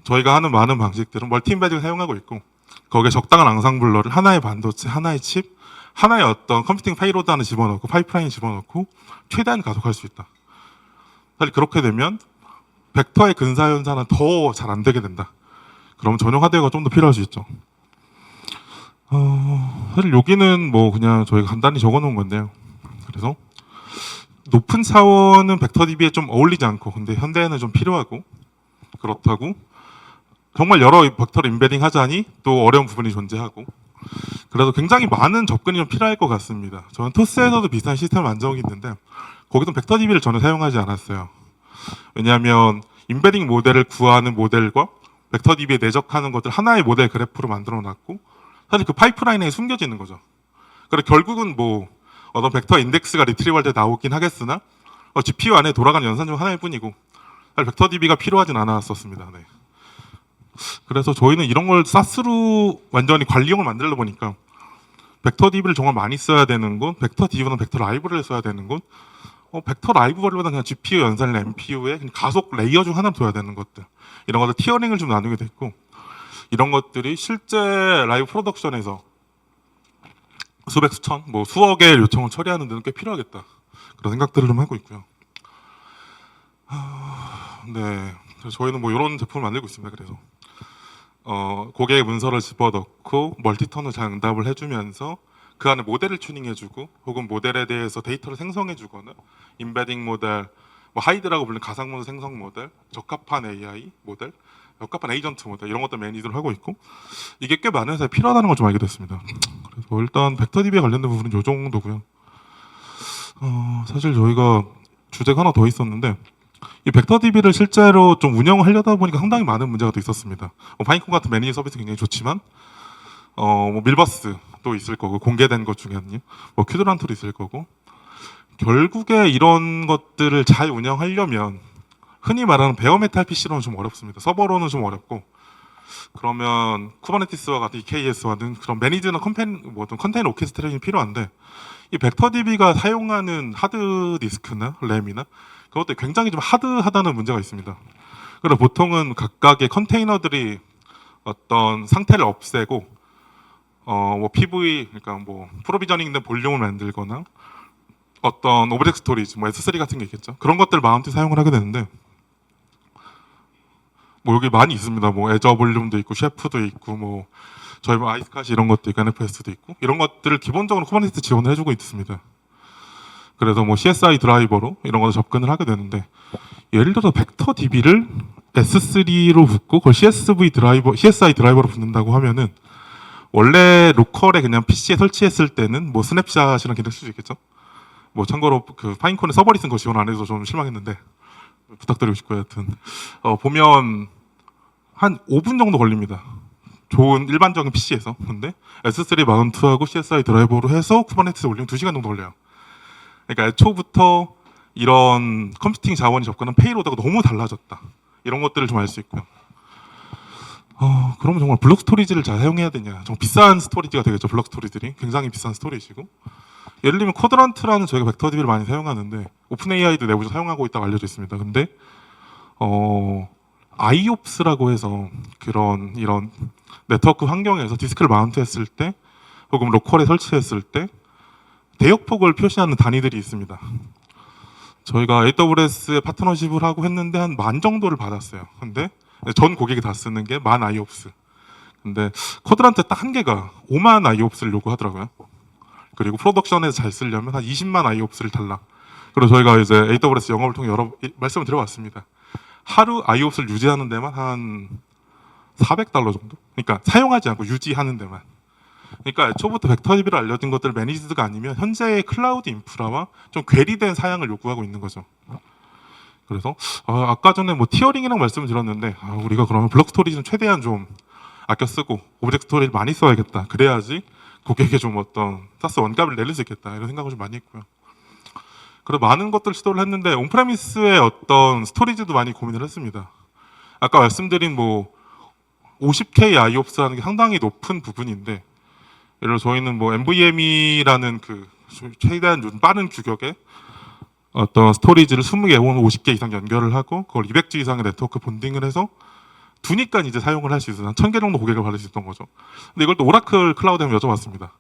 저희가 하는 많은 방식들은 멀티 인베딩을 사용하고 있고 거기에 적당한 앙상블러를 하나의 반도체, 하나의 칩, 하나의 어떤 컴퓨팅 페이로드 하나 집어넣고 파이프라인 집어넣고 최대한 가속할 수 있다. 사실 그렇게 되면 벡터의 근사연산은 더 잘 안 되게 된다. 그럼 전용 하드웨어가 좀 더 필요할 수 있죠. 사실 여기는 뭐 그냥 저희가 간단히 적어놓은 건데요. 그래서 높은 차원은 벡터 DB에 좀 어울리지 않고 근데 현대에는 좀 필요하고 그렇다고 정말 여러 벡터를 인베딩 하자니 또 어려운 부분이 존재하고 그래도 굉장히 많은 접근이 좀 필요할 것 같습니다. 저는 토스에서도 비슷한 시스템을 만든 적이 있는데 거기서 벡터 DB를 전혀 사용하지 않았어요. 왜냐하면 인베딩 모델을 구하는 모델과 벡터 DB에 내적하는 것들 하나의 모델 그래프로 만들어 놨고 사실 그 파이프라인에 숨겨지는 거죠. 그래서 결국은 뭐 어떤 벡터 인덱스가 리트리브할 때 나오긴 하겠으나 GPU 안에 돌아가는 연산 중 하나일 뿐이고 사실 벡터 DB가 필요하진 않았었습니다. 네. 그래서 저희는 이런 걸 사스로 완전히 관리용을 만들다 보니까 벡터 DB를 정말 많이 써야 되는 곳, 벡터 DB는 벡터 라이브러리를 써야 되는 곳, 벡터 라이브러리보다 그냥 GPU 연산이나 MPU에 가속 레이어 중 하나 둬야 되는 것들 이런 것들 티어링을 좀 나누게 됐고 이런 것들이 실제 라이브 프로덕션에서 수백 수천 뭐 수억의 요청을 처리하는 데는 꽤 필요하겠다 그런 생각들을 좀 하고 있고요. 네, 그래서 저희는 뭐 이런 제품을 만들고 있습니다. 그래서 고객의 문서를 집어넣고 멀티턴을 잘 응답을 해주면서 그 안에 모델을 튜닝해주고 혹은 모델에 대해서 데이터를 생성해주거나 인베딩 모델, 뭐 하이드라고 불리는 가상 모델 생성 모델, 적합한 AI 모델, 적합한 에이전트 모델 이런 것들 매니저를 하고 있고 이게 꽤 많은 회사에 필요하다는 걸 좀 알게 됐습니다. 그래서 일단 벡터 DB에 관련된 부분은 이 정도고요. 사실 저희가 주제가 하나 더 있었는데 이 벡터 DB를 실제로 좀 운영을 하려다 보니까 상당히 많은 문제가 또 있었습니다. 파이콘 같은 매니저 서비스 굉장히 좋지만 뭐 밀버스도 있을 거고 공개된 것 중에는요. 뭐 큐드란트도 있을 거고 결국에 이런 것들을 잘 운영하려면 흔히 말하는 베어메탈 PC로는 좀 어렵습니다. 서버로는 좀 어렵고 그러면 쿠버네티스와 같은 EKS와는 그런 매니지나 컨테이너 오케스트레이션이 필요한데 이 벡터 DB가 사용하는 하드 디스크나 램이나 그것도 굉장히 좀 하드하다는 문제가 있습니다. 그래서 보통은 각각의 컨테이너들이 어떤 상태를 없애고 뭐 PV 그러니까 뭐 프로비저닝된 볼륨을 만들거나 어떤 오브젝트 스토리지 뭐 S3 같은 게 있겠죠. 그런 것들 마운트 사용을 하게 되는데 뭐 여기 많이 있습니다. 뭐 애저 볼륨도 있고 셰프도 있고 뭐 저희 뭐 아이스카시 이런 것도 있고 NFS도 있고 이런 것들을 기본적으로 쿠버네티스 지원을 해주고 있습니다. 그래서 뭐 CSI 드라이버로 이런 것도 접근을 하게 되는데 예를 들어서 벡터 DB를 S3로 붙고 그걸 CSI 드라이버로 붙는다고 하면은 원래 로컬에 그냥 PC에 설치했을 때는 뭐 스냅샷이랑 기능 쓸 수 있겠죠. 뭐 참고로 그 파인콘의 서버릿은 그거 지원 안 해서 좀 실망했는데 부탁드리고 싶고요. 여튼 보면 한 5분 정도 걸립니다. 좋은 일반적인 PC에서. 근데 S3 마운트하고 CSI 드라이버로 해서 쿠버네티스에 올리면 2시간 정도 걸려요. 그러니까 애초부터 이런 컴퓨팅 자원이 접근한 페이로드가 너무 달라졌다. 이런 것들을 좀 알 수 있고요. 그러면 정말 블록 스토리지를 잘 사용해야 되냐. 좀 비싼 스토리지가 되겠죠. 블록 스토리들이. 굉장히 비싼 스토리지고. 예를 들면 쿼드란트라는 저희가 벡터 DB를 많이 사용하는데 오픈 AI도 내부에서 사용하고 있다고 알려져 있습니다. 근데 IOPS라고 해서 이런 네트워크 환경에서 디스크를 마운트했을 때 혹은 로컬에 설치했을 때 대역폭을 표시하는 단위들이 있습니다. 저희가 AWS에 파트너십을 하고 했는데 한 10,000 정도를 받았어요. 근데 전 고객이 다 쓰는 게 10,000 IOPS. 근데 쿼드란트 딱 한 개가 50,000 IOPS를 요구하더라고요. 그리고 프로덕션에서 잘 쓰려면 한 200,000 IOPS를 달라. 그래서 저희가 이제 AWS 영업을 통해 여러 말씀을 드려왔습니다. 하루 IOPS를 유지하는 데만 한 $400 정도? 그러니까 사용하지 않고 유지하는 데만. 그러니까 애초부터 벡터 DB를 알려진 것들 매니지드가 아니면 현재의 클라우드 인프라와 좀 괴리된 사양을 요구하고 있는 거죠. 그래서 아까 전에 뭐 티어링이라고 말씀을 드렸는데 우리가 그러면 블록 스토리지는 최대한 좀 아껴 쓰고 오브젝트 스토리를 많이 써야겠다. 그래야지 고객에게 좀 어떤 사스 원가를 내릴 수 있겠다. 이런 생각을 좀 많이 했고요. 그리고 많은 것들 시도를 했는데 온프레미스의 어떤 스토리지도 많이 고민을 했습니다. 아까 말씀드린 뭐 50K IOPS라는 게 상당히 높은 부분인데 예를 들어 저희는 뭐 NVMe라는 그 최대한 좀 빠른 규격의 어떤 스토리지를 20개 혹은 50개 이상 연결을 하고 그걸 200G 이상의 네트워크 본딩을 해서 두니까 이제 사용을 할 수 있어요. 한 1000개 정도 고객을 받을 수 있던 거죠. 근데 이걸 또 오라클 클라우드에 여쭤봤습니다.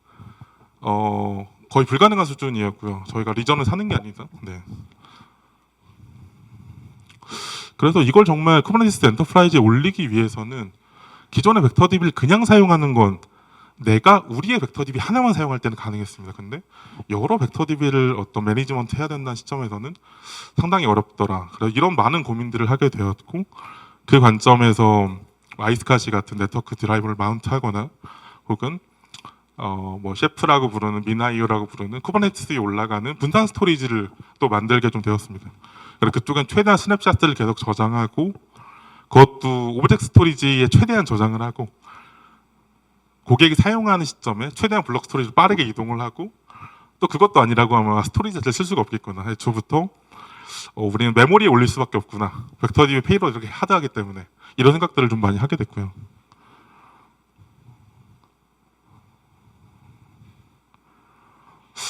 거의 불가능한 수준이었고요. 저희가 리전을 사는 게 아니다. 네. 그래서 이걸 정말 쿠버네티스 엔터프라이즈에 올리기 위해서는 기존의 벡터 DB를 그냥 사용하는 건 내가 우리의 벡터 DB 하나만 사용할 때는 가능했습니다. 근데 여러 벡터 DB를 어떤 매니지먼트 해야 된다는 시점에서는 상당히 어렵더라. 그래서 이런 많은 고민들을 하게 되었고 그 관점에서 아이스카시 같은 네트워크 드라이버를 마운트하거나 혹은 뭐 셰프라고 부르는 미나이오라고 부르는 쿠버네티스에 올라가는 분산 스토리지를 또 만들게 좀 되었습니다. 그래서 그쪽엔 최대한 스냅샷들을 계속 저장하고 그것도 오브젝트 스토리지에 최대한 저장을 하고 고객이 사용하는 시점에 최대한 블록 스토리지를 빠르게 이동을 하고 또 그것도 아니라고 하면 스토리지를 쓸 수가 없겠구나. 애초부터 우리는 메모리에 올릴 수밖에 없구나. 벡터 DB 페이로드 이렇게 하드하기 때문에 이런 생각들을 좀 많이 하게 됐고요.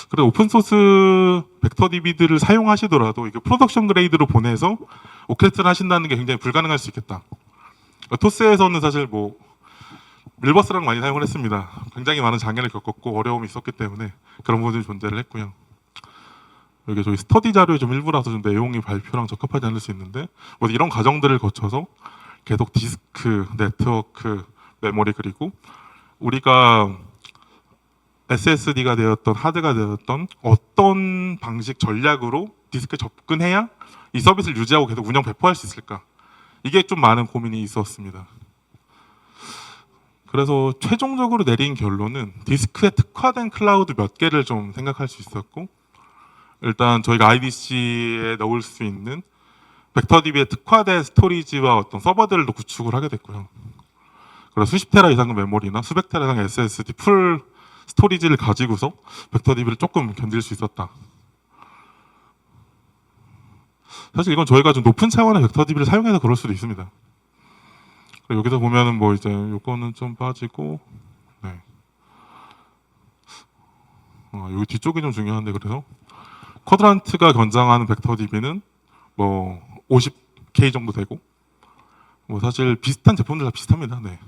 그래 오픈소스 벡터 DB들을 사용하시더라도 이게 프로덕션 그레이드로 보내서 오케스트를 하신다는 게 굉장히 불가능할 수 있겠다. 토스에서는 사실 뭐 밀버스랑 많이 사용을 했습니다. 굉장히 많은 장애를 겪었고 어려움이 있었기 때문에 그런 부분들이 존재를 했고요. 여기 저희 스터디 자료에 좀 일부라서 좀 내용이 발표랑 적합하지 않을 수 있는데 뭐 이런 과정들을 거쳐서 계속 디스크, 네트워크, 메모리 그리고 우리가 SSD가 되었던 하드가 되었던 어떤 방식 전략으로 디스크에 접근해야 이 서비스를 유지하고 계속 운영 배포할 수 있을까? 이게 좀 많은 고민이 있었습니다. 그래서 최종적으로 내린 결론은 디스크에 특화된 클라우드 몇 개를 좀 생각할 수 있었고 일단 저희가 IDC에 넣을 수 있는 벡터 DB에 특화된 스토리지와 어떤 서버들을 구축을 하게 됐고요. 그래서 수십 테라 이상의 메모리나 수백 테라 이상의 SSD 풀 스토리지를 가지고서 벡터 DB를 조금 견딜 수 있었다. 사실 이건 저희가 좀 높은 차원의 벡터 DB를 사용해서 그럴 수도 있습니다. 여기서 보면은 뭐 이제 요거는 좀 빠지고, 네. 여기 뒤쪽이 좀 중요한데 그래서 쿼드란트가 권장하는 벡터 DB는 뭐 50K 정도 되고, 뭐 사실 비슷한 제품들 다 비슷합니다. 네.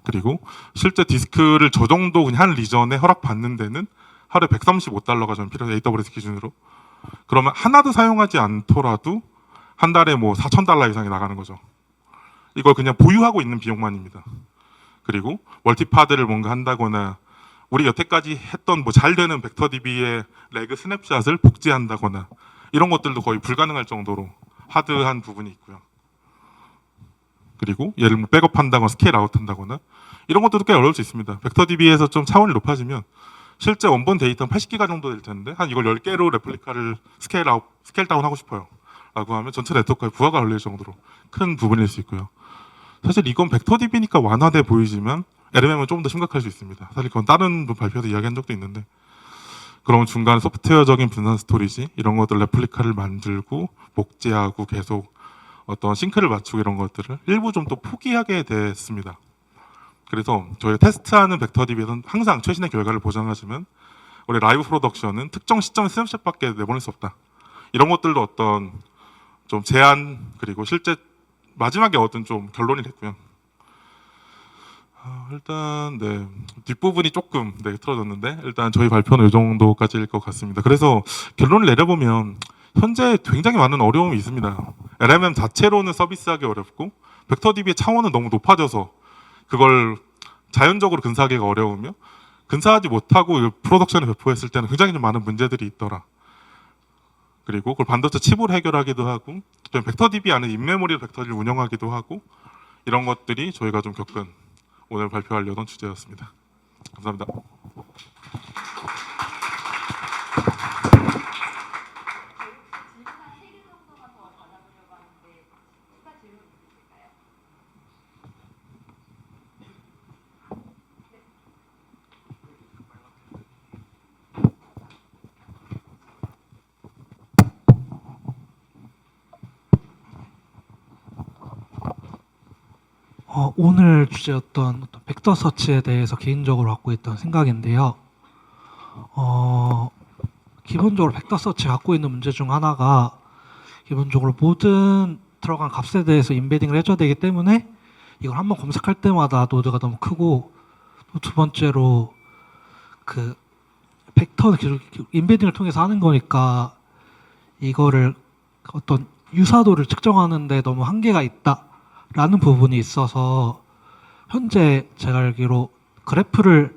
그리고 실제 디스크를 저 정도 그냥 한 리전에 허락받는 데는 하루에 $135가 좀 필요해요. AWS 기준으로. 그러면 하나도 사용하지 않더라도 한 달에 뭐 $4,000 이상이 나가는 거죠. 이걸 그냥 보유하고 있는 비용만입니다. 그리고 멀티파드를 뭔가 한다거나 우리 여태까지 했던 뭐 잘 되는 벡터DB의 레그 스냅샷을 복제한다거나 이런 것들도 거의 불가능할 정도로 하드한 부분이 있고요. 그리고 예를 들면 백업한다거나 스케일 아웃한다거나 이런 것들도 꽤 어려울 수 있습니다. 벡터DB에서 좀 차원이 높아지면 실제 원본 데이터는 80기가 정도 될 텐데 한 이걸 10개로 레플리카를 스케일 다운 하고 싶어요. 라고 하면 전체 네트워크에 부하가 걸릴 정도로 큰 부분일 수 있고요. 사실 이건 벡터DB니까 완화돼 보이지만 LMM은 조금 더 심각할 수 있습니다. 사실 그건 다른 발표에서 이야기한 적도 있는데 그런 중간 소프트웨어적인 분산 스토리지 이런 것들 레플리카를 만들고 복제하고 계속 어떤 싱크를 맞추고 이런 것들을 일부 좀 또 포기하게 됐습니다. 그래서 저희 테스트하는 벡터DB에서는 항상 최신의 결과를 보장하지만 우리 라이브 프로덕션은 특정 시점에 스냅샷밖에 내보낼 수 없다. 이런 것들도 어떤 좀 제한 그리고 실제 마지막에 얻은 좀 결론이 됐고요. 일단 네 뒷부분이 조금 틀어졌는데 일단 저희 발표는 이 정도까지일 것 같습니다. 그래서 결론을 내려보면 현재 굉장히 많은 어려움이 있습니다. LMM 자체로는 서비스하기 어렵고 벡터DB의 차원은 너무 높아져서 그걸 자연적으로 근사하기가 어려우며 근사하지 못하고 프로덕션에 배포했을 때는 굉장히 좀 많은 문제들이 있더라. 그리고 그걸 반도체 칩으로 해결하기도 하고 벡터DB 안에 인메모리 벡터를 운영하기도 하고 이런 것들이 저희가 좀 겪은 오늘 발표하려던 주제였습니다. 감사합니다. 오늘 주제였던 어떤 벡터 서치에 대해서 개인적으로 갖고 있던 생각인데요. 기본적으로 벡터 서치 갖고 있는 문제 중 하나가 기본적으로 모든 들어간 값에 대해서 인베딩을 해줘야 되기 때문에 이걸 한번 검색할 때마다 노드가 너무 크고 또 두 번째로 그 벡터 인베딩을 통해서 하는 거니까 이거를 어떤 유사도를 측정하는데 너무 한계가 있다라는 부분이 있어서 현재 제가 알기로 그래프DB를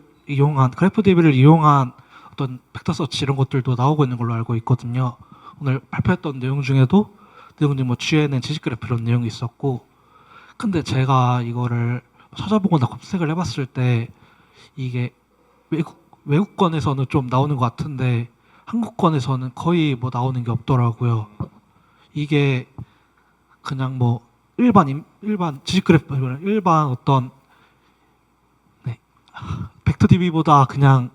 이용한 어떤 벡터 서치 이런 것들도 나오고 있는 걸로 알고 있거든요. 오늘 발표했던 내용 중에도 내용이 뭐 GNN 지식 그래프 이런 내용이 있었고, 근데 제가 이거를 찾아보거나 검색을 해봤을 때 이게 외국권에서는 좀 나오는 것 같은데 한국권에서는 거의 뭐 나오는 게 없더라고요. 이게 그냥 뭐 일반 지식 그래프 일반 어떤 벡터DB보다 그냥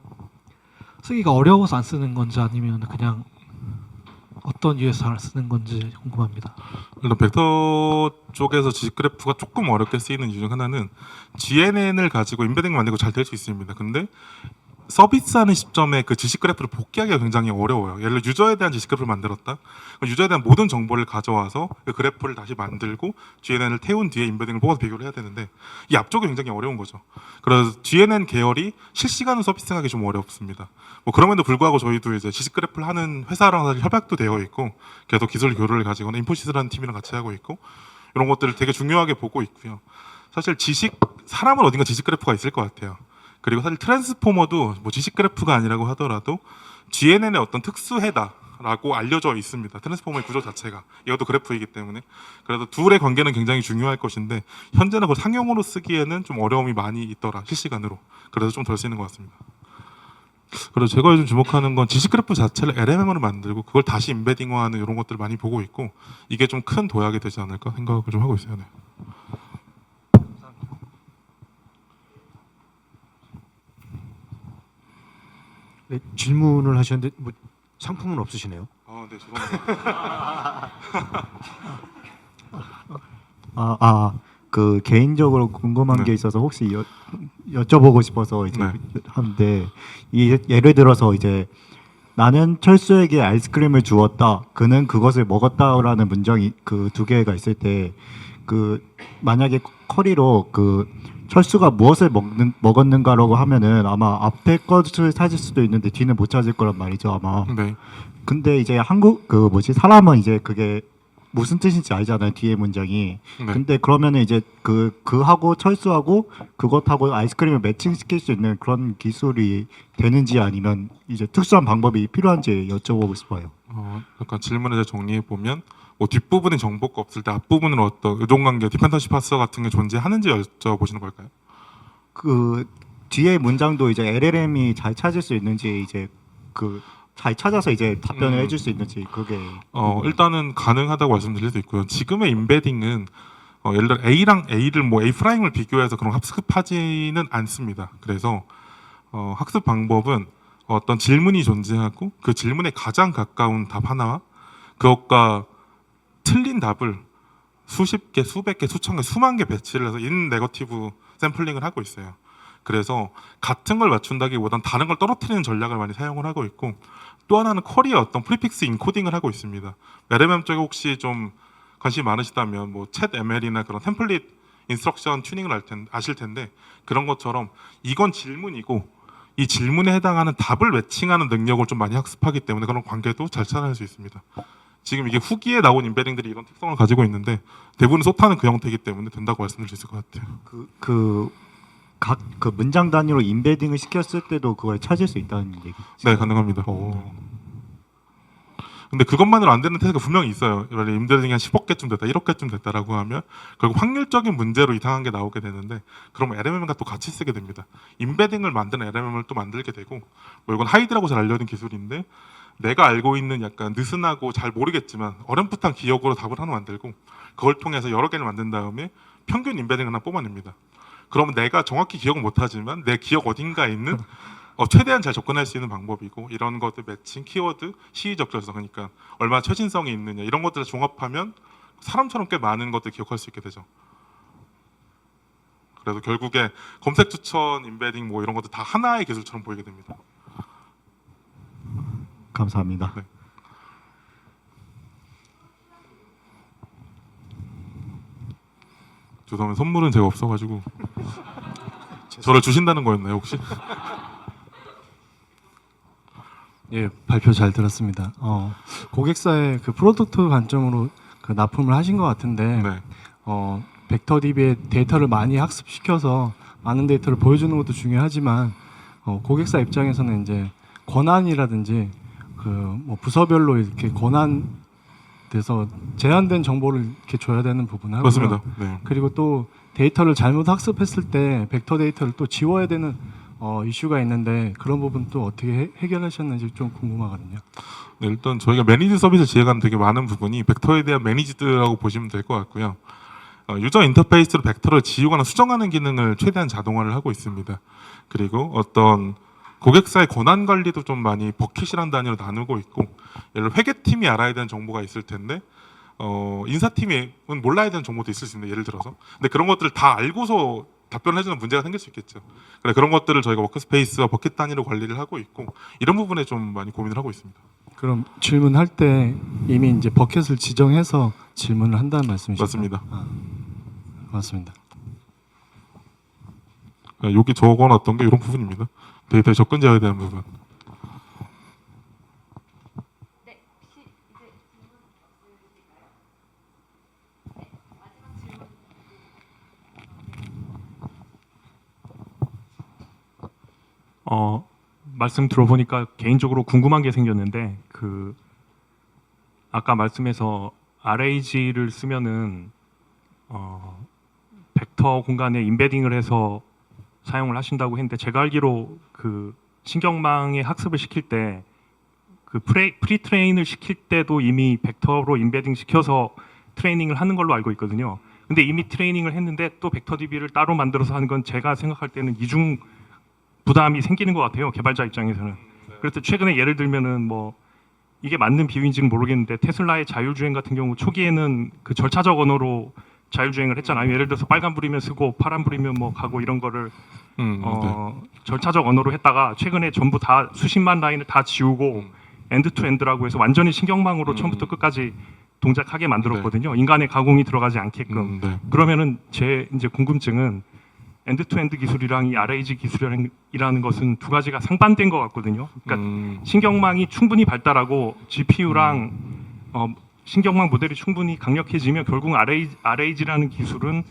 쓰기가 어려워서 안 쓰는 건지 아니면 그냥 어떤 이유에서 안 쓰는 건지 궁금합니다. 일단 벡터 쪽에서 지식 그래프가 조금 어렵게 쓰이는 이유 중 하나는 GNN을 가지고 인베딩 만들고 잘 될 수 있습니다. 근데 서비스하는 시점에 그 지식 그래프를 복귀하기가 굉장히 어려워요. 예를 들어 유저에 대한 지식 그래프를 만들었다. 유저에 대한 모든 정보를 가져와서 그 그래프를 다시 만들고 GNN을 태운 뒤에 인베딩을 뽑아서 비교를 해야 되는데 이 앞쪽이 굉장히 어려운 거죠. 그래서 GNN 계열이 실시간으로 서비스하기 좀 어렵습니다. 뭐 그럼에도 불구하고 저희도 이제 지식 그래프를 하는 회사랑 사실 협약도 되어 있고 계속 기술 교류를 가지거나 인포시스라는 팀이랑 같이 하고 있고 이런 것들을 되게 중요하게 보고 있고요. 사실 사람은 어딘가 지식 그래프가 있을 것 같아요. 그리고 사실 트랜스포머도 뭐 지식 그래프가 아니라고 하더라도 GNN의 어떤 특수해다라고 알려져 있습니다. 트랜스포머의 구조 자체가 이것도 그래프이기 때문에 그래서 둘의 관계는 굉장히 중요할 것인데 현재는 그걸 상용으로 쓰기에는 좀 어려움이 많이 있더라 실시간으로. 그래서 좀 덜 쓰이는 것 같습니다. 그래서 제가 요즘 주목하는 건 지식 그래프 자체를 LMM으로 만들고 그걸 다시 인베딩화하는 이런 것들을 많이 보고 있고 이게 좀 큰 도약이 되지 않을까 생각을 좀 하고 있어요. 네. 네, 질문을 하셨는데 뭐 상품은 없으시네요. 네, 죄송합니다. 그 개인적으로 궁금한 게 있어서 혹시 여쭤보고 싶어서 이제 하는데 예를 들어서 이제 나는 철수에게 아이스크림을 주었다. 그는 그것을 먹었다라는 문장이 그 두 개가 있을 때 그 만약에 커리로 그 철수가 무엇을 먹었는가라고 하면은 아마 앞에 것을 찾을 수도 있는데 뒤는 못 찾을 거란 말이죠 아마. 네. 근데 이제 사람은 이제 그게 무슨 뜻인지 알잖아요. 뒤에 문장이. 네. 근데 그러면은 이제 그하고 철수하고 그것하고 아이스크림을 매칭시킬 수 있는 그런 기술이 되는지 아니면 이제 특수한 방법이 필요한지 여쭤보고 싶어요. 약간 질문을 잘 정리해 보면 뭐 뒷부분에 정보가 없을 때 앞부분은 어떤 의존관계, 디펜던시 파서 같은 게 존재하는지 여쭤보시는 걸까요? 그 뒤에 문장도 이제 LLM이 잘 찾을 수 있는지 이제 그 잘 찾아서 이제 답변을 해줄 수 있는지 그게 일단은 가능하다고 말씀드릴 수 있고요. 지금의 임베딩은 예를 들어 A랑 A를 뭐 A 프라임을 비교해서 그런 학습하지는 않습니다. 그래서 학습 방법은 어떤 질문이 존재하고 그 질문에 가장 가까운 답 하나와 그것과 틀린 답을 수십 개, 수백 개, 수천 개, 수만 개 배치를 해서 인 네거티브 샘플링을 하고 있어요. 그래서 같은 걸 맞춘다기보단 다른 걸 떨어뜨리는 전략을 많이 사용을 하고 있고, 또 하나는 쿼리의 어떤 프리픽스 인코딩을 하고 있습니다. LLM 쪽에 혹시 좀 관심이 많으시다면 뭐 챗 ML이나 그런 템플릿 인스트럭션 튜닝을 아실 텐데, 그런 것처럼 이건 질문이고 이 질문에 해당하는 답을 매칭하는 능력을 좀 많이 학습하기 때문에 그런 관계도 잘 찾아낼 수 있습니다. 지금 이게 후기에 나온 임베딩들이 이런 특성을 가지고 있는데 대부분 소타는 그 형태이기 때문에 된다고 말씀드릴 수 있을 것 같아요. 각 그 문장 단위로 임베딩을 시켰을 때도 그걸 찾을 수 있다는 얘기죠. 네, 가능합니다. 근데 그것만으로 안 되는 테스트가 분명히 있어요. 임베딩이 한 10억 개쯤 됐다, 1억 개쯤 됐다라고 하면 결국 확률적인 문제로 이상한 게 나오게 되는데, 그러면 LLM과 또 같이 쓰게 됩니다. 임베딩을 만드는 LLM을 또 만들게 되고, 뭐 이건 하이드라고 잘 알려진 기술인데 내가 알고 있는 약간 느슨하고 잘 모르겠지만 어렴풋한 기억으로 답을 하나 만들고 그걸 통해서 여러 개를 만든 다음에 평균 임베딩을 하나 뽑아냅니다. 그러면 내가 정확히 기억은 못하지만 내 기억 어딘가에 있는 최대한 잘 접근할 수 있는 방법이고, 이런 것들 매칭, 키워드, 시의 적절성, 그러니까 얼마나 최신성이 있느냐 이런 것들을 종합하면 사람처럼 꽤 많은 것들 기억할 수 있게 되죠. 그래서 결국에 검색 추천, 임베딩 뭐 이런 것들 다 하나의 기술처럼 보이게 됩니다. 감사합니다. 네. 죄송합니다. 선물은 제가 없어가지고 저를 주신다는 거였나요 혹시? 예, 발표 잘 들었습니다. 고객사의 그 프로덕트 관점으로 그 납품을 하신 것 같은데, 네. 벡터 DB의 데이터를 많이 학습시켜서 많은 데이터를 보여주는 것도 중요하지만, 고객사 입장에서는 이제 권한이라든지 그 뭐 부서별로 이렇게 권한돼서 제한된 정보를 이렇게 줘야 되는 부분하고요. 맞습니다. 네. 그리고 또 데이터를 잘못 학습했을 때 벡터 데이터를 또 지워야 되는 이슈가 있는데, 그런 부분 또 어떻게 해결하셨는지 좀 궁금하거든요. 네, 일단 저희가 매니지 서비스 지원하는 되게 많은 부분이 벡터에 대한 매니지드라고 보시면 될 것 같고요. 유저 인터페이스로 벡터를 지우거나 수정하는 기능을 최대한 자동화를 하고 있습니다. 그리고 어떤 고객사의 권한 관리도 좀 많이 버킷이라는 단위로 나누고 있고, 예를 들어 회계팀이 알아야 되는 정보가 있을 텐데 인사팀은 몰라야 되는 정보도 있을 수 있는데, 예를 들어서 근데 그런 것들을 다 알고서 답변을 해주는 문제가 생길 수 있겠죠. 그래, 그런 것들을 저희가 워크스페이스와 버킷 단위로 관리를 하고 있고, 이런 부분에 좀 많이 고민을 하고 있습니다. 그럼 질문할 때 이미 이제 버켓을 지정해서 질문을 한다는 말씀이시죠? 맞습니다. 맞습니다. 여기 적어놨던 게 이런 부분입니다. 데이터의 접근 제어에 대한 부분. 말씀 들어보니까 개인적으로 궁금한 게 생겼는데, 그 아까 말씀에서 RAG를 쓰면은 벡터 공간에 임베딩을 해서 사용을 하신다고 했는데, 제가 알기로 그 신경망의 학습을 시킬 때 그 프리트레인을 시킬 때도 이미 벡터로 임베딩 시켜서 트레이닝을 하는 걸로 알고 있거든요. 근데 이미 트레이닝을 했는데 또 벡터 DB를 따로 만들어서 하는 건 제가 생각할 때는 이중 부담이 생기는 것 같아요, 개발자 입장에서는. 그래서 최근에 예를 들면은 뭐 이게 맞는 비유인지는 모르겠는데, 테슬라의 자율주행 같은 경우 초기에는 그 절차적 언어로 자율주행을 했잖아요. 예를 들어서 빨간불이면 쓰고 파란불이면 뭐 가고 이런 거를 네. 절차적 언어로 했다가 최근에 전부 다 수십만 라인을 다 지우고 엔드 투 엔드라고 해서 완전히 신경망으로 처음부터 끝까지 동작하게 만들었거든요. 인간의 가공이 들어가지 않게끔. 그러면은 제 이제 궁금증은 엔드 투 엔드 기술이랑 이 RAG 기술이라는 것은 두 가지가 상반된 것 같거든요. 그러니까 신경망이 충분히 발달하고 GPU랑 신경망 모델이 충분히 강력해지면 결국 RAG라는 기술은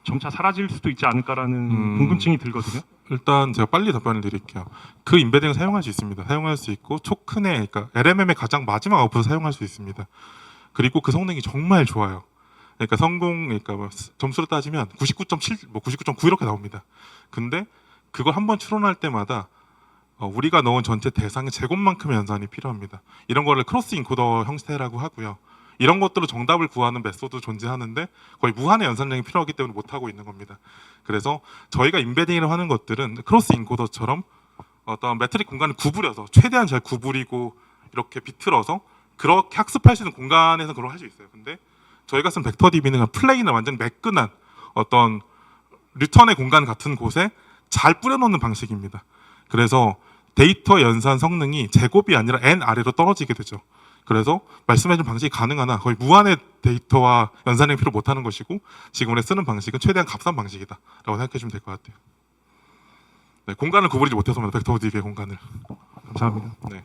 점차 사라질 수도 있지 않을까라는 궁금증이 들거든요. 일단 제가 빨리 답변을 드릴게요. 그 임베딩을 사용할 수 있습니다. 사용할 수 있고 초큰의 그러니까 LMM의 가장 마지막 아웃풋을 사용할 수 있습니다. 그리고 그 성능이 정말 좋아요. 그러니까 그러니까 뭐 점수로 따지면 99.7, 뭐 99.9 이렇게 나옵니다. 근데 그걸 한번 추론할 때마다 우리가 넣은 전체 대상의 제곱만큼의 연산이 필요합니다. 이런 거를 크로스 인코더 형태라고 하고요. 이런 것들로 정답을 구하는 메소드 존재하는데 거의 무한의 연산량이 필요하기 때문에 못 하고 있는 겁니다. 그래서 저희가 임베딩을 하는 것들은 크로스 인코더처럼 어떤 매트릭 공간을 구부려서 최대한 잘 구부리고 이렇게 비틀어서 그렇게 학습할 수 있는 공간에서 그걸 할 수 있어요. 근데 저희가 쓴 벡터 DB는 플레인을 완전 매끈한 어떤 리턴의 공간 같은 곳에 잘 뿌려놓는 방식입니다. 그래서 데이터 연산 성능이 제곱이 아니라 n 아래로 떨어지게 되죠. 그래서 말씀해준 방식이 가능하나 거의 무한의 데이터와 연산량이 필요 못하는 것이고 지금 우리 쓰는 방식은 최대한 값싼 방식이다라고 생각해주면 될 것 같아요. 네, 공간을 구부리지 못해서만 벡터 DB의 공간을. 감사합니다. 네.